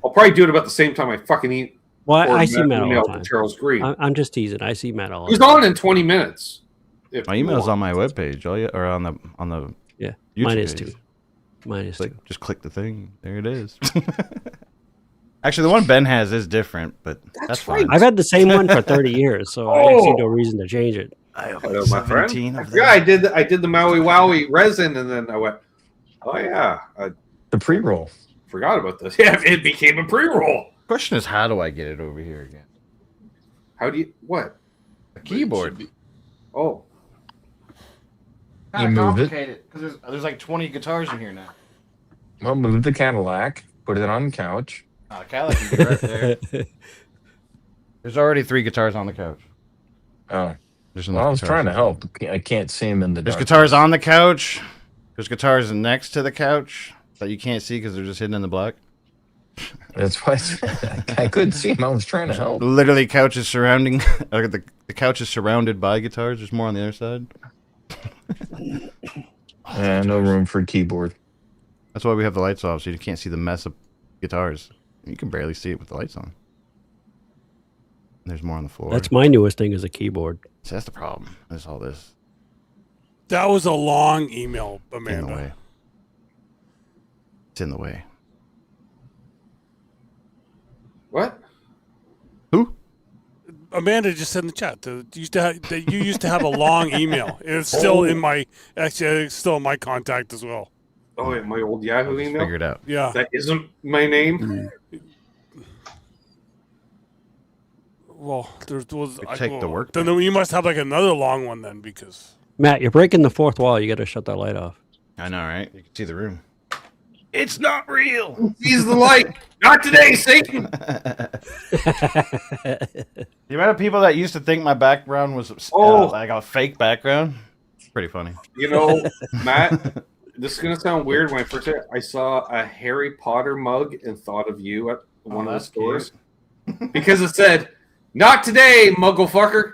I'll probably do it about the same time I fucking eat. Well, forward I see Matt all email the to time. Charles Green. I'm just teasing. I see Matt all the He's time. on in 20 minutes. If My you email's want. on my webpage. Or on the Yeah, YouTube mine is page. too. Mine is too. Just click the thing. There it is. Actually, the one Ben has is different, but that's fine. I've had the same one for 30 years, so I see no reason to change it. I have Hello, like my friend. 17 of Yeah, them. I did the Maui Wowie resin, and then I went, oh yeah, I The pre-roll. forgot about this. Yeah, it became a pre-roll. Question is, how do I get it over here again? How do you what? A keyboard. Oh, You move it. because there's like 20 guitars in here now. Well, move the Cadillac. Put it on the couch. Cadillac can be right there. There's already 3 guitars on the couch. Oh. There's Well, I was guitars. trying to help. I can't see him in the There's dark. guitars on the couch. There's guitars next to the couch that you can't see because they're just hidden in the black. That's why I couldn't see him. I was trying to help. Literally, couches surrounding. The couch is surrounded by guitars. There's more on the other side. And no room for a keyboard. That's why we have the lights off, so you can't see the mess of guitars. You can barely see it with the lights on. There's more on the floor. That's my newest thing is a keyboard. See, that's the problem. There's all this That was a long email, in the Amanda. way. It's in the way. what? Who? Amanda just said in the chat that you used to have a long email. It's still in my actually it's still in my contact as well. Oh, yeah, my old Yahoo email. Figure it out. Yeah. That isn't my name. Well, there was take the work Then you must have like another long one then because Matt, you're breaking the fourth wall. You got to shut that light off. I know, right? You can see the room. It's not real. He's the light. Not today, Satan. The amount of people that used to think my background was like a fake background. It's pretty funny. You know, Matt, this is gonna sound weird. When I saw a Harry Potter mug and thought of you at one of the that's stores because it said, "Not today, Muggle fucker."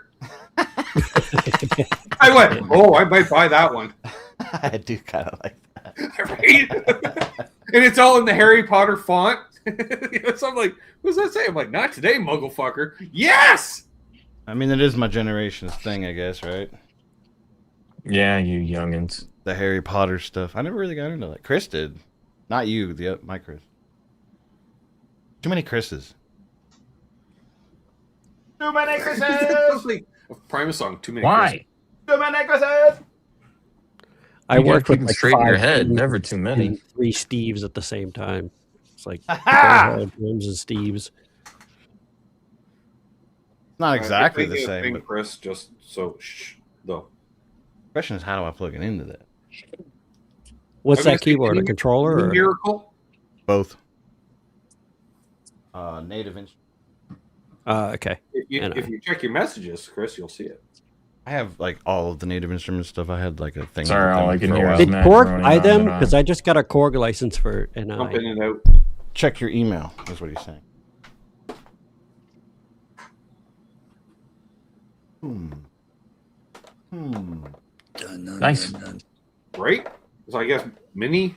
I went, "Oh, I might buy that one." I do kind of like that. Right? And it's all in the Harry Potter font. So I'm like, "What does that say?" I'm like, "Not today, Muggle fucker." Yes. I mean, it is my generation's thing, I guess, right? Yeah, you youngins. The Harry Potter stuff. I never really got into that. Chris did. Not you, my Chris. Too many Chris's. Too many Chris's! Like a Primus song. Too many. Why? Too many Chris's! I You gotta worked keep with them like straight in your 5 head. Steves Never too many. and 3 Steves at the same time. It's like Ha-ha! drums and Steves. Not exactly If they the get a same, thing, but the Chris. Just so though. question is, how do I plug it into that? What's I was gonna that say, keyboard? A any- controller? any Or? Miracle. Both. Native instrument. Okay. If you check your messages, Chris, you'll see it. I have like all of the native instrument stuff. I had like a thing. Sorry, with them all I can for a hear while. is Did Matt Korg droning buy on them? and on. Because I just got a Korg license for and Jump in and out. Check your email. That's what he's saying. Nice. Right? So I guess mini.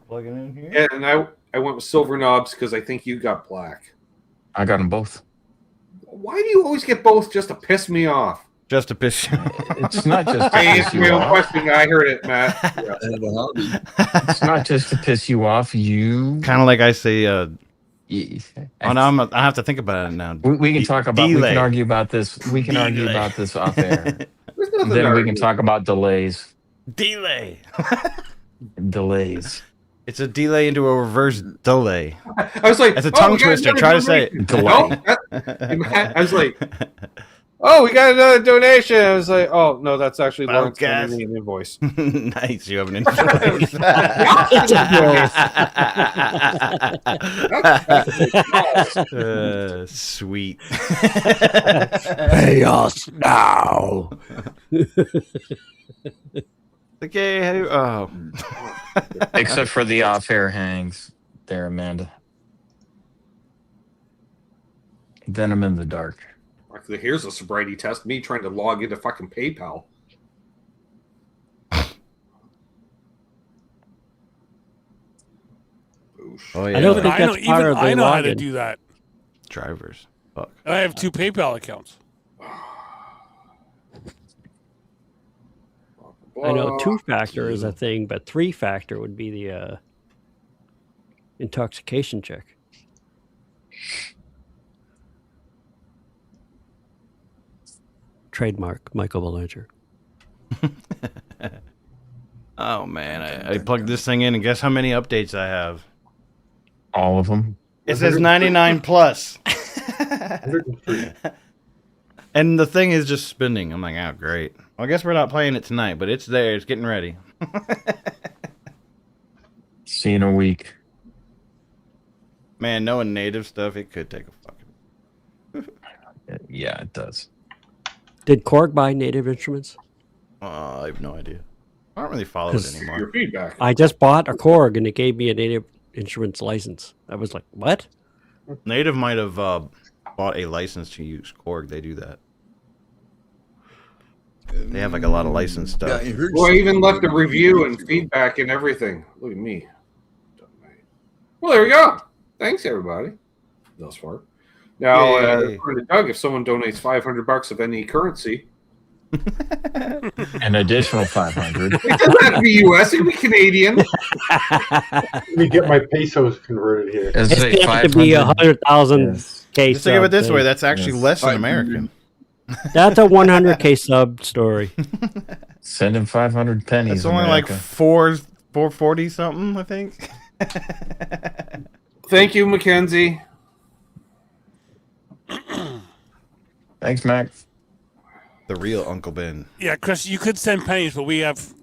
Plug it in here. Yeah, and I went with silver knobs because I think you got black. I got them both. Why do you always get both just to piss me off? Just a piss. It's not just to I piss answered you my own off. question. I heard it, Matt. Yeah. I have a hobby. It's not just to piss you off. You. Kind of like I say. Oh, I now I have to think about it now. We can talk about. We Delay. can argue about this. We can argue Delay. about this off air. There's nothing Then to we argue. can talk about delays. Delay. Delays. It's a delay into a reverse delay. I was like, It's a oh, tongue we got twister. another Try to say donation. it. No, I was like, Oh, we got another donation. I was like, oh no, that's actually Lawrence Podcast. sending me an invoice. Nice, you have an invoice. Sweet. Pay us now. Okay. Oh. Except for the off-air hangs there, Amanda. Then I'm in the dark. Actually, here's a sobriety test. Me trying to log into fucking PayPal. Oh yeah. I don't think I know, that's part of the I know how to login. do that. Drivers. Fuck. I have 2 PayPal accounts. I know 2-factor is a thing, but 3-factor would be the intoxication check. Trademark Michael Belanger. Oh man, I plugged this thing in, and guess how many updates I have? All of them. It says 99 plus. 103. And the thing is just spinning. I'm like, oh, great. Well, I guess we're not playing it tonight, but it's there. It's getting ready. See you in a week. Man, knowing native stuff, it could take a fucking... Yeah, it does. Did Korg buy Native Instruments? I have no idea. I don't really follow it Your anymore. feedback. I just bought a Korg and it gave me a Native Instruments license. I was like, what? Native might have bought a license to use Korg. They do that. They have like a lot of licensed stuff. Yeah, I heard Well, I even something left a about review and feedback and everything. Look at me. Well, there we go. Thanks, everybody. Thus far. Now, Yay. according to Doug, if someone donates $500 of any currency, An additional 500. it doesn't have to be U.S. It can be Canadian. Let me get my pesos converted here. It's It's like going to have to be 100,000 Yes. K Just think of it this sub way. thing. That's actually Yes. less than 500. American. That's a 100K sub story. Send him 500 pennies. It's only like America. 440 something, I think. Thank you, Mackenzie. Thanks, Mac. The real Uncle Ben. Yeah, Chris, you could send pennies, but we have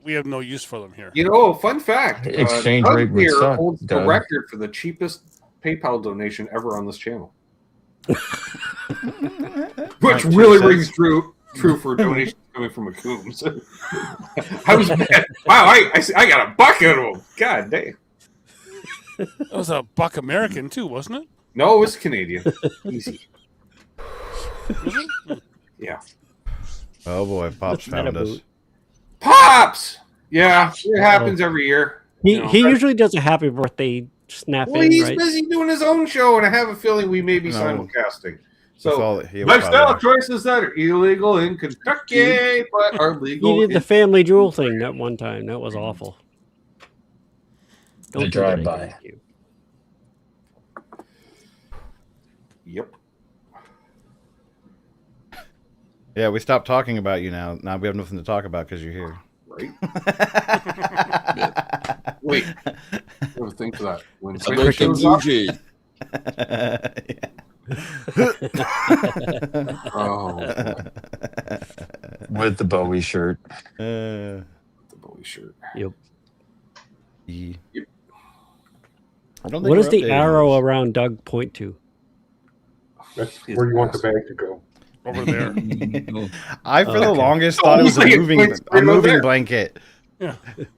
no use for them here. You know, fun fact. Exchange Doug rate would here suck, holds the Doug. record for the cheapest PayPal donation ever on this channel. Which really rings true for donations coming from a Coombs. I was mad. Wow, I got a buck out of them. God damn. That was a buck American too, wasn't it? No, it was Canadian. Easy. Yeah. Oh boy, Pops Not a found us. boot. Pops! Yeah, it happens every year. He, You know, he usually does a happy birthday snap Well, in, he's right? busy doing his own show, and I have a feeling we may be No. simulcasting. That's So, all he was lifestyle probably- choices that are illegal in Kentucky, but are He legal did the in... family jewel thing that one time. That was awful. The do that drive-by. again, thank you. Yep. Yeah, we stopped talking about you now. Now we have nothing to talk about because you're here. Right? Wait. Never think of that. When How Twitter about the shows Blue up, Jay? oh, With the Bowie shirt. the Bowie shirt. Yep. Yeah. Yep. I don't think What we're does the updating arrow this. around Doug point to? That's where you want the bag to go. Over there. I, for the Okay. longest, thought it was a Like, moving, it's a right over moving there. blanket. Yeah.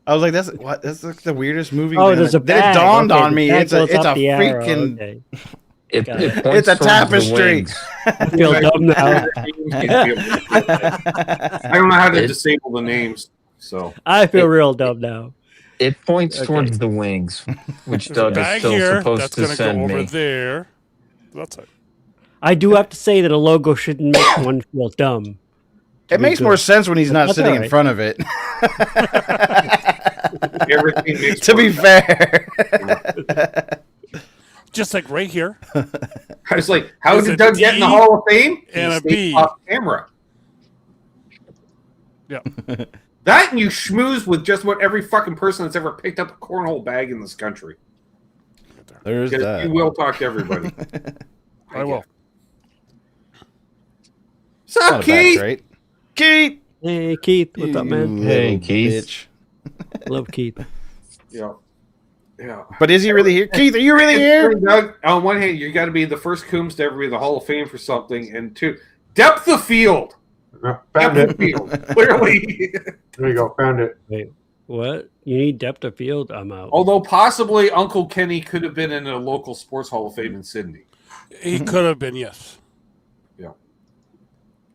I was like, "That's what? That's like the weirdest moving." Oh, blanket. there's a Then bag. it dawned Okay, on the me. bag It's a goes up freaking. the arrow. Okay. It Got it. points It's a towards the tapestry. wings. I feel dumb now. I don't know how to It- disable the names, so I feel real dumb now. It points Okay. towards the wings, which There's a Doug is bag still here supposed that's to going to go send over me. there. That's it. I do have to say that a logo shouldn't make one feel dumb. It makes more sense when he's not That's sitting all in right. front of it. everything makes To be sense. fair. Just like right here. I was like, how There's did a Doug get in the D Hall of Fame? and He a stayed B. off camera. Yeah. That and you schmooze with just about every fucking person that's ever picked up a cornhole bag in this country. There's Because that. you will talk to everybody. I will. What's up, Not a bad Keith? trait. Keith! Hey, Keith. What's up, man? Hey, Little Keith. bitch. Love Keith. Yeah. Yeah. But is he really here? Keith, are you really here? Doug, on one hand, you got to be the first Coombs to ever be in the Hall of Fame for something, and two, depth of field. Found Depth it. of field. Clearly. There you go. Found it. Wait, what? You need depth of field? I'm out. Although possibly Uncle Kenny could have been in a local sports Hall of Fame in Sydney. He could have been, yes. Yeah.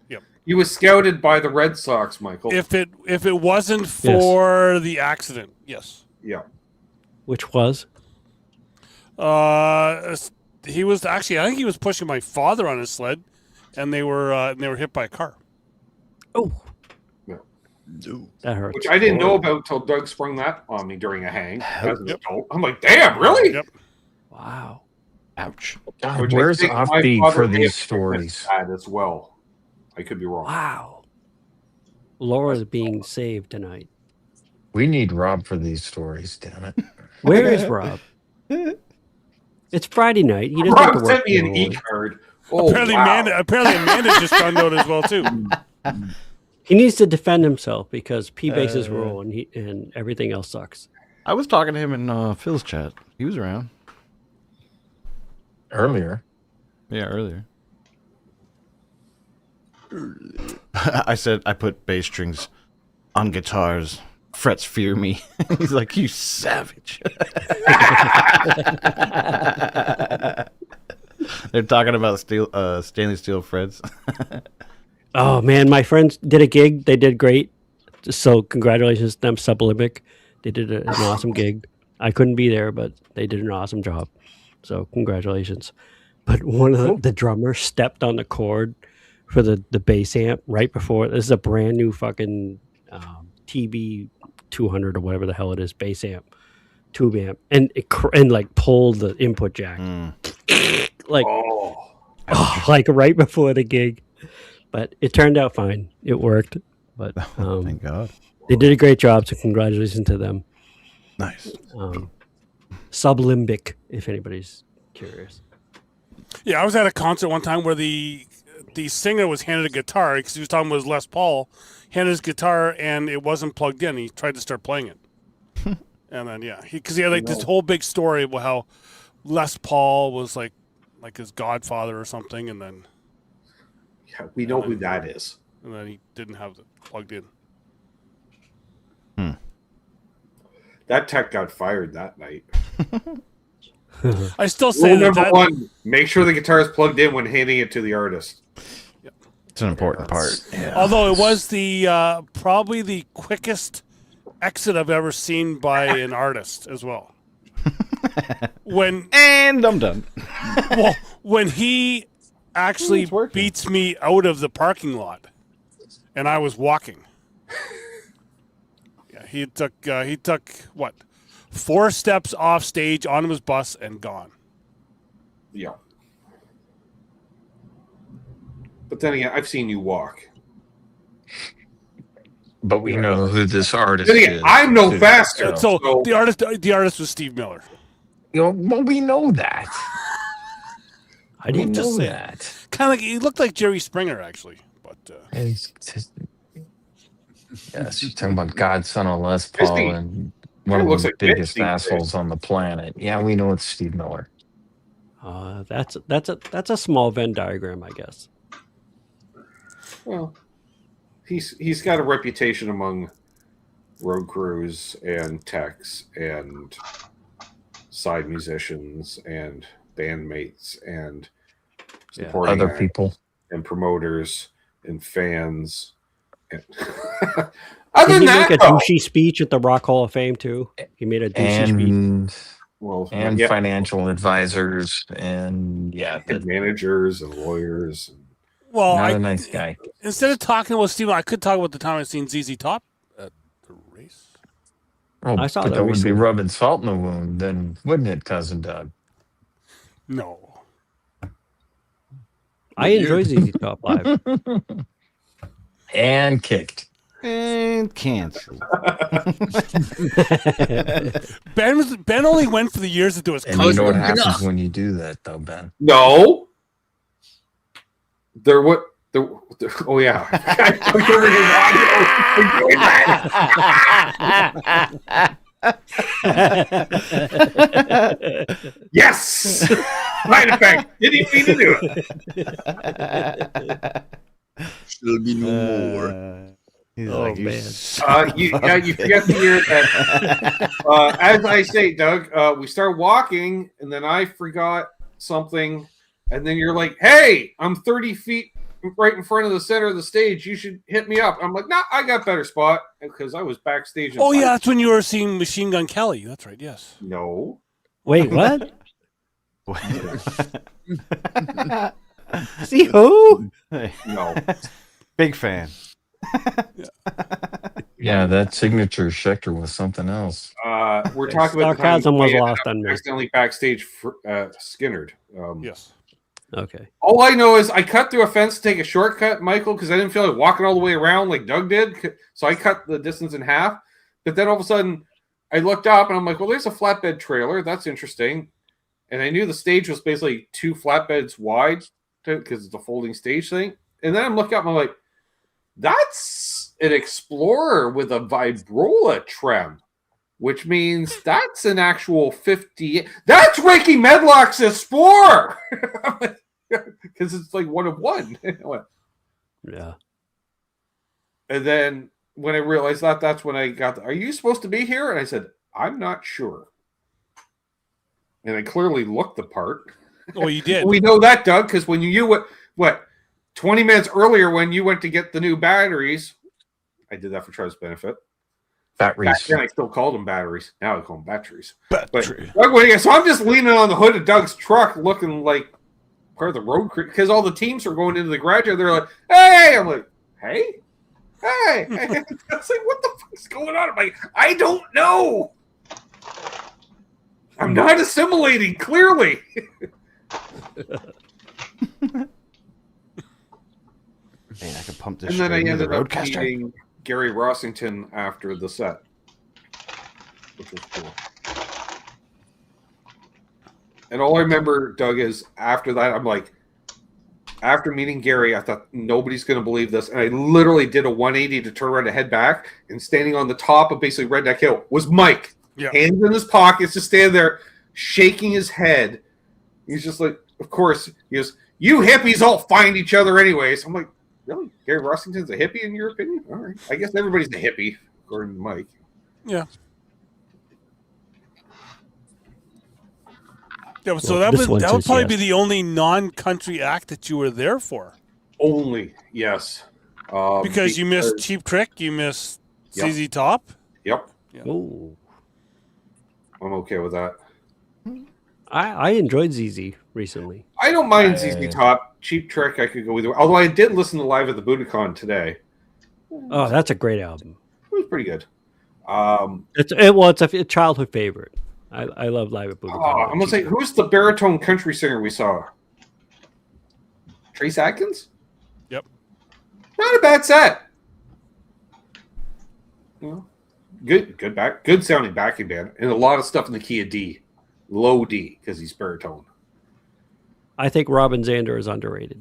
Yep. He was scouted by the Red Sox, Michael. If it wasn't for the accident, yes. Yeah. Which was? He was actually, I think he was pushing my father on his sled, and they were hit by a car. Oh, Yeah. that hurts. Which I didn't know about until Doug sprung that on me during a hang. As an adult. I'm like, damn, really? Yep. Wow. Ouch. God, Which I where's think my offbeat father for may these have stories? had as well. I could be wrong. Wow. Laura's being saved tonight. We need Rob for these stories, damn it. Where is Rob? It's Friday night. He doesn't have to Rob work. sent me an tomorrow. e-card. Oh, Apparently, wow. Amanda just found out as well too. He needs to defend himself because P-Base's rule and everything else sucks. I was talking to him in Phil's chat. He was around. Earlier. Yeah, earlier. I said I put bass strings on guitars. Frets fear me. He's like, you savage. They're talking about stainless steel frets. Oh man, my friends did a gig. They did great. So congratulations to them, Sublimic. They did an awesome gig. I couldn't be there, but they did an awesome job. So congratulations. But one of the drummers stepped on the cord for the bass amp right before. This is a brand new fucking TB 200 or whatever the hell it is, bass amp, tube amp, and like pulled the input jack, like like right before the gig. But it turned out fine. It worked. But Thank God. they did a great job. So congratulations to them. Nice. Sublimbic, if anybody's curious. Yeah, I was at a concert one time where the singer was handed a guitar because he was talking with Les Paul, handed his guitar and it wasn't plugged in. He tried to start playing it, and then because he had like this whole big story about how Les Paul was like his godfather or something, and then We know who that is. and then he didn't have it plugged in. That tech got fired that night. I still say Rule number that one: make sure the guitar is plugged in when handing it to the artist. It's an important part. Yeah. although it was the probably the quickest exit I've ever seen by an artist as well. And I'm done. When he actually beats me out of the parking lot, and I was walking. Yeah, he took what, 4 steps off stage onto his bus and gone. Yeah. But then again, I've seen you walk. But we know who this artist Then again, is. I'm no too. faster. So the artist was Steve Miller. Well, we know that. I didn't know know that. Kind of like he looked like Jerry Springer actually, but Yes, you're talking about Godson of Les Paul Steve. and one of looks the like biggest Steve assholes on the planet. Yeah, we know it's Steve Miller. That's a small Venn diagram, I guess. Well, he's got a reputation among road crews and techs and side musicians and bandmates and supporting Other acts people. and promoters and fans. And Did other than he that, make a though, douchey speech at the Rock Hall of Fame too? He made a douchey speech. And yeah, financial advisors and and managers and lawyers. And, well, not a nice guy. Instead of talking about Steve, I could talk about the time I seen ZZ Top at the race. Oh, I saw but that that would be recently. rubbing salt in the wound, then wouldn't it, Cousin Doug? No, I enjoy ZZ Top live. And kicked. And canceled. Ben only went for the years that there was. And you know what happens when you do that, though, Ben? no, there what Oh yeah. I took over his audio. Yes. Side effect. Didn't even mean to do it. There'll be no more. He's Oh, like, man. You forget to hear that. As I say, Doug, we started walking, and then I forgot something, and then you're like, "Hey, I'm 30 feet right in front of the center of the stage. You should hit me up." I'm like, "Nah, I got better spot," because I was backstage. Oh yeah, that's when you were seeing Machine Gun Kelly. That's right. Yes. No. Wait, what? See who? No. Big fan. Yeah, that signature Schecter was something else. We're talking about the time Sarcasm was I ended lost up on me. accidentally backstage for Skinnerd. Yes. Okay. All I know is I cut through a fence to take a shortcut, Michael, because I didn't feel like walking all the way around like Doug did. So I cut the distance in half. But then all of a sudden, I looked up and I'm like, well, there's a flatbed trailer. That's interesting. And I knew the stage was basically 2 flatbeds wide because it's a folding stage thing. And then I'm looking up and I'm like, that's an Explorer with a Vibrola trem, which means that's an actual 50. That's Ricky Medlock's Explorer because it's like one of one. Yeah. And then when I realized that, that's when I got are you supposed to be here? And I said, I'm not sure. And I clearly looked the part. Oh, you did. We know that, Doug, because when you what 20 minutes earlier when you went to get the new batteries, I did that for Trev's benefit. Batteries. Back then I still called them batteries. Now I call them batteries. Battery. But, so I'm just leaning on the hood of Doug's truck looking like part of the road crew because all the teams are going into the garage and they're like, hey! I'm like, hey? I was like, what the fuck's going on? I'm like, I don't know. I'm not assimilating, clearly. Man, I could pump this And then I straight into ended the up roadcaster. meeting Gary Rossington after the set, which was cool. And all I remember, Doug, is after that, I'm like, after meeting Gary, I thought nobody's going to believe this. And I literally did a 180 to turn around and head back. And standing on the top of basically Redneck Hill was Mike. Yeah. Hands in his pockets, just standing there, shaking his head. He's just like, of course, he goes, you hippies all find each other anyways. I'm like, really? Gary Rossington's a hippie in your opinion? All right. I guess everybody's a hippie, according to Mike. Yeah. Yeah, so Well, that this one would says probably yes. be the only non-country act that you were there for. Only, yes. Because you missed Cheap Trick, you missed Yep. ZZ Top. Yep. Oh, I'm okay with that. I enjoyed ZZ recently. I don't mind ZZ Top. Cheap Trick, I could go either way. Although I did listen to Live at the Budokan today. Oh, that's a great album. It was pretty good. It's a childhood favorite. I love Live at Budokan. I'm going to say, who's the baritone country singer we saw? Trace Atkins? Yep. Not a bad set. Good sounding backing band. And a lot of stuff in the key of D. Low D, because he's baritone. I think Robin Zander is underrated.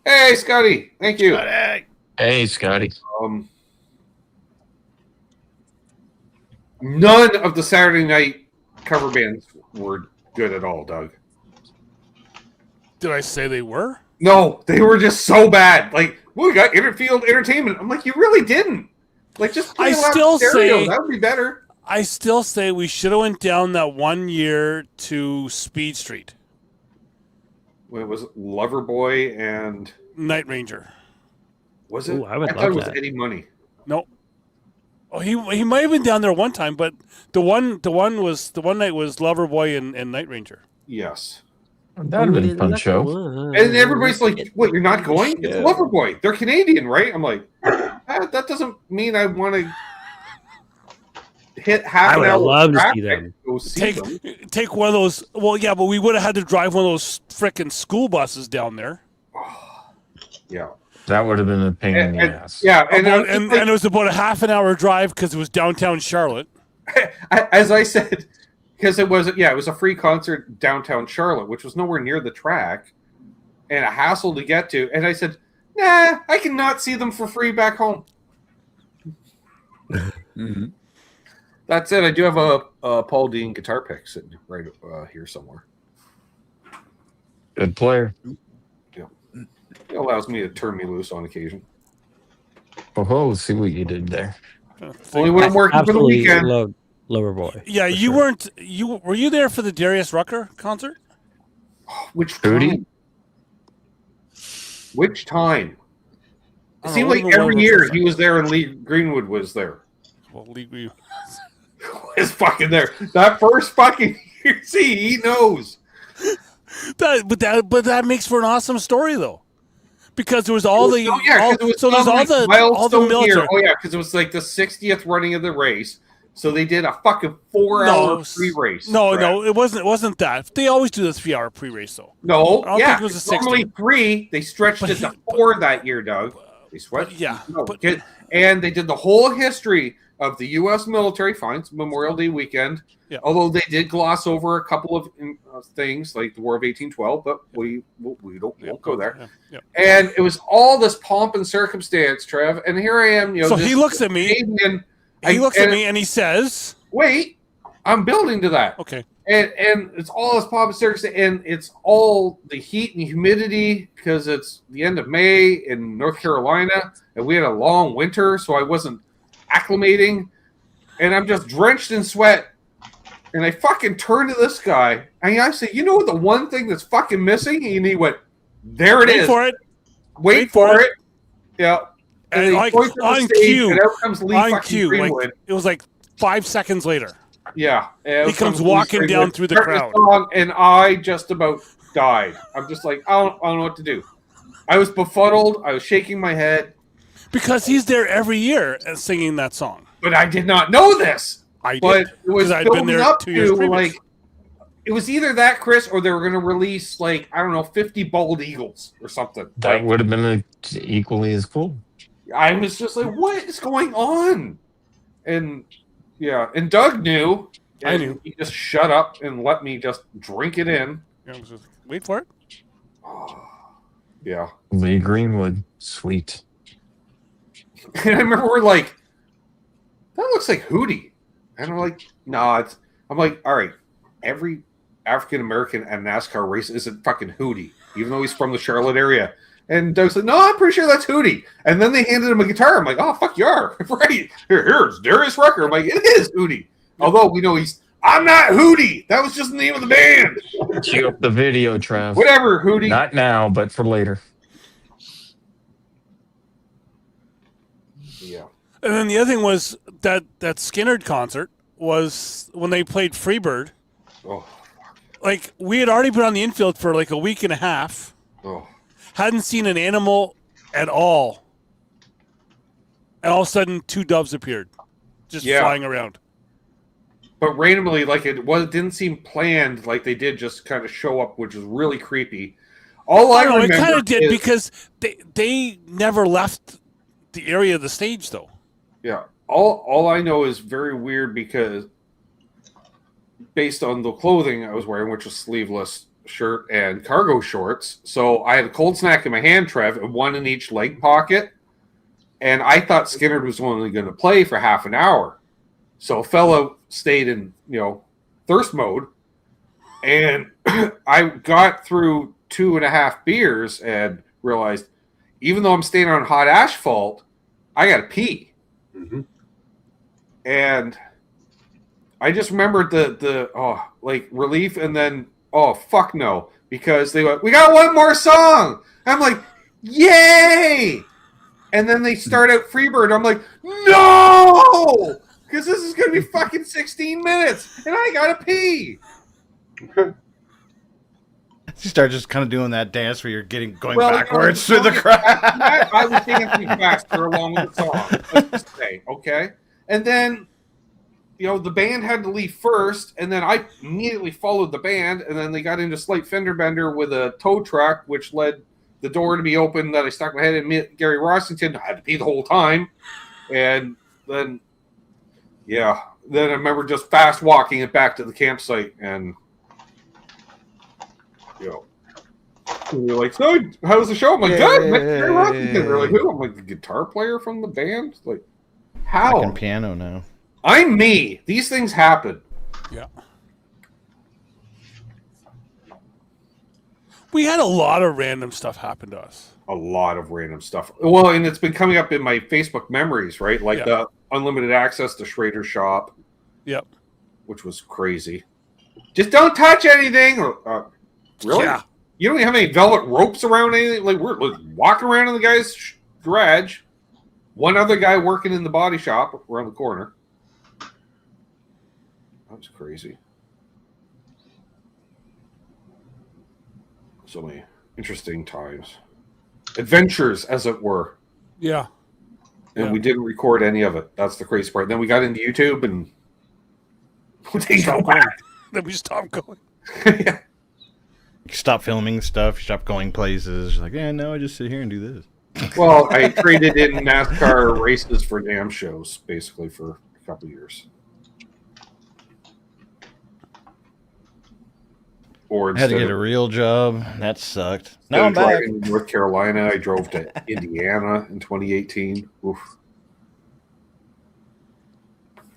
Hey, Scotty. Thank you. Hey, Scotty. None of the Saturday night cover bands were good at all, Doug. Did I say they were? No, they were just so bad. Like, we got Interfield Entertainment. I'm like, you really didn't. Like, just play I a loud still stereo. say- That would be better. I still say we should have went down that 1 year to Speed Street. When it was Loverboy and Night Ranger. was it? Ooh, I would thought love it was that. Eddie Money. No. Oh, he might have been down there one time, but the one night was Loverboy and Night Ranger. Yes. That would have been a fun show. And everybody's like, "What? You're not going? It's Loverboy. They're Canadian, right?" I'm like, that doesn't mean I want to hit half I an would hour. have loved to traffic see them. Go see them. Take one of those. Well, yeah, but we would have had to drive one of those frickin' school buses down there. Yeah. That would have been a pain in the ass. Yeah, and And it was about a half an hour drive because it was downtown Charlotte. as I said, because it was a free concert downtown Charlotte, which was nowhere near the track, and a hassle to get to. And I said, nah, I can not see them for free back home. Mm-hmm. That's it. I do have a Paul Dean guitar pick sitting right here somewhere. Good player. Yeah. It allows me to turn me loose on occasion. Oh, see what you did there. Only when I'm working for the Absolutely weekend. love Loverboy. Yeah, for you sure. weren't. Were you there for the Darius Rucker concert? Which Hootie? time? Which time? I It don't seemed know, like what every was year the he was there and Lee Greenwood was there. Well, Lee, Was fucking there. That first fucking year. See, he knows. but that makes for an awesome story though, because there was all the Oh, yeah, all, 'cause it was so there's some, all like, the milestone military. year. Oh yeah, because it was like the 60th running of the race. So they did a fucking 4-hour pre-race. No, it wasn't that. They always do this 3-hour pre-race though. No, I don't yeah. think it was a 60. Normally 3. They stretched But it to he- 4 that year, Doug. They switched. yeah, No, but- and they did the whole history of the U.S. military. Fine, it's Memorial Day weekend. Yeah. Although they did gloss over a couple of things like the War of 1812, but we won't go there. Yeah. And it was all this pomp and circumstance, Trev. And here I am, So this he looks at me. Canadian- He looks at me and he says, Wait, I'm building to that. "Okay, And it's all this pomp and circumstance, and it's all the heat and humidity because it's the end of May in North Carolina, and we had a long winter, so I wasn't acclimating, and I'm just drenched in sweat. And I fucking turned to this guy, and I said, "You know the one thing that's fucking missing?" And he went, "There it wait is. for it." Wait for it." Yeah. And he like points to the on stage, cue, and out comes Lee on fucking cue, Greenwood. like it was like 5 seconds later. Yeah. He comes walking down through the crowd. And I just about died. I'm just like, I don't know what to do. I was befuddled. I was shaking my head. Because he's there every year singing that song. But I did not know this. I did. But it was 'cause I'd been building there up 2 years to, previous. like, it was either that, Chris, or they were going to release, like, I don't know, 50 bald eagles or something. That Like, would have been equally as cool. I was just like, what is going on? And, yeah, and Doug knew. I and knew. He just shut up and let me just drink it in. I was just, wait for it. Yeah. Lee Greenwood, sweet. And I remember we're like, that looks like Hootie. And I'm like, no, it's. I'm like, all right, every African American at NASCAR race isn't fucking Hootie, even though he's from the Charlotte area. And Doug said, no, I'm pretty sure that's Hootie. And then they handed him a guitar. I'm like, oh, fuck, you are. Right. Here's Darius Rucker. I'm like, it is Hootie. Although we know I'm not Hootie. That was just the name of the band. Cue up the video, Trav. Whatever, Hootie. Not now, but for later. Yeah. And then the other thing was that Skinnerd concert was when they played Freebird. Oh. Like, we had already been on the infield for like a week and a half. Oh. Hadn't seen an animal at all. And all of a sudden, 2 doves appeared. Just flying around. But randomly, like it didn't seem planned. Like they did just kind of show up, which was really creepy. All I I don't know, remember it kind of did is- because they never left the area of the stage, though. Yeah. All I know is very weird because based on the clothing I was wearing, which was sleeveless shirt and cargo shorts. So I had a cold snack in my hand, Trev, and one in each leg pocket. And I thought Skinnerd was only going to play for half an hour. So a fellow stayed in, thirst mode. And I got through 2.5 beers and realized, even though I'm staying on hot asphalt, I got to pee. Mm-hmm. And I just remembered the relief, and then fuck no, because they went, we got one more song. I'm like, yay! And then they start out Freebird. I'm like, no, because this is gonna be fucking 16 minutes, and I gotta pee. You start just kind of doing that dance where you're going Well, backwards through the crowd. I was dancing faster along with the song. Let's just say, okay, and then. The band had to leave first, and then I immediately followed the band, and then they got into slight fender bender with a tow truck, which led the door to be open that I stuck my head in. Gary Rossington. I had to pee the whole time. And then, then I remember just fast walking it back to the campsite, and, And they're like, so how's the show? I'm like, good. They're like, who? I'm like, the guitar player from the band. Like, how? Fucking piano now. I'm me. These things happen. Yeah. We had a lot of random stuff happen to us. A lot of random stuff. Well, and it's been coming up in my Facebook memories, right? Like the unlimited access to Schrader's shop. Yep. Which was crazy. Just don't touch anything. Really? Yeah. You don't even have any velvet ropes around anything. Like we're walking around in the guy's garage. One other guy working in the body shop around the corner. That was crazy. So many interesting times. Adventures, as it were. Yeah. And we didn't record any of it. That's the crazy part. Then we got into YouTube and they go back. Then we stopped going. Yeah. You stop filming stuff, you stop going places. You're like, yeah, no, I just sit here and do this. Well, I traded in NASCAR races for damn shows, basically, for a couple of years. Or I had to get a real job. That sucked. Now I'm Instead of back. driving to North Carolina, I drove to Indiana in 2018. Oof.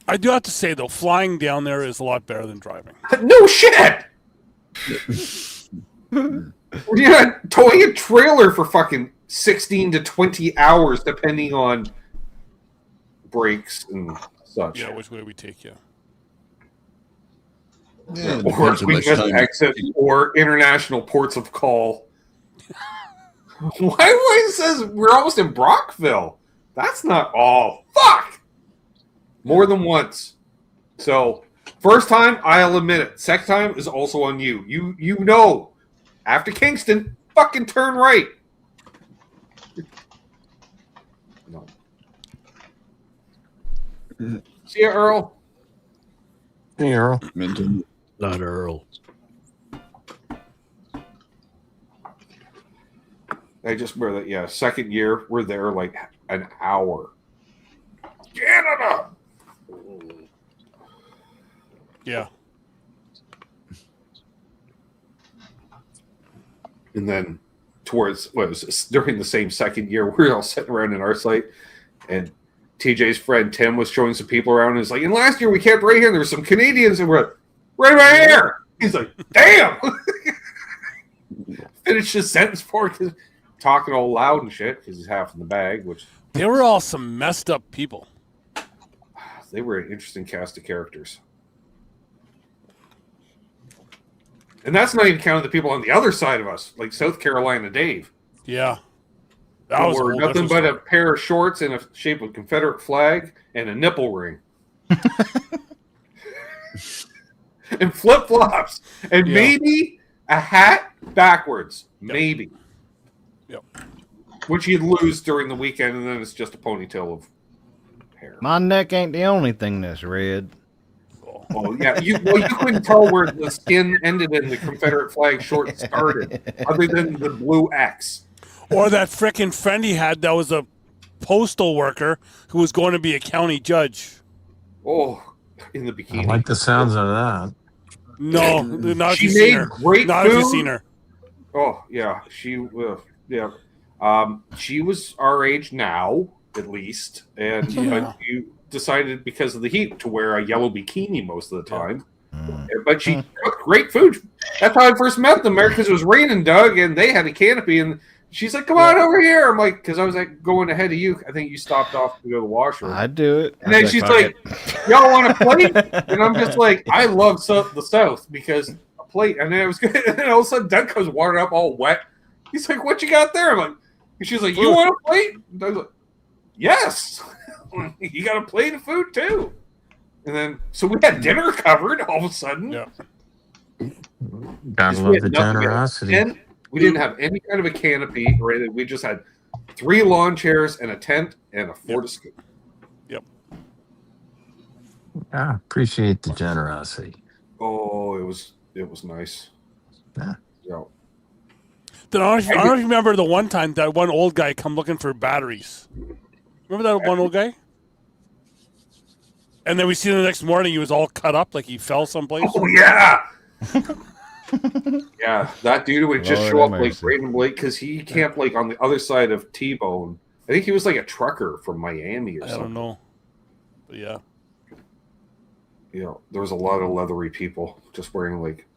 I do have to say, though, flying down there is a lot better than driving. No shit! You're not towing a trailer for fucking 16 to 20 hours, depending on breaks and such. Yeah, which way we take you. Yeah, it Or depends how we much miss time. exit or international ports of call. Why it says we're almost in Brockville? That's not all. Fuck! More than once. So, first time, I'll admit it. Second time is also on you. You know. After Kingston, fucking turn right. No. See ya, Earl. Hey, Earl. Not Earl. I just wear that. Yeah, second year, we're there like an hour. Canada. Yeah. And then towards what was this, during the same second year, we were all sitting around in our site, and TJ's friend Tim was showing some people around. And he's like, "And last year we camped right here. And there were some Canadians, and we're right here." He's like, "Damn!" Finished his sentence for it, talking all loud and shit because he's half in the bag. Which They were all some messed up people. they were an interesting cast of characters. And that's not even counting the people on the other side of us, like South Carolina Dave. Yeah. That was a Or whole nothing different but a story. pair of shorts in a shape of Confederate flag and a nipple ring. And flip-flops. And Yeah. maybe a hat backwards. Maybe. Yep. Which you'd lose during the weekend, and then it's just a ponytail of hair. My neck ain't the only thing that's red. Oh, yeah. You couldn't tell where the skin ended and the Confederate flag short started, other than the blue X. Or that frickin' friend he had that was a postal worker who was going to be a county judge. Oh, in the I bikini. like the sounds of that. No, not if She you've seen made her. great Not if you've food. seen her. Oh, yeah. She was our age now, at least. And Yeah. you decided because of the heat to wear a yellow bikini most of the time. But she cooked great food. That's how I first met them there, because it was raining, Doug, and they had a canopy, and she's like, "Come on over here." I'm like, because I was like going ahead of you. I think you stopped off to go to the washroom. I'd do it. And then I'd be she's "Fuck like, it." "Y'all want a plate?" And I'm just like, I love the South because a plate. And then it was good. And then all of a sudden, Doug comes watered up all wet. He's like, "What you got there?" I'm like, and she's like, "You want a plate?" And Doug's like, "Yes." You got a plate of food too. And then, so we had dinner covered all of a sudden. Yeah. Gotta We love had the nothing. generosity. And we didn't have any kind of a canopy or anything. We just had 3 lawn chairs and a tent and a Fortescue. Yep. Yeah, appreciate the generosity. Oh, it was nice. Yeah. Yeah. Then I don't know if you remember the one time that one old guy come looking for batteries. Remember that one old guy? And then we see him the next morning, he was all cut up like he fell someplace. Oh, yeah. Yeah, that dude would just Lord show have up like mercy. randomly because he camped like on the other side of T-Bone. I think he was like a trucker from Miami or I something. don't know. But yeah. You know, there was a lot of leathery people just wearing like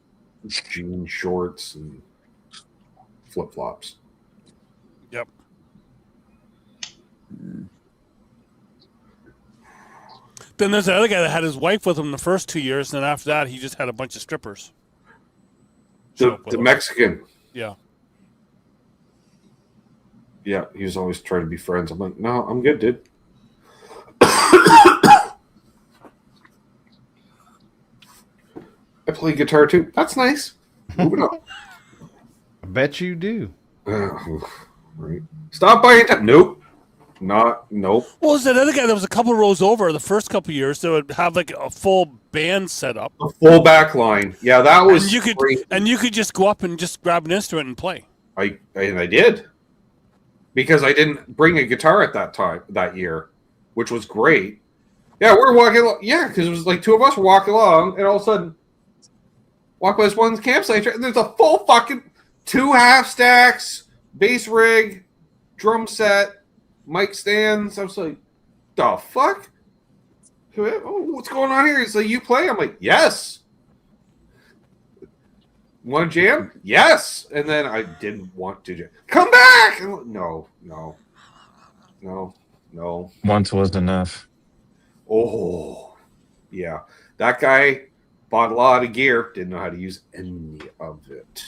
jean shorts and flip flops. Yep. Then there's the other guy that had his wife with him the first 2 years, and then after that, he just had a bunch of strippers. show up with The him. Mexican. Yeah. Yeah, he was always trying to be friends. I'm like, no, I'm good, dude. I play guitar too. That's nice. Moving on. I bet you do. Right. Stop buying time. Nope. Nope. Well, there's that other guy that was a couple rows over the first couple of years that would have like a full band set up. A full back line. Yeah, that was and you could just go up and just grab an instrument and play. I did. Because I didn't bring a guitar at that year, which was great. Yeah, we're walking. Yeah, because it was like two of us were walking along, and all of a sudden, walk by this one campsite, and there's a full fucking 2 half stacks, bass rig, drum set, mic stands. I was like, the fuck? Oh, what's going on here? He's like, you play? I'm like, yes. Want to jam? Yes. And then I didn't want to jam. Come back! No. Once was enough. Oh, yeah. That guy bought a lot of gear, didn't know how to use any of it.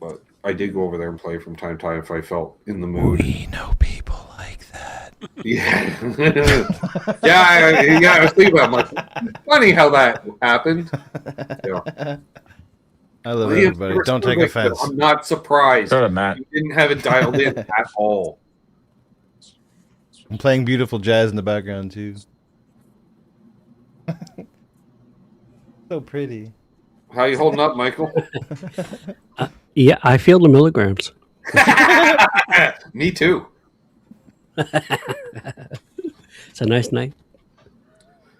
But I did go over there and play from time to time if I felt in the mood. We know people like that. Yeah. yeah, I was thinking about it. I'm like, funny how that happened. Yeah. I love everybody. Don't take offense. I'm not surprised. Shut up, Matt. You didn't have it dialed in at all. I'm playing beautiful jazz in the background too. So pretty. How you holding up, Michael? Yeah, I feel the milligrams. Me too. It's a nice night.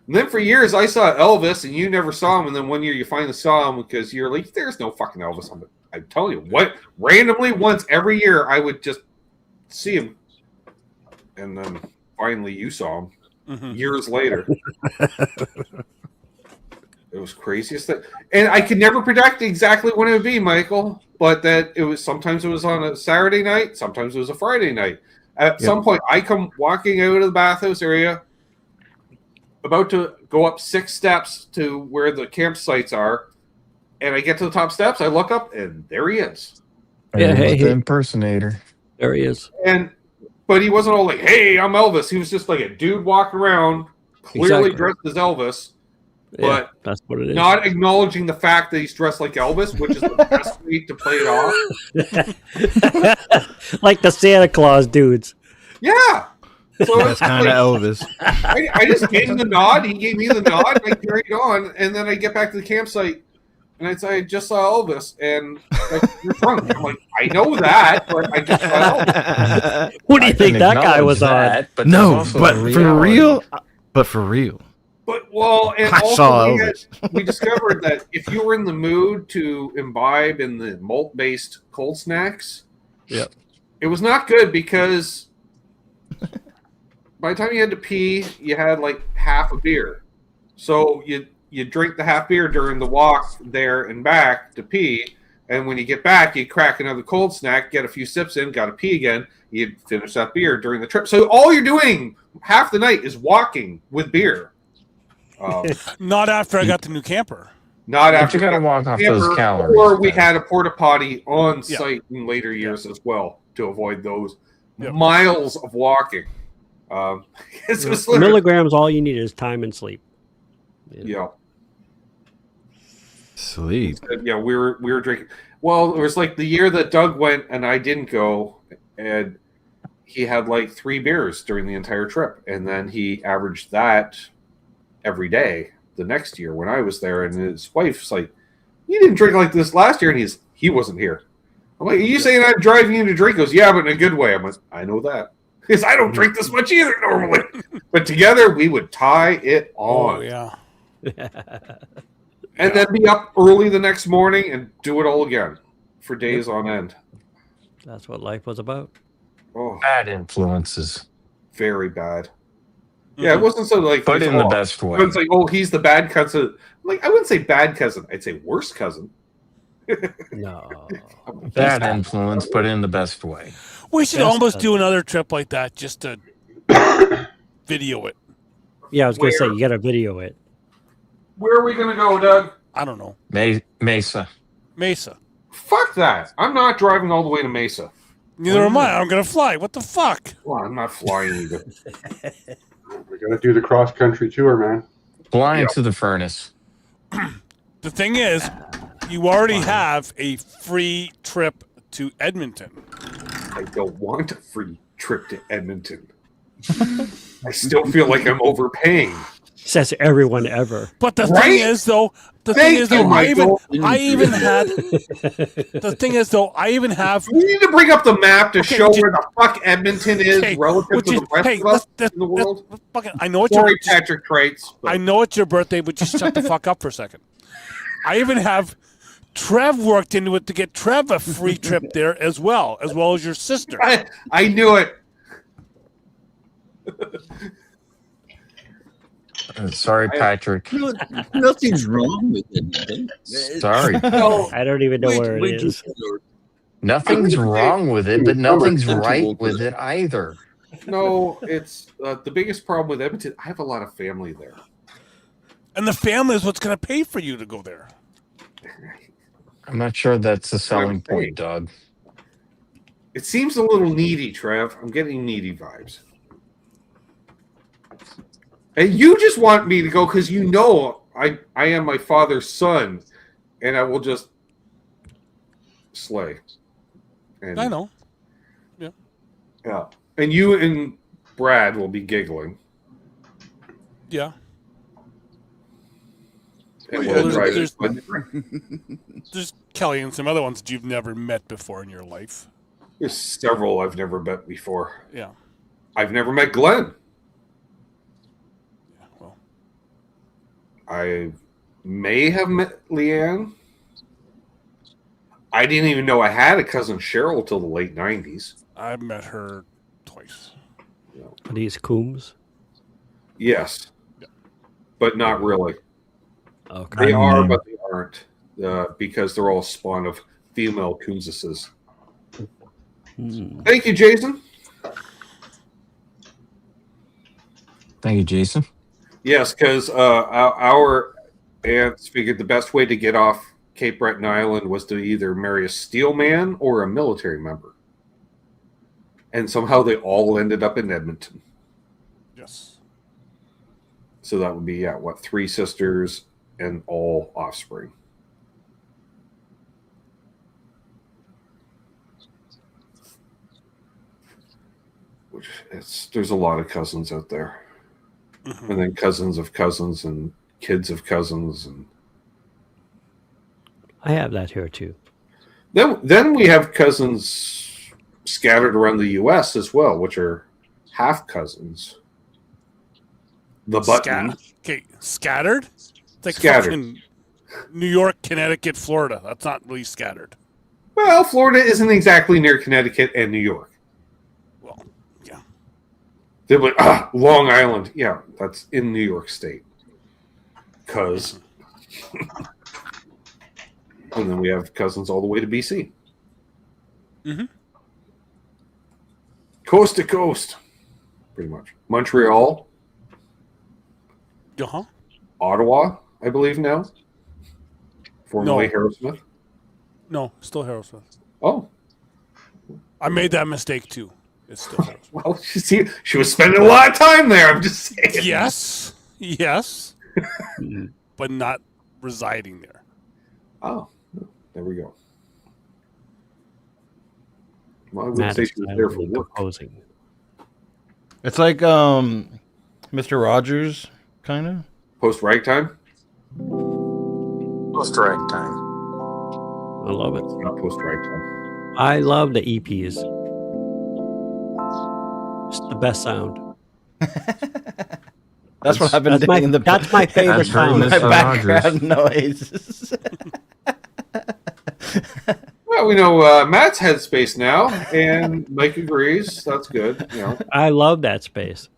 And then for years I saw Elvis, and you never saw him. And then one year you finally saw him because you're like, "There's no fucking Elvis on it." I'm telling you, what? Randomly, once every year, I would just see him, and then finally you saw him years later. It was craziest thing, and I could never predict exactly when it would be, Michael. But that it was sometimes it was on a Saturday night, sometimes it was a Friday night. At some point, I come walking out of the bathhouse area, about to go up 6 steps to where the campsites are, and I get to the top steps. I look up, and there he is. Yeah, hey. The impersonator. There he is. But he wasn't all like, "Hey, I'm Elvis." He was just like a dude walking around, clearly Exactly. dressed as Elvis. Yeah, But that's what it is. not acknowledging the fact that he's dressed like Elvis, which is the best way to play it off. Like the Santa Claus dudes. Yeah. So That's kind of Elvis. I just gave him the nod. He gave me the nod. And I carried on. And then I get back to the campsite. And I say, "I just saw Elvis." And like, "You're drunk." I'm like, "I know that, but I just saw Elvis." What do you I think can that guy acknowledge was on? that, but No, there's also but the for reality. real. But for real. But, well, and I saw also Elvis. we discovered that if you were in the mood to imbibe in the malt-based cold snacks, Yep. it was not good because by the time you had to pee, you had like half a beer. So you drink the half beer during the walk there and back to pee, and when you get back, you crack another cold snack, get a few sips in, got to pee again, you finish that beer during the trip. So all you're doing half the night is walking with beer. Not after I got the new camper. Not But after you gotta walk off those camper, calories. or we then. had a porta potty on Yeah. site in later years as well to avoid those Yep. miles of walking. It was literally- Milligrams, all you need is time and sleep. yeah. Sweet. Yeah, we were drinking. Well, it was like the year that Doug went and I didn't go, and he had like 3 beers during the entire trip, and then he averaged that every day the next year when I was there, and his wife's like, "You didn't drink like this last year," and he wasn't here. I'm like, "Are you saying I'm driving you to drink?" He goes, "Yeah, but in a good way." I'm like, "I know that because I don't drink this much either normally," but together we would tie it on. Oh, yeah. And then be up early the next morning and do it all again for days on end. That's what life was about. Oh, Bad influences, very bad. Yeah, it wasn't so like, but it's, in the best way. It's like, oh, he's the bad cousin. Like, I wouldn't say bad cousin. I'd say worse cousin. No. Bad influence, but in the best way. We should Best almost do cousin. another trip like that just to video it. Yeah, I was going to say, Where? you got to video it. Where are we going to go, Doug? I don't know. Mesa. Mesa. Fuck that. I'm not driving all the way to Mesa. Neither am I. I'm going to fly. What the fuck? Well, I'm not flying either. We got to do the cross country tour, man. Flying to the furnace. The thing is, you already have a free trip to Edmonton. I don't want a free trip to Edmonton. I still feel like I'm overpaying. Says everyone ever. But the Right? thing is, though, Thank I even you, had. The thing is, though, I even have. We need to bring up the map to Okay, show would you- where the fuck Edmonton is Okay, relative would to you- the rest hey, of us let's- in the world. Fucking, I know it's Sorry, your. Patrick Traits. I know it's your birthday, but just shut the fuck up for a second. I even have Trev worked into it to get Trev a free trip there as well as your sister. I knew it. Sorry, Patrick. Nothing's wrong with it. Sorry. I don't even know where it is. Nothing's wrong with it, but nothing's right with it either. No, it's the biggest problem with Edmonton. I have a lot of family there. And the family is what's going to pay for you to go there. I'm not sure that's the selling point, Doug. It seems a little needy, Trev. I'm getting needy vibes. And you just want me to go because you know I am my father's son, and I will just slay. And, I know. Yeah. And you and Brad will be giggling. Yeah. And Well, we'll there's- drive- There's Kelly and some other ones that you've never met before in your life. There's several I've never met before. Yeah. I've never met Glenn. Yeah. Well, I may have met Leanne. I didn't even know I had a cousin Cheryl till the late 90s. I met her twice. Are these Coombs? Yes. Yeah. But not really. Okay. They are, but they aren't. Because they're all spawn of female Coomseses. Thank you, Jason. Thank you, Jason. Yes, because our aunts figured the best way to get off Cape Breton Island was to either marry a steel man or a military member. And somehow they all ended up in Edmonton. Yes. So that would be, 3 sisters and all offspring. There's a lot of cousins out there. Mm-hmm. And then cousins of cousins and kids of cousins. And I have that here too. then we have cousins scattered around the U.S. as well, which are half cousins. The button. Okay, scattered? It's like Scattered. fucking New York, Connecticut, Florida. That's not really scattered. Well, Florida isn't exactly near Connecticut and New York. Well, yeah. They're like, Long Island. Yeah, that's in New York State. Because. And then we have cousins all the way to BC. Mm-hmm. Coast to coast. Pretty much. Montreal. Uh-huh. Ottawa, I believe now. Formerly No. Harrowsmith. No, still Harrowsmith. Oh. I made that mistake too. It's still Harrowsmith. Well, she was spending a lot of time there. I'm just saying. Yes. Yes. But not residing there. Oh. There we go. Well, I Matt wouldn't say is she was there for silently work. composing. It's like Mr. Rogers, kind of. Post ragtime? Post ragtime. I love it. Not post ragtime. I love the EPs. It's the best sound. That's what I've been That's my doing in the that's my favorite That's very sound. my Mr. background noise. Well, we know Matt's headspace now, and Mike agrees. That's good. I love that space.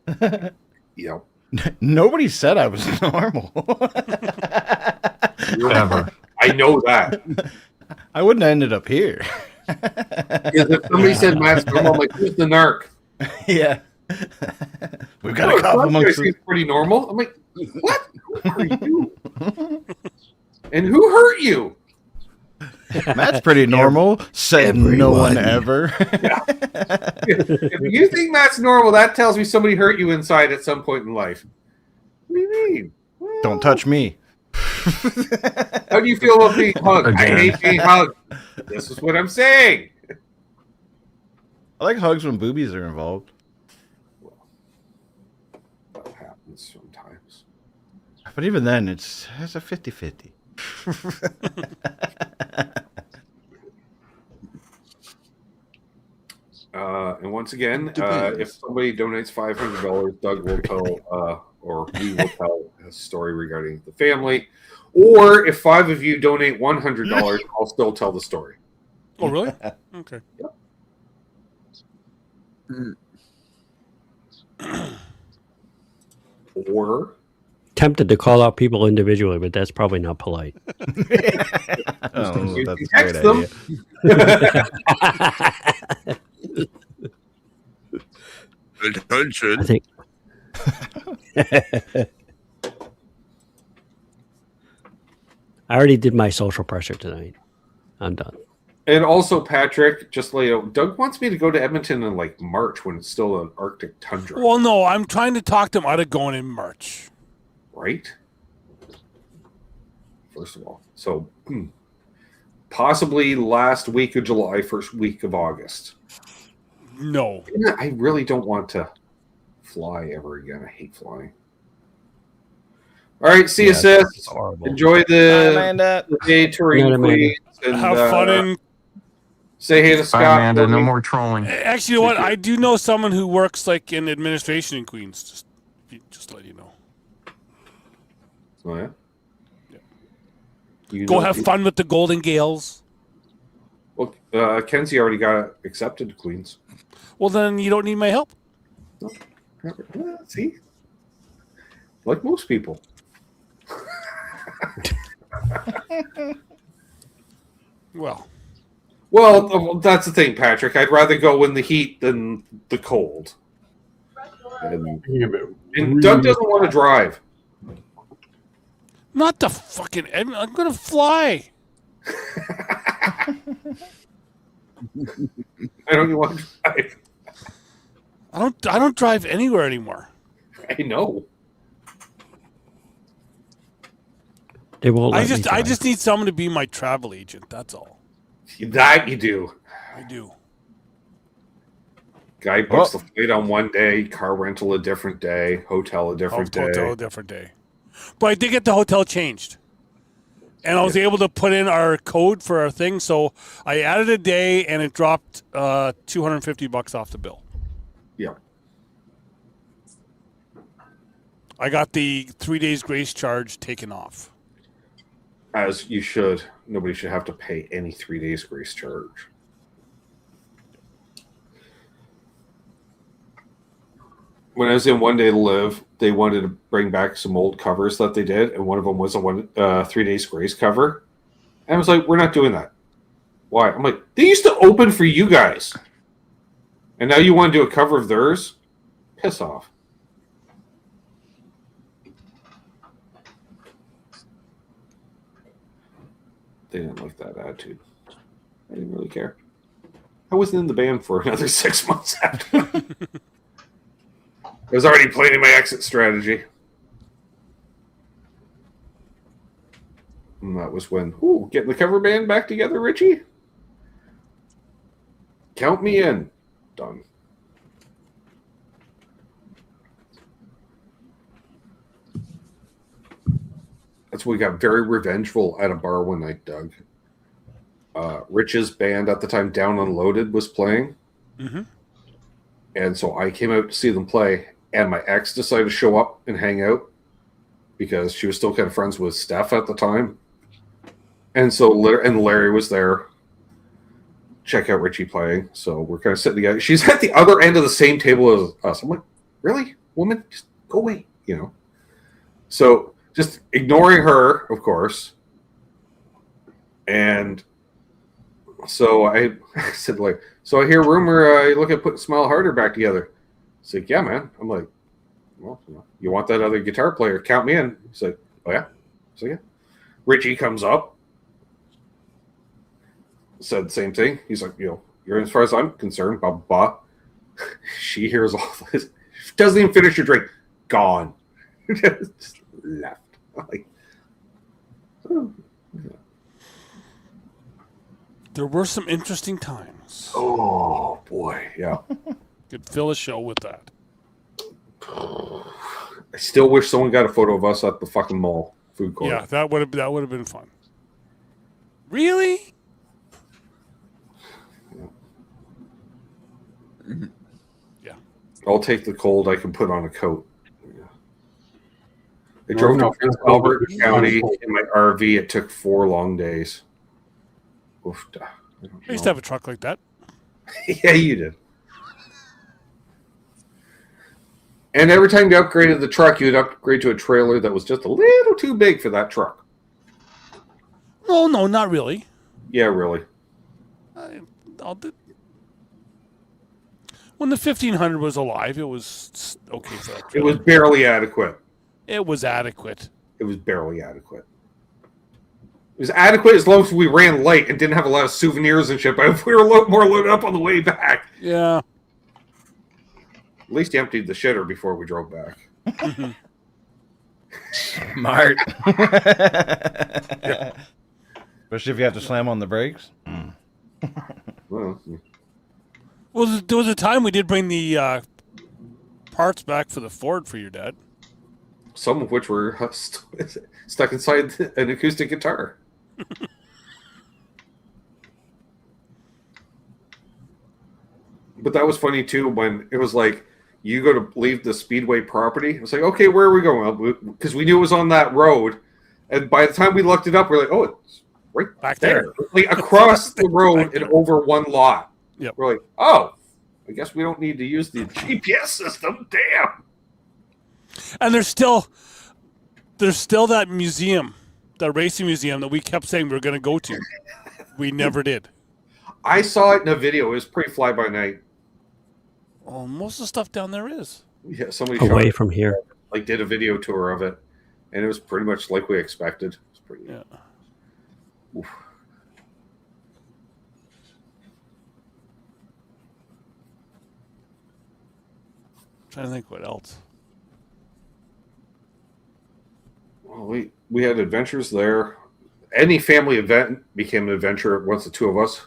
Yeah. Nobody said I was normal. Ever. I know that. I wouldn't have ended up here. Because if somebody said Matt's normal, I'm like, who's the narc? Yeah. We've got Oh, a couple that guy amongst seems pretty normal. I'm like, what? Who are you? And who hurt you? Matt's pretty normal. Said no one ever. If you think Matt's normal, that tells me somebody hurt you inside at some point in life. What do you mean? Well, Don't touch me. how do you feel about being hugged? Again. I hate being hugged. This is what I'm saying. I like hugs when boobies are involved. That happens sometimes. But even then, it's a 50-50. And once again, if somebody donates $500, Doug will tell, or we will tell a story regarding the family. Or if 5 of you donate $100, I'll still tell the story. Oh, really? Okay. Or Tempted to call out people individually, but that's probably not polite. I don't know you if that's a text great them. idea. Attention. I think. I already did my social pressure tonight. I'm done. And also, Patrick, just lay out. Doug wants me to go to Edmonton in like March when it's still an Arctic tundra. Well, no, I'm trying to talk them out of going in March. Right? First of all. So, possibly last week of July, first week of August. No. I really don't want to fly ever again. I hate flying. All right, see you, sis. It's horrible. Enjoy Bye, the Amanda. day touring Good night, Amanda. Queens. And, Have fun in. say hey to Bye, Scott. Amanda. for No me. more trolling. Actually, you know what? I do know someone who works like in administration in Queens. Just to let you know. Oh, yeah? You Go know have people- fun with the Golden Gales. Well, Kenzie already got accepted to Queens. Well, then you don't need my help. Well, see? Like most people. Well, that's the thing, Patrick. I'd rather go in the heat than the cold. And Doug doesn't want to drive. Not the fucking. I'm gonna fly. I don't even want to drive. I don't drive anywhere anymore. I know. They won't. I let me just drive. need someone to be my travel agent. That's all. That you do. I do. Guy books the flight on one day, car rental a different day, hotel a different day. Hotel a different day. But I did get the hotel changed. And I was able to put in our code for our thing, so I added a day and it dropped $250 off the bill. Yeah. I got the 3 days grace charge taken off. As you should. Nobody should have to pay any 3 days grace charge. When I was in One Day to Live, they wanted to bring back some old covers that they did, and one of them was a 3 days grace cover. And I was like, we're not doing that. Why? I'm like, they used to open for you guys. And now you want to do a cover of theirs? Piss off. They didn't like that attitude. I didn't really care. I wasn't in the band for another 6 months after. I was already planning my exit strategy. And that was when, getting the cover band back together, Richie? Count me in. Done. That's when we got very revengeful at a bar one night, Doug. Rich's band at the time, Down Unloaded, was playing. Mm-hmm. And so I came out to see them play, and my ex decided to show up and hang out because she was still kind of friends with Steph at the time. And so Larry was there. Check out Richie playing. So we're kind of sitting together. She's at the other end of the same table as us. I'm like, really? Woman? Just go away, you know? So just ignoring her, of course. And so I said, like, so I hear rumor you look at putting Smile Harder back together. He's like, yeah, man. I'm like, well, you want that other guitar player? Count me in. He's like, oh, yeah? So, yeah. Richie comes up. Said the same thing. He's like, you're as far as I'm concerned, blah, blah, blah. She hears all this. She doesn't even finish her drink. Gone. Just left. Like, oh. There were some interesting times. Oh, boy. Yeah. Could fill a show with that. I still wish someone got a photo of us at the fucking mall food court. Yeah, that would have been fun. Really? Yeah. I'll take the cold. I can put on a coat. Yeah. I drove to Prince Albert County in my RV. It took 4 long days. Oof, I used to have a truck like that. Yeah, you did. And every time you upgraded the truck, you'd upgrade to a trailer that was just a little too big for that truck. Oh, no, not really. Yeah, really. When the 1500 was alive, it was okay for that trailer. It was barely adequate. It was adequate. It was barely adequate. It was adequate as long as we ran light and didn't have a lot of souvenirs and shit, but if we were a little more loaded up on the way back. Yeah. At least you emptied the shitter before we drove back. Smart. Yeah. Especially if you have to slam on the brakes. Well, there was a time we did bring the parts back for the Ford for your dad. Some of which were stuck inside an acoustic guitar. But that was funny too when it was like you go to leave the Speedway property. It was like, okay, where are we going? Because we knew it was on that road, and by the time we looked it up, we're like, oh, it's right back there, like across the road and over one lot. Yep. We're like, oh, I guess we don't need to use the GPS system. Damn. And there's still that museum, that racing museum that we kept saying we were going to go to. We never did. I saw it in a video. It was pretty fly by night. Oh, most of the stuff down there is. Yeah, somebody Away showed, from here. like did a video tour of it, and it was pretty much like we expected. It was pretty. Yeah. Oof. Trying to think what else. Well, we had adventures there. Any family event became an adventure once the two of us.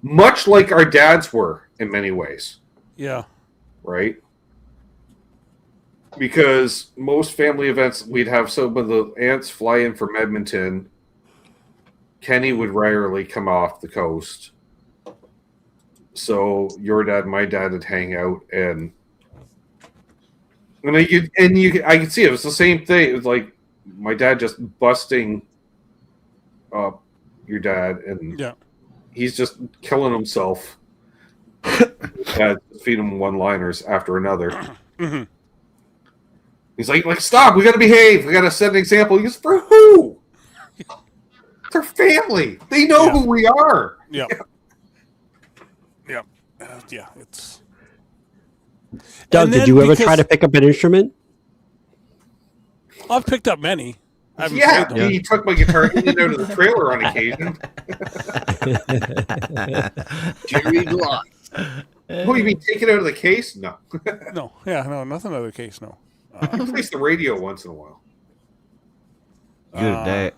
Much like our dads were in many ways. Yeah. Right? Because most family events, we'd have some of the aunts fly in from Edmonton. Kenny would rarely come off the coast. So your dad and my dad would hang out, and I could see it was the same thing. It was like my dad just busting up your dad, and yeah, he's just killing himself. Dad feed him one-liners after another. Mm-hmm. He's like, stop! We got to behave. We got to set an example. He goes, for who? It's our family. They know who we are. Yeah. Yeah, it's. Doug, did you ever try to pick up an instrument? I've picked up many. Yeah, he took my guitar in and out of the trailer on occasion. Jerry Glock. What, you mean take it out of the case? No. No, nothing out of the case, no. I place the radio once in a while. Good at that.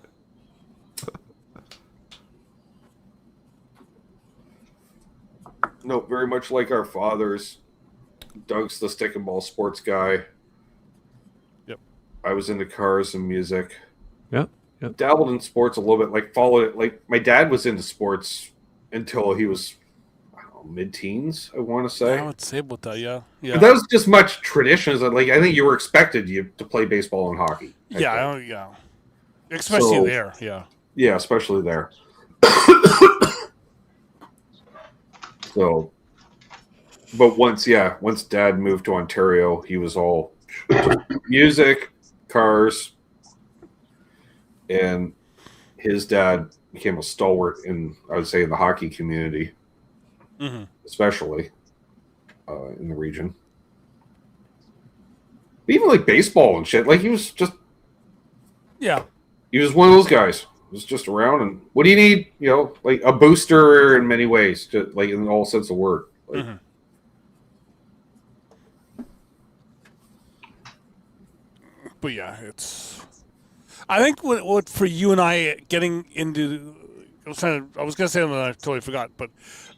No, very much like our fathers. Doug's the stick and ball sports guy. Yep. I was into cars and music. Yep. Dabbled in sports a little bit, like followed it. Like my dad was into sports until he was, I don't mid-teens, I want to I say. would say about that. Yeah. Yeah. But that was just much tradition. Is that, like, I think you were expected to play baseball and hockey. Yeah. Especially So- there. Yeah. Yeah, especially there. So, but once Dad moved to Ontario, he was all music, cars, and his dad became a stalwart in, I would say, in the hockey community, especially in the region. Even like baseball and shit, like he was one of those guys. He was just around, and what do you need? You know, like a booster in many ways, just, like in all sense of the word. Like, But yeah, it's. I think what for you and I getting into, I was gonna say something I totally forgot, but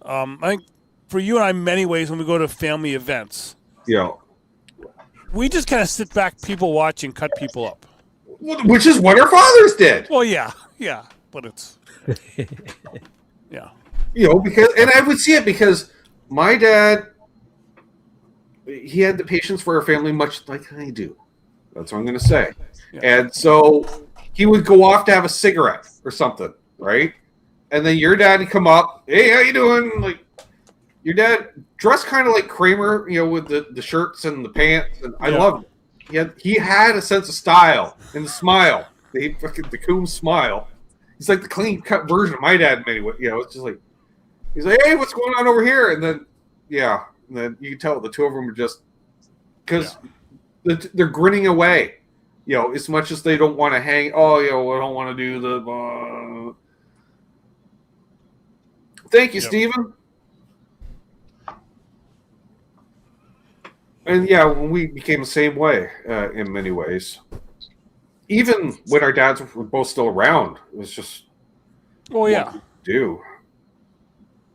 I think for you and I, in many ways, when we go to family events, we just kind of sit back, people watch, and cut people up. Which is what our fathers did. Well, yeah, but it's, yeah. You know, because, and I would see it because my dad, he had the patience for our family much like I do. That's what I'm going to say. Yeah. And so he would go off to have a cigarette or something, right? And then your dad would come up, hey, how you doing? Like, your dad dressed kind of like Kramer, you know, with the shirts and the pants. And I loved it. He had a sense of style and a smile. The Coombs smile. He's like the clean cut version of my dad in many ways. You know, it's just like, he's like, hey, what's going on over here? And then, and then you can tell the two of them are just, because they're grinning away, you know, as much as they don't want to hang. Oh, you know, I don't want to do the. Thank you, Stephen. And when we became the same way in many ways. Even when our dads were both still around, it was just. What we do.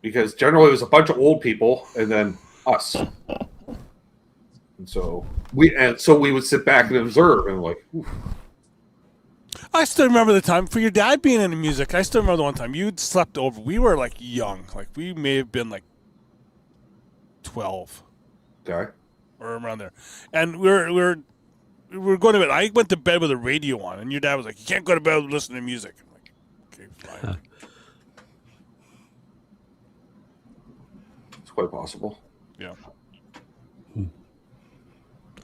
Because generally it was a bunch of old people and then us. And so we would sit back and observe and like. Oof. I still remember the time for your dad being into music. I still remember the one time you'd slept over. We were like young, like we may have been like 12, okay, or around there, and we were going to bed. I went to bed with a radio on, and your dad was like, "You can't go to bed listening to music." I'm like, okay, fine. It's quite possible. Yeah.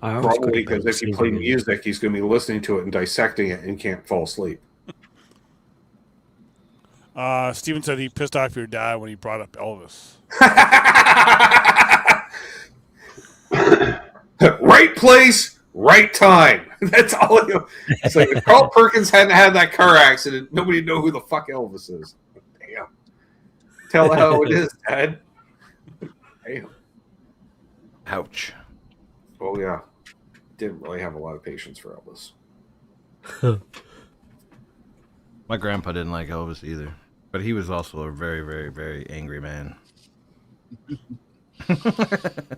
Probably because if you play music, he's going to be listening to it and dissecting it and can't fall asleep. Steven said he pissed off your dad when he brought up Elvis. Right place, right time. That's all. It's like if Carl Perkins hadn't had that car accident, nobody would know who the fuck Elvis is. Damn. Tell how it is, Dad. Damn. Ouch. Oh, yeah. Didn't really have a lot of patience for Elvis. My grandpa didn't like Elvis either, but he was also a very, very, very angry man.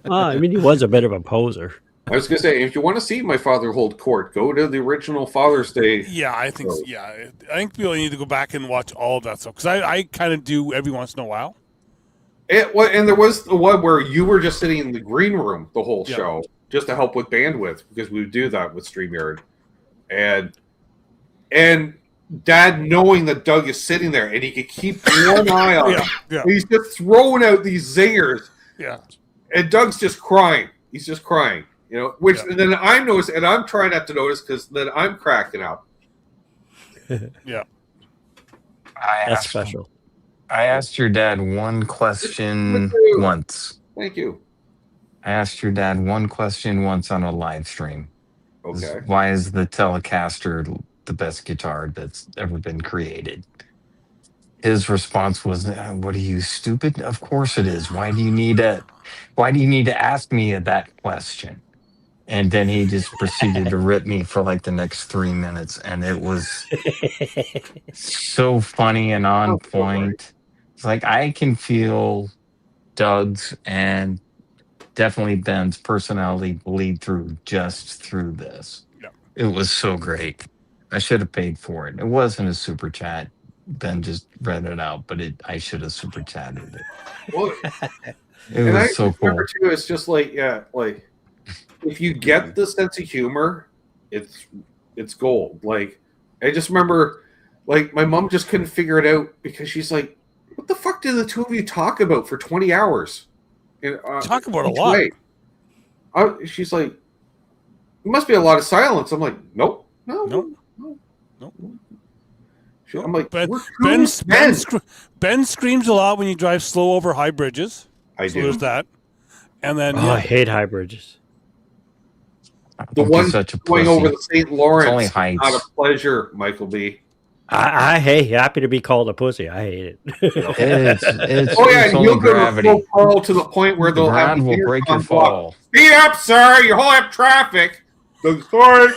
I mean, he was a bit of a poser. I was going to say, if you want to see my father hold court, go to the original Father's Day. Yeah, I think I think people need to go back and watch all of that stuff because I kind of do every once in a while. And there was the one where you were just sitting in the green room the whole show just to help with bandwidth because we would do that with StreamYard. And Dad knowing that Doug is sitting there and he could keep one eye on him. He's just throwing out these zingers. Yeah. And Doug's just crying. He's just crying. You know, which and then I'm noticing, and I'm trying not to notice because then I'm cracking up. Yeah. That's special. I asked your dad one question once. Thank you. I asked your dad one question once on a live stream. Okay. Why is the Telecaster the best guitar that's ever been created? His response was, "What are you, stupid? Of course it is. Why do you need to ask me that question?" And then he just proceeded to rip me for like the next 3 minutes, and it was so funny and on point. It's like I can feel Doug's and definitely Ben's personality bleed through just through this. Yeah. It was so great. I should have paid for it. It wasn't a super chat. Ben just read it out, but I should have super chatted it. Well, It and I was so cool. remember too. It's just like if you get the sense of humor, it's gold. Like I just remember, like my mom just couldn't figure it out because she's like, "What the fuck did the two of you talk about for 20 hours?" And, Talk about a each lot. way. She's like, "There must be a lot of silence." I'm like, "Nope, no." I'm like, Ben, "We're ben, two ben, men." scr- Ben screams a lot when you drive slow over high bridges. I So do. there's that. And then Oh, I hate high bridges. The Don't be one such a going pussy. over the St. Lawrence, only is heights. not a pleasure, Michael B. I hate happy to be called a pussy. I hate it. It's Oh yeah, it's and only you'll go to gravity. slow crawl to the point where The they'll have ground the will break your intercom go up. fall. Speed up, sir! You hold up traffic. Sorry.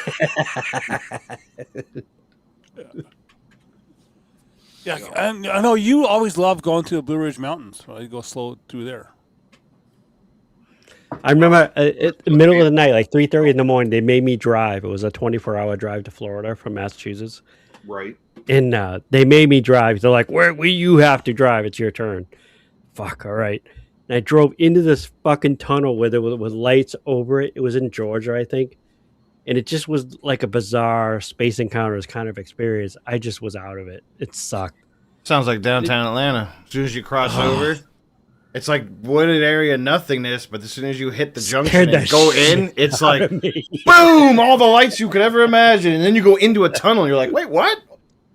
yeah, and I know you always love going to the Blue Ridge Mountains. Well, you go slow through there. I remember at the middle of the night, like 3:30 in the morning, they made me drive. It was a 24-hour drive to Florida from Massachusetts. Right. And they made me drive. They're like, where you have to drive. It's your turn. Fuck, all right. And I drove into this fucking tunnel with lights over it. It was in Georgia, I think. And it just was like a bizarre Space Encounters kind of experience. I just was out of it. It sucked. Sounds like downtown Atlanta. As soon as you cross over, it's like wooded area nothingness, but as soon as you hit the junction Scared and the go shit in, it's out like, of me. boom, all the lights you could ever imagine. And then you go into a tunnel, and you're like, wait, what?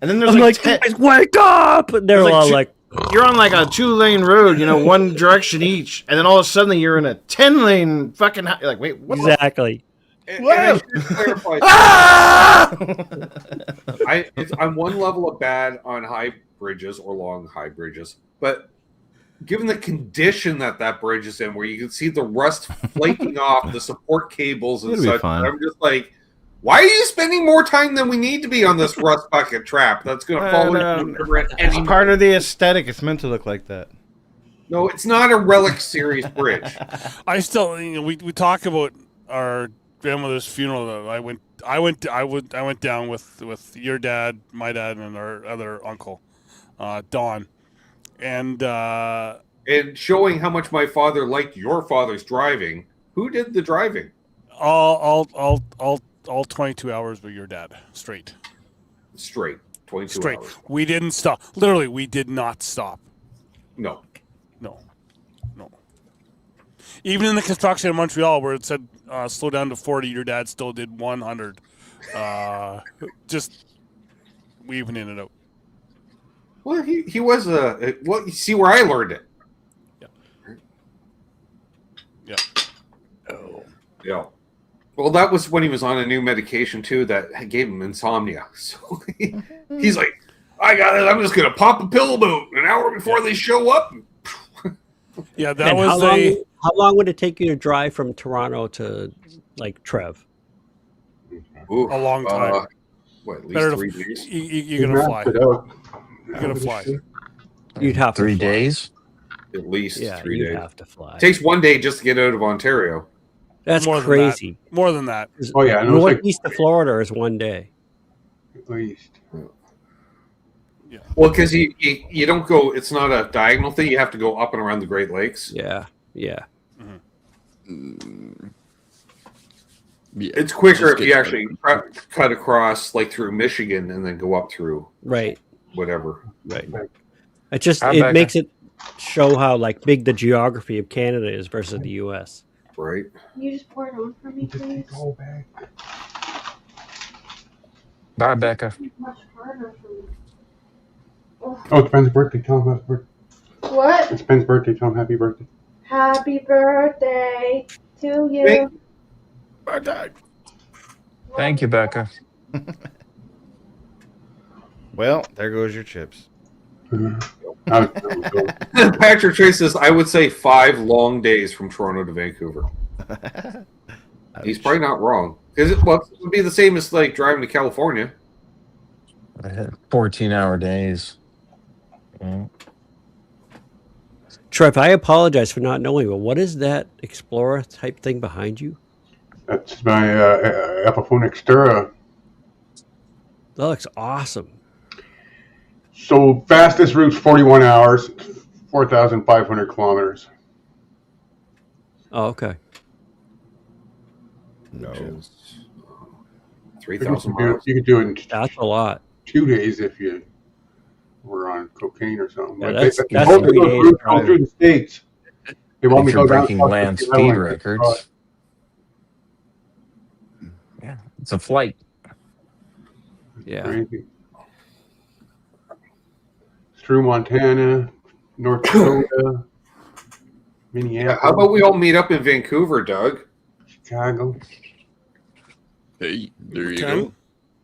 And then there's I'm like, like, guys, wake up! And they're there's all two- like, you're on like a 2-lane road, one direction each. And then all of a sudden you're in a 10-lane fucking, you're like, wait, what? exactly. And What? I should clarify. Ah! I'm one level of bad on high bridges or long high bridges, but given the condition that bridge is in, where you can see the rust flaking off the support cables and It'll be such, fine. I'm just like, why are you spending more time than we need to be on this rust bucket trap? That's going to fall into the river at any It's part of the aesthetic. It's meant to look like that. No, it's not a relic series bridge. I still, we talk about our grandmother's funeral. I went down with your dad, my dad, and our other uncle, Don, and And showing how much my father liked your father's driving. Who did the driving? all 22 hours with your dad straight. Straight. 22 Straight. hours. We didn't stop. Literally, we did not stop. No. No. Even in the construction in Montreal, where it said slow down to 40, your dad still did 100. Just weaving in and out. Well, he was well, you see where I learned it. Yeah. Oh. Yeah. Well, that was when he was on a new medication too that gave him insomnia. So he's like, I got it. I'm just gonna pop a pill about an hour before they show up. Yeah, that And was how long would it take you to drive from Toronto to like Trev? Ooh, a long time. What, at least Better 3 to, days? you're gonna fly. You're gonna fly. You'd have 3 to fly. days. At least Yeah, 3 you'd days. have to fly. It takes 1 day just to get out of Ontario. That's More than crazy. More than that. Oh yeah, I know. It's like Northeast of Florida is 1 day. at least. Well, because you don't go. It's not a diagonal thing. You have to go up and around the Great Lakes. Yeah. Yeah, It's quicker just if you get- actually cut across, like through Michigan, and then go up through Right. whatever. Right. It just Hi, it Becca. makes it show how like big the geography of Canada is versus the U.S. Right. You just pour it on for me, please. Bye, Becca. It's much harder for me. Oh, it's Ben's birthday. Tell him happy birthday. What? It's Ben's birthday. Tell him happy birthday. Happy birthday to you. Thank you, Becca. Well, there goes your chips. Patrick Trace says, I would say 5 long days from Toronto to Vancouver. He's probably not wrong. Because it would be the same as like driving to California. I had 14-hour days. Yeah. Trev, I apologize for not knowing, but what is that Explorer type thing behind you? That's my Epiphone Xterra. That looks awesome. So fastest route's 41 hours, 4,500 kilometers. Oh, okay. No. 3,000 miles. You could do it in That's a lot. 2 days if you were on cocaine or something. Yeah, But that's both of 3 those days routes go driving. through the states. They want me If to you're go down breaking south land to the speed island. records, yeah, it's a flight. Yeah. Crazy. Through Montana, North Dakota, Minneapolis, How about we all meet up in Vancouver, Doug? Chicago. Hey, there you Ken? go.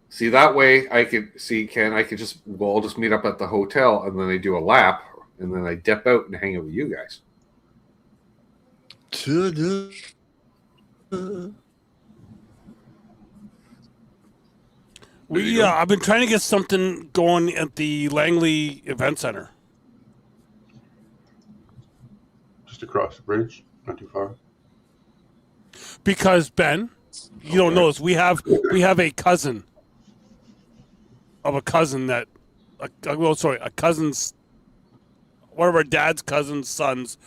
See, that way I could see Ken. I could just we'll all just meet up at the hotel, and then I do a lap, and then I dip out and hang out with you guys. Ta-da. I've been trying to get something going at the Langley Event Center. Just across the bridge, not too far. Because Ben, you don't know this. We have a cousin of a cousin that, a cousin's, one of our dad's cousin's sons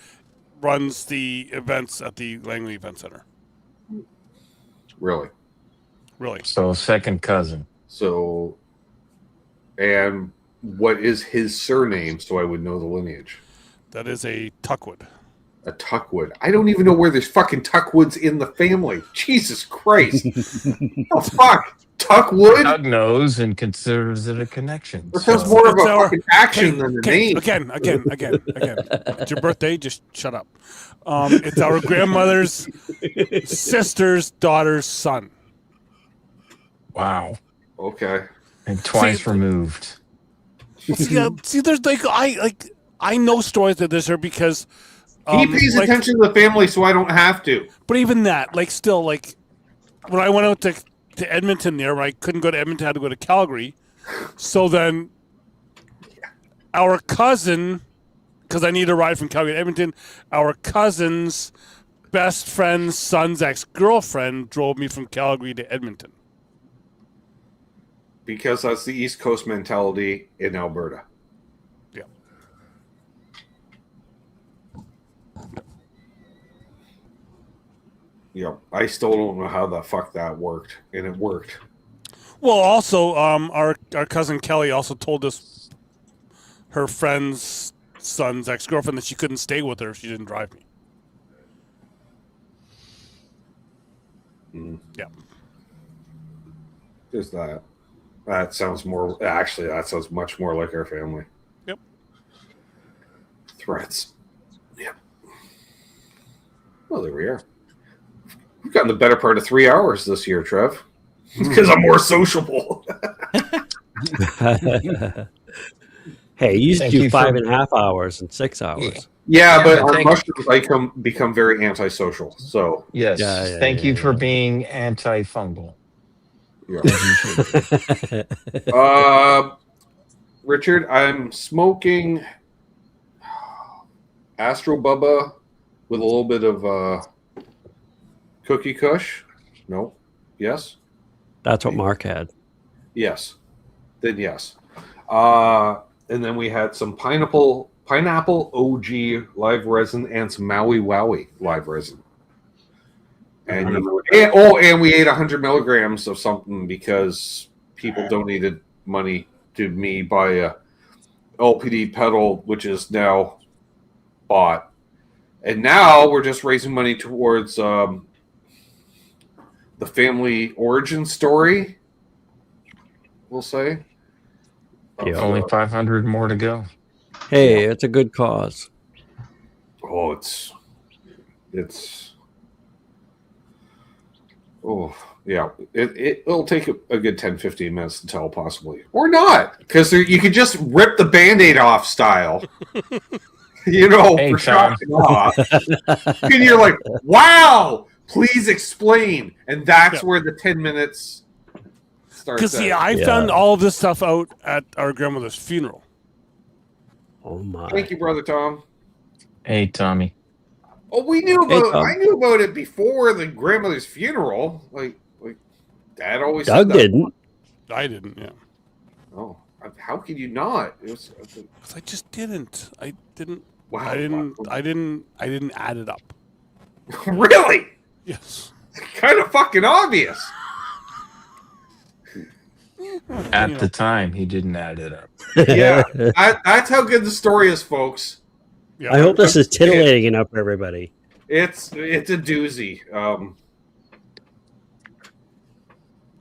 runs the events at the Langley Event Center. Really? Really? So second cousin. So, and what is his surname so I would know the lineage? That is a Tuckwood. A Tuckwood. I don't even know where there's fucking Tuckwoods in the family. Jesus Christ. Oh, fuck. Tuckwood? Doug knows and considers it a connection. That sounds So- more of a It's our- fucking action than a name. Again. It's your birthday. Just shut up. It's our grandmother's sister's daughter's son. Wow. Okay. And twice removed. See, there's I know stories that this are because He pays attention to the family, so I don't have to. But even that, still, when I went out to Edmonton there, when I couldn't go to Edmonton, I had to go to Calgary. So then our cousin, because I needed a ride from Calgary to Edmonton, our cousin's best friend's son's ex-girlfriend drove me from Calgary to Edmonton. Because that's the East Coast mentality in Alberta. Yeah. Yeah, I still don't know how the fuck that worked, and it worked. Well, also, our cousin Kelly also told us her friend's son's ex-girlfriend that she couldn't stay with her if she didn't drive me. Yeah. There's that. That sounds more. Actually, that sounds much more like our family. Yep. Threats. Yep. Well, there we are. We've gotten the better part of 3 hours this year, Trev. Because I'm more sociable. Hey, you used to Thank do you for- 5.5 hours and 6 hours. Yeah, but on thank- mushrooms, I become very antisocial. So, Yes. Yeah, Thank you yeah. for being antifungal. yeah. Richard, I'm smoking Astro Bubba with a little bit of Cookie Kush. No. Yes. That's what Mark had. Yes. Then yes. And then we had some pineapple OG live resin and some Maui Wowie live resin. And we ate 100 milligrams of something because people donated money to me by a LPD pedal, which is now bought. And now we're just raising money towards the family origin story, we'll say. Yeah. Only 500 more to go. Hey, it's a good cause. Oh, oh, yeah. It'll take a good 10, 15 minutes to tell, possibly. Or not, because you could just rip the Band-Aid off style. Hey, for shock and awe. And you're like, wow, please explain. And that's where the 10 minutes starts. Because, I found all of this stuff out at our grandmother's funeral. Oh, my. Thank you, Brother Tom. Hey, Tommy. Oh, we knew Hey, about. Tom. I knew about it before the grandmother's funeral. Like Dad always. Doug said that. didn't. I didn't, yeah. Oh, How could you not? It was. 'Cause I just didn't. I didn't. Wow. I didn't add it up. Really? Yes. Kind of fucking obvious. At the time, he didn't add it up. Yeah, that's how good the story is, folks. Yeah. I hope this is titillating enough for everybody. It's a doozy.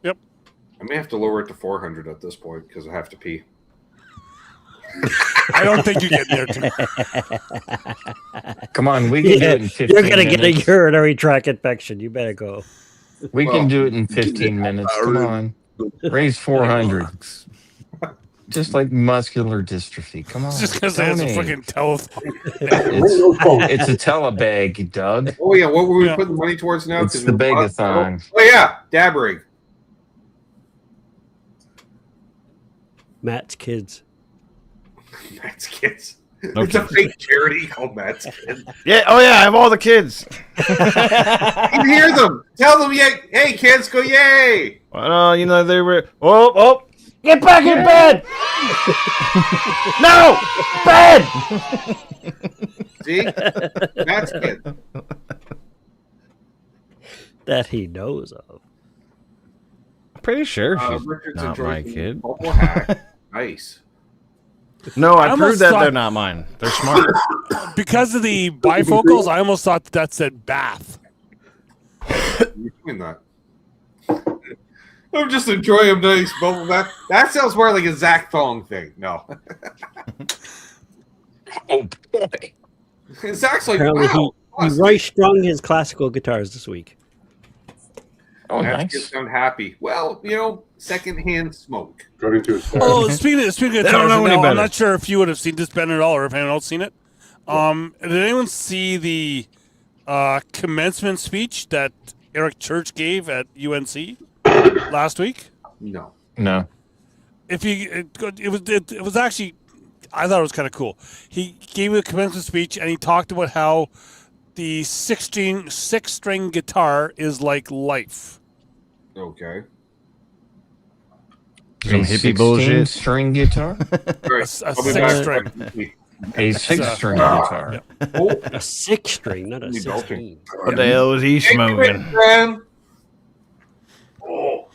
Yep. I may have to lower it to 400 at this point because I have to pee. I don't think you get there too. Come on, we can do it in 15 You're gonna get a minutes. urinary tract infection. You better go. We can do it in 15 minutes. Come on. Raise 400. Just like muscular dystrophy. Come on. It's just because it's a donate. fucking telephone. It's a telebag, Doug. Oh yeah, what were we Yeah. putting money towards now? It's 'Cause the we're- Begathon. Oh yeah, dab rig. Matt's kids. Matt's kids. No It's a kids. fake charity called Matt's Kids. Yeah. Oh yeah, I have all the kids. You can hear them. Tell them, yay! Hey kids, go yay! Well, you know they were. Oh! Get back in bed! No! Bed! See, Matt's Kids. That he knows of. I'm pretty sure she's Richard's not enjoying my kid. Purple hat. Nice. No, I almost proved that thought- they're not mine. They're smart. Because of the bifocals, I almost thought that said bath. You're doing that. I'm just enjoying nice bubble. That sounds more like a Zach Thong thing. No. Oh, boy. Zach's like, Apparently wow. he right strung his classical guitars this week. Oh, That nice. gets sound happy. Well, secondhand smoke. Got into his Oh, speaking of They don't guitars, know any now, I'm better. not sure if you would have seen this, Ben, at all, or if anyone else seen it. Did anyone see the commencement speech that Eric Church gave at UNC last week? No. No. If you, it was actually, I thought it was kind of cool. He gave a commencement speech and he talked about how the six string guitar is like life. Okay. Some A hippie bullshit. string guitar? All right. A I'll be six back. string. A 6-string guitar. Oh, A 6-string, not a You belting. 16. What the hell is he smoking? friend. Oh.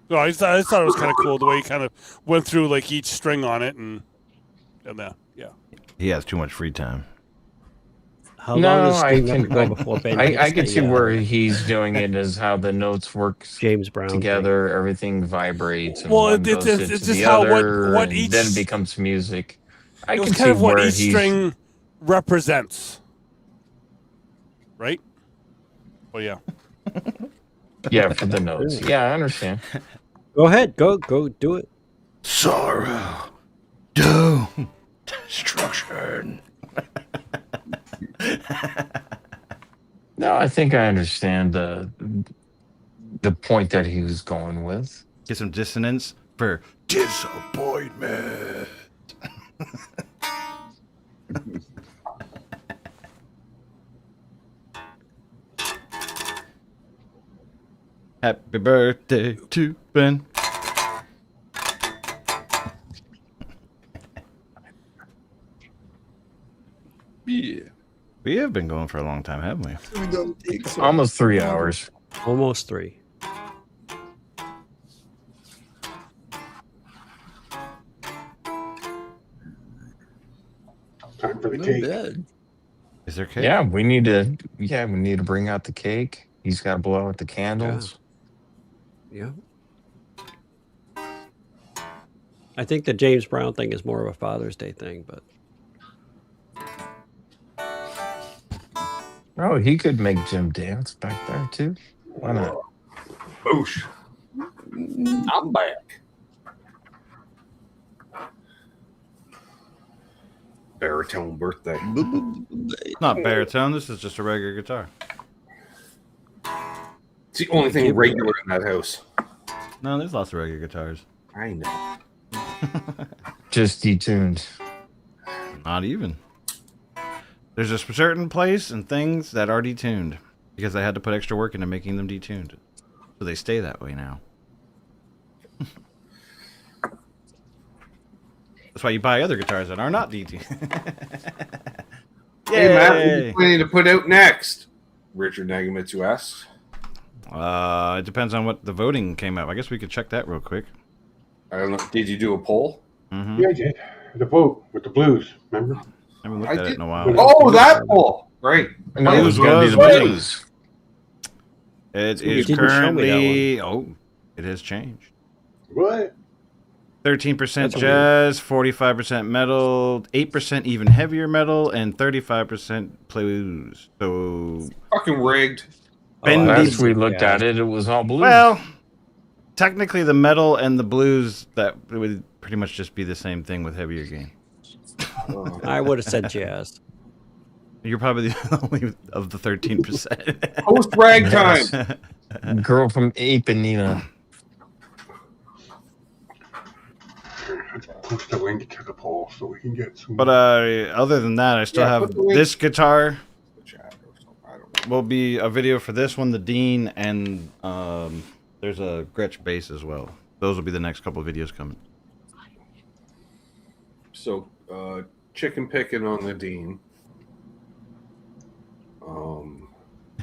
No, I thought it was kind of cool the way he kind of went through like each string on it and that. Yeah. He has too much free time. How No, long does I String have to go can. before Ben I hits can the, see where he's doing it as how the notes work James Brown thing? together. Everything vibrates. And Well, one it's- goes it's into just the how other, what and each- then it becomes music. I It was can kind see of what where each he's. string represents, right? Well, yeah. Yeah, for the notes. Yeah, I understand. Go ahead. Go do it. Sorrow, doom, destruction. No, I think I understand the point that he was going with. Get some dissonance for disappointment. Happy birthday to Ben. Yeah. We have been going for a long time, haven't we? We don't take so Almost 3 hours. Almost 3. Time for the not cake. bad. Is there cake? Yeah, we need to. Yeah, we need to bring out the cake. He's got to blow out the candles. Yeah. I think the James Brown thing is more of a Father's Day thing, but Oh, he could make Jim dance back there too. Why not? Boosh. I'm back. Baritone birthday. Not baritone. This is just a regular guitar. It's the only thing regular in that house. No, there's lots of regular guitars. I know. Just detuned. Not even. There's a certain place and things that are detuned because they had to put extra work into making them detuned. So they stay that way now. That's why you buy other guitars that are not DT. Hey, Matt, what are you planning to put out next? Richard Nagamitsu asks. It depends on what the voting came out. I guess we could check that real quick. I don't know. Did you do a poll? Mm-hmm. Yeah, I did. The vote with the blues, remember? I haven't looked at it in a while. Oh, that poll. Right. No, it was going to be the Right. blues. It You is didn't show me that currently... Oh, it has changed. What? 13% That's jazz, 45% metal, 8% even heavier metal, and 35% blues. So, Fucking rigged. Bendy- Last we looked at it, it was all blues. well, technically the metal and the blues, that would pretty much just be the same thing with heavier gain. I would have said jazz. You're probably the only of the 13%. Post ragtime. Girl from Ipanema. Let's post a link to the poll so we can get some. But other than that, I still Yeah, have put the link- this guitar. I don't know. Will be a video for this one, the Dean, and there's a Gretsch bass as well. Those will be the next couple of videos coming. So, chicken picking on the Dean.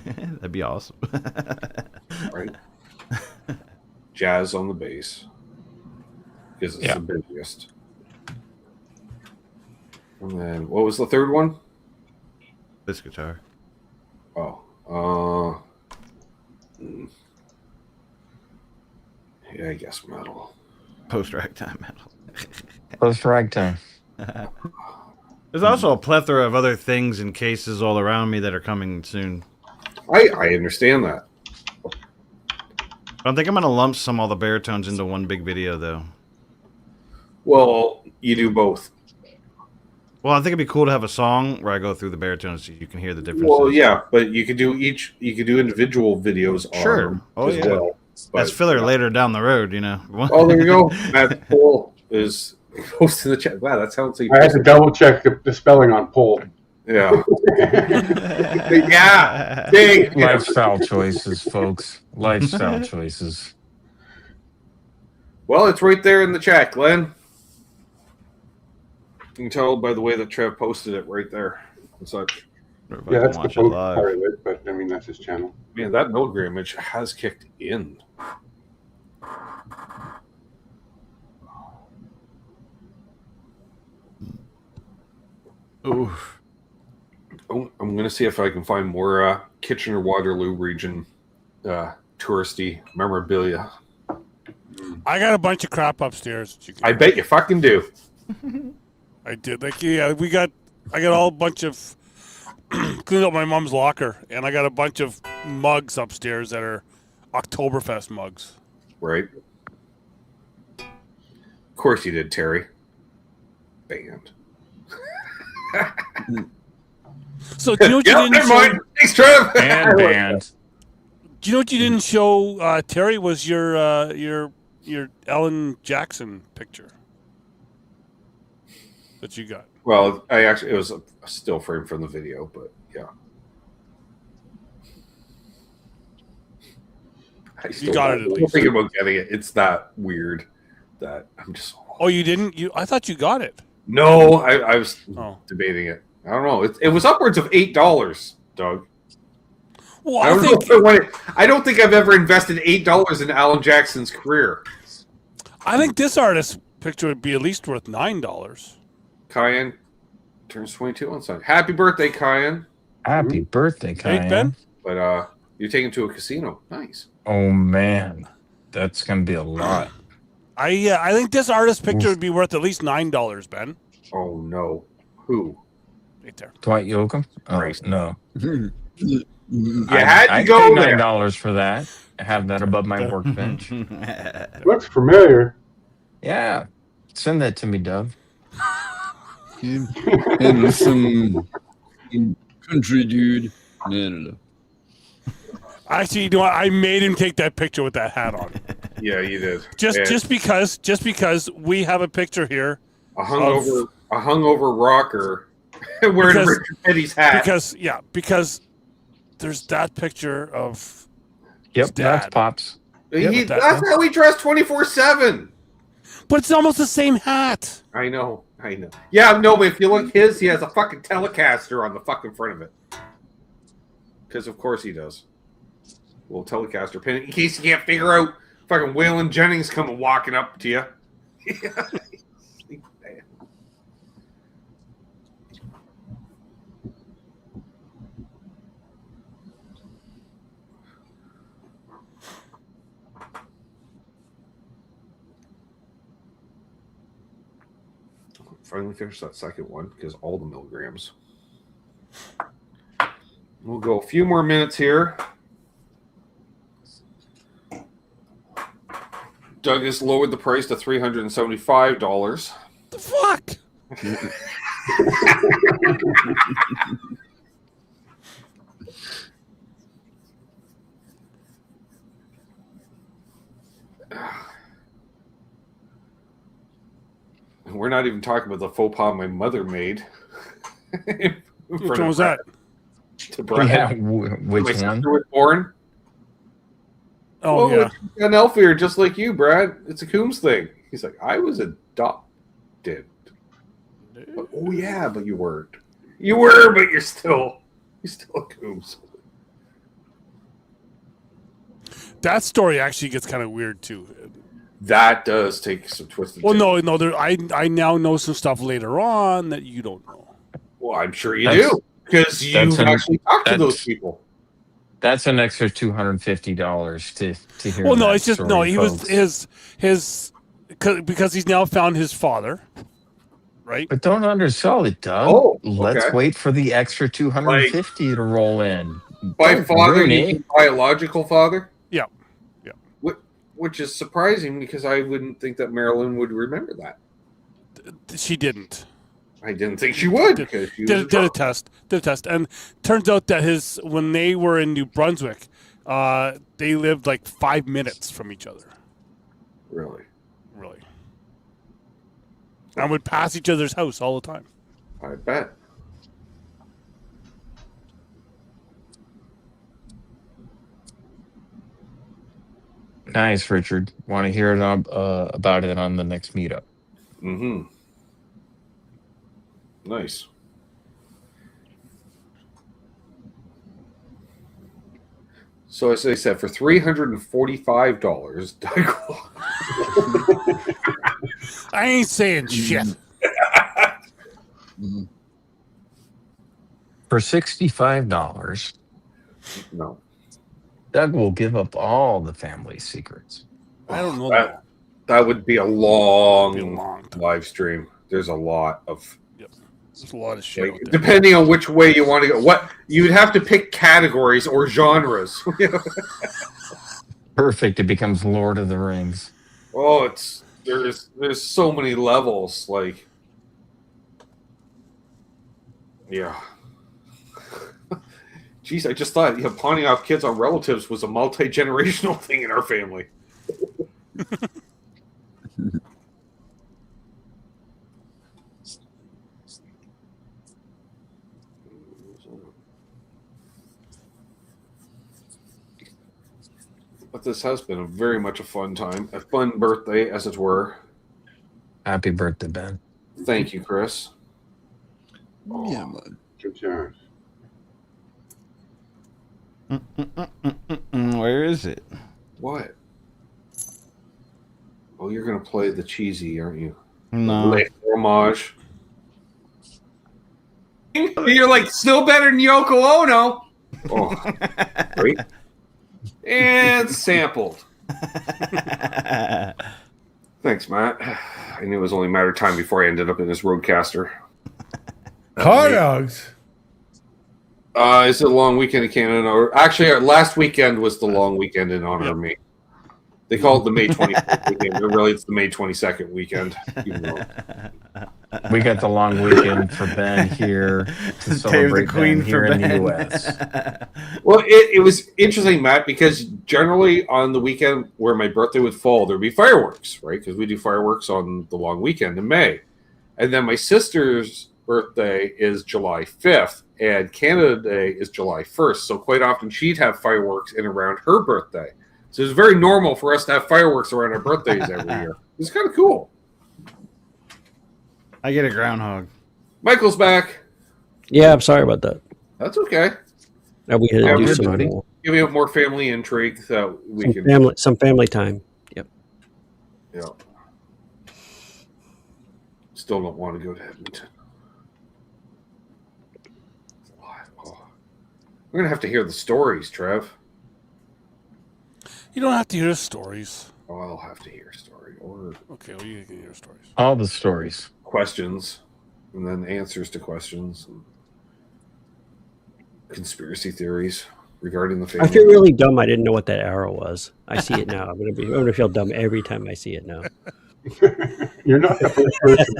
That'd be awesome. Right. Jazz on the bass. Because it's Yeah. the busiest. And then, what was the third one? This guitar. Oh. Yeah, I guess metal. Post ragtime metal. Post ragtime. There's also a plethora of other things and cases all around me that are coming soon. I understand that. I don't think I'm gonna lump all the baritones into one big video though. Well, you do both. Well, I think it'd be cool to have a song where I go through the baritones so you can hear the differences. Well, yeah, but you could do individual videos on Sure. them Oh, as yeah. well. That's But, filler later down the road, you know. Oh, there you go. Matt Poll is posted in the chat. Wow, that sounds like I had to double check the spelling on poll. yeah. Yeah. Big. Lifestyle choices, folks. Lifestyle choices. Well, it's right there in the chat, Glenn. You can tell by the way that Trev posted it right there and such. Yeah, that's the watch it post live. part of it, but I mean, that's his channel. Man, that milligram image has kicked in. Oof. Oh, I'm going to see if I can find more Kitchener-Waterloo region touristy memorabilia. I got a bunch of crap upstairs. That you can I bet you fucking do. I did. Like, yeah, I got all a bunch of cleaned up my mom's locker, and I got a bunch of mugs upstairs that are Oktoberfest mugs. Right? Of course you did, Terry. Banned. So do you know what you Yeah, didn't never show? mind. Thanks, Trev. And band. Do you know what you didn't show? Terry was your Ellen Jackson picture that you got. Well, it was a still frame from the video, but yeah. I still got it at I'm least. thinking about getting it. It's that weird that I'm just. Oh, you didn't? I thought you got it. No, I was Oh. debating it. I don't know. It was upwards of $8, Doug. Well, I I don't know think if I want it. I don't think I've ever invested $8 in Alan Jackson's career. this artist's picture would be at least worth $9. Cayenne turns 22 on Sunday. Happy birthday, Cayenne! Happy birthday, Hey, Kyle. Ben. But you're taken to a casino. Nice. Oh, man. That's going to be a lot. I think this artist's picture would be worth at least $9, Ben. Oh no. Who? Right there. Dwight Yoakam? Oh, Christ. no. You had to I'd go pay there. $9 for that. Have that above my workbench. Looks familiar. Yeah. Send that to me, Dove. And some country dude. No. Actually, you know what? I made him take that picture with that hat on. Yeah, you did. Just because we have a picture here. A hungover rocker wearing Because- Richard Petty's hat. Because there's that picture of Yep, His dad. that's Pops. That's how he dressed 24/7. But it's almost the same hat. I know. Yeah, no, but if you look his, he has a fucking Telecaster on the fucking front of it. Because of course he does. Little Telecaster pin in case you can't figure out fucking Waylon Jennings coming walking up to you. Finally finished that second one because all the milligrams. We'll go a few more minutes here. Doug has lowered the price to $375. The fuck? We're not even talking about the faux pas my mother made. Which one was that? To Brad. Yeah, which my one? sister was born. Oh, yeah. An elf ear just like you, Brad. It's a Coombs thing. He's like, I was adopted. Oh yeah, but you weren't. You were, but you're still a Coombs. That story actually gets kind of weird too. That does take some twisted. Well, no. I now know some stuff later on that you don't know. Well, I'm sure you do because you actually talked to those people. That's an extra $250 to hear. Well, no, that it's just story, he folks. was his because he's now found his father, right? But don't undersell it, Doug. Oh, Let's okay. wait for the extra $250 to roll in. By Don't father, ruin you it. mean biological father? Yeah. Which is surprising because I wouldn't think that Marilyn would remember that. She didn't. I didn't think she would because she was Did a test, and turns out that when they were in New Brunswick, they lived like 5 minutes from each other. Really, and would pass each other's house all the time. I bet. Nice, Richard. Want to hear it about it on the next meetup? Mm-hmm. Nice. So as I said, for $345, I ain't saying shit. For $65, no, Doug will give up all the family secrets. I don't know that would be a long live stream. There's a lot of. There's a lot of shit. Like, depending on which way you want to go, what you'd have to pick categories or genres. Perfect. It becomes Lord of the Rings. Oh, there's so many levels. Like, yeah. Jeez, I just thought pawning off kids on relatives was a multi-generational thing in our family. But this has been very much a fun time, a fun birthday, as it were. Happy birthday, Ben. Thank you, Chris. Yeah, man. Good times. Where is it? What? Oh, you're going to play the cheesy, aren't you? No. Le fromage. You're like, still better than Yoko Ono. Oh, great. And sampled. Thanks, Matt. I knew it was only a matter of time before I ended up in this Roadcaster. Hot dogs. Is it a long weekend in Canada? Or actually, last weekend was the long weekend in honor of me. They call it the May 24th weekend, but really it's the May 22nd weekend. Even though. We got the long weekend for Ben here to celebrate Queen Ben here for in the Ben. U.S. Well, it was interesting, Matt, because generally on the weekend where my birthday would fall, there'd be fireworks, right? Because we do fireworks on the long weekend in May. And then my sister's birthday is July 5th, and Canada Day is July 1st. So quite often she'd have fireworks in around her birthday. So it's very normal for us to have fireworks around our birthdays every year. It's kind of cool. I get a groundhog. Michael's back. Yeah, I'm sorry about that. That's okay. We had to do some everybody. more, Give me more family intrigue that we can. some family time. Yep. Yeah. Still don't want to go to Edmonton. Oh. We're gonna have to hear the stories, Trev. You don't have to hear stories. Oh, I'll have to hear a story or Okay, well, you can hear stories. All the stories. questions, and then answers to questions, and conspiracy theories regarding the family. I feel really dumb. I didn't know what that arrow was. I see it now. I'm gonna feel dumb every time I see it now. You're not the first person.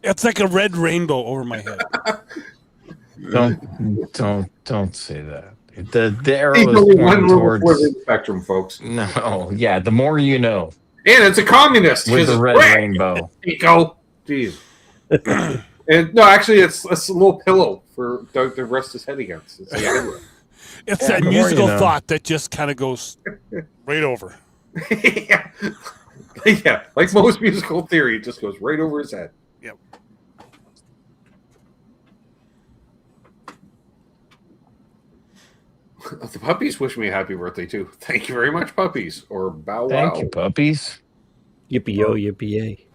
It's like a red rainbow over my head. Don't say that. The arrow There's is only pointing one towards towards the spectrum, folks. No, yeah. The more you know. And it's a communist With the red rainbow. Go, jeez. And no, actually, it's a little pillow for Doug to rest his head against. It's, It's that musical thought that just kind of goes right over. yeah. Yeah, like most musical theory, it just goes right over his head. Yep. The puppies wish me a happy birthday too. Thank you very much, puppies. Or bow wow. Thank you, puppies. Yippee yo, yippee yay.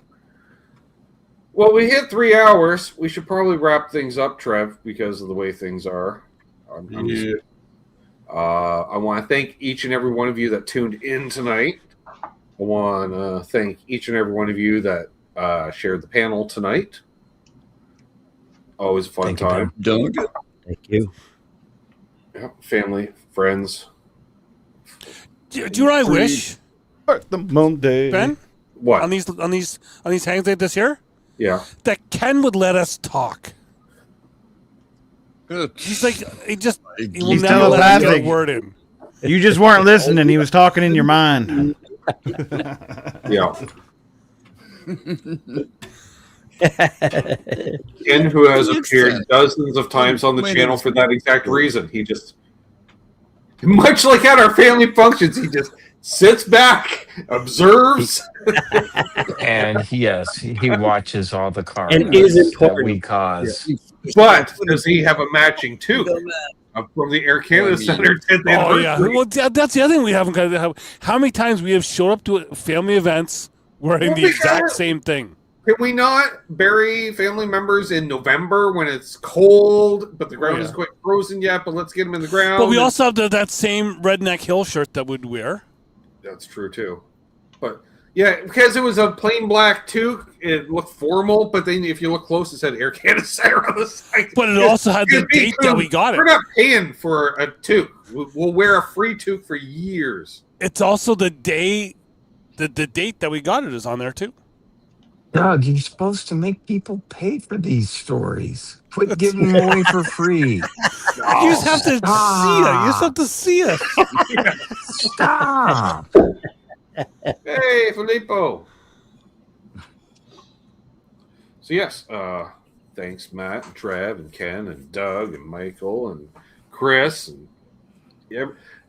Well, we hit 3 hours. We should probably wrap things up, Trev, because of the way things are. I want to thank each and every one of you that tuned in tonight. I want to thank each and every one of you that shared the panel tonight. Always a fun time. Doug. Thank you. Yeah, family, friends. Do you know what I wish, The Monday. Ben? What? On these hangs day this year? Yeah. That Ken would let us talk. He's like, he will He's never let us get a telepathic. word in. You just weren't listening. He was talking in your mind. Yeah. Ken, who has appeared dozens of times on the channel for that exact reason. He just, much like at our family functions, he just sits back, observes. And yes, he watches all the cars And is that important. we cause. But does he have a matching tooth from the Air Canada Center 10th Oh, yeah. anniversary? Well, that's the other thing we haven't got to have. How many times we have showed up to family events wearing the exact same thing? Can we not bury family members in November when it's cold, but the ground is quite frozen yet, but let's get them in the ground? But we also have that same redneck hill shirt that we'd wear. That's true, too. But, yeah, because it was a plain black toque, it looked formal, but then if you look close, it said Air Canada Center on the side. But it also had the date that we got it. We're not paying for a toque. We'll wear a free toque for years. It's also the day, the date that we got it is on there, too. Doug, you're supposed to make people pay for these stories. Quit giving them away for free. You just have to see it. You just have to see it. Stop. Hey, Filippo. So, yes, thanks, Matt and Trev and Ken and Doug and Michael and Chris. And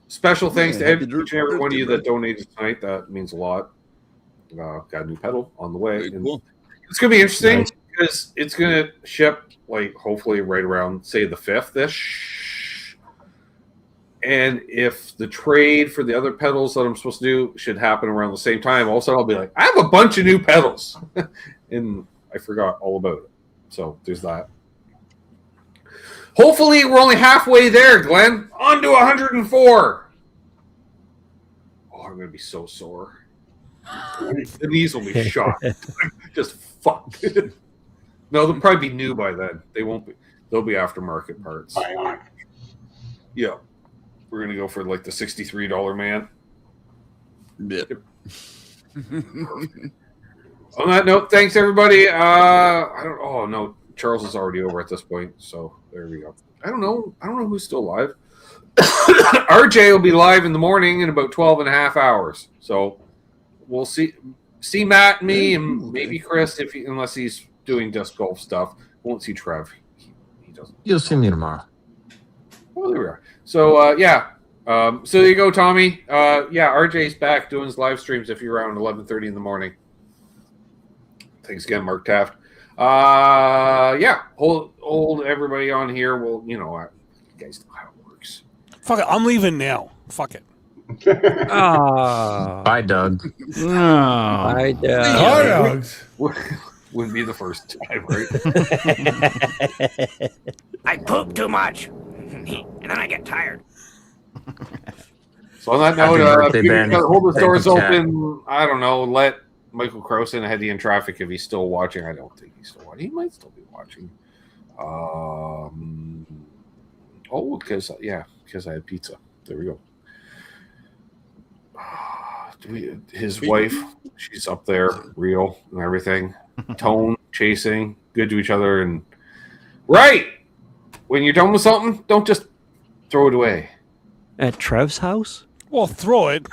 special thanks to each and every one of you that donated tonight. That means a lot. Got a new pedal on the way. And it's going to be interesting because it's going to ship, like, hopefully right around, say, the 5th-ish. And if the trade for the other pedals that I'm supposed to do should happen around the same time, also I'll be like, I have a bunch of new pedals. And I forgot all about it. So there's that. Hopefully we're only halfway there, Glenn. On to 104. Oh, I'm going to be so sore. The knees will be shot. Just fucked. No, they'll probably be new by then. They won't be. They'll be aftermarket parts. Yeah. We're going to go for like the $63 man. Yep. On that note, thanks everybody. Oh no, Charles is already over at this point, so there we go. I don't know who's still live. RJ will be live in the morning in about 12 and a half hours. So we'll see Matt and me and maybe Chris unless he's doing disc golf stuff. Won't see Trev. He doesn't. You'll see me tomorrow. Well, there we are. So yeah, So there you go, Tommy. Yeah, RJ's back doing his live streams if you're around 11:30 in the morning. Thanks again, Mark Taft. Yeah, hold everybody on here. Well, you guys know how it works. Fuck it, I'm leaving now. Fuck it. Bye, Doug. No. I Hot dogs. Wouldn't be the first time, right? I poop too much, and then I get tired. So on that Happy note, birthday, Ben. hold the Thank doors you, Chad. open. I don't know. Let Michael Croson ahead in traffic if he's still watching. I don't think he's still watching. He might still be watching. Because I had pizza. There we go. His wife, she's up there, real and everything. Tone, chasing, good to each other, and right. When you're done with something, don't just throw it away. At Trev's house? Well, throw it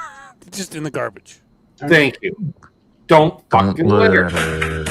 just in the garbage. Thank you. Don't fucking litter. litter.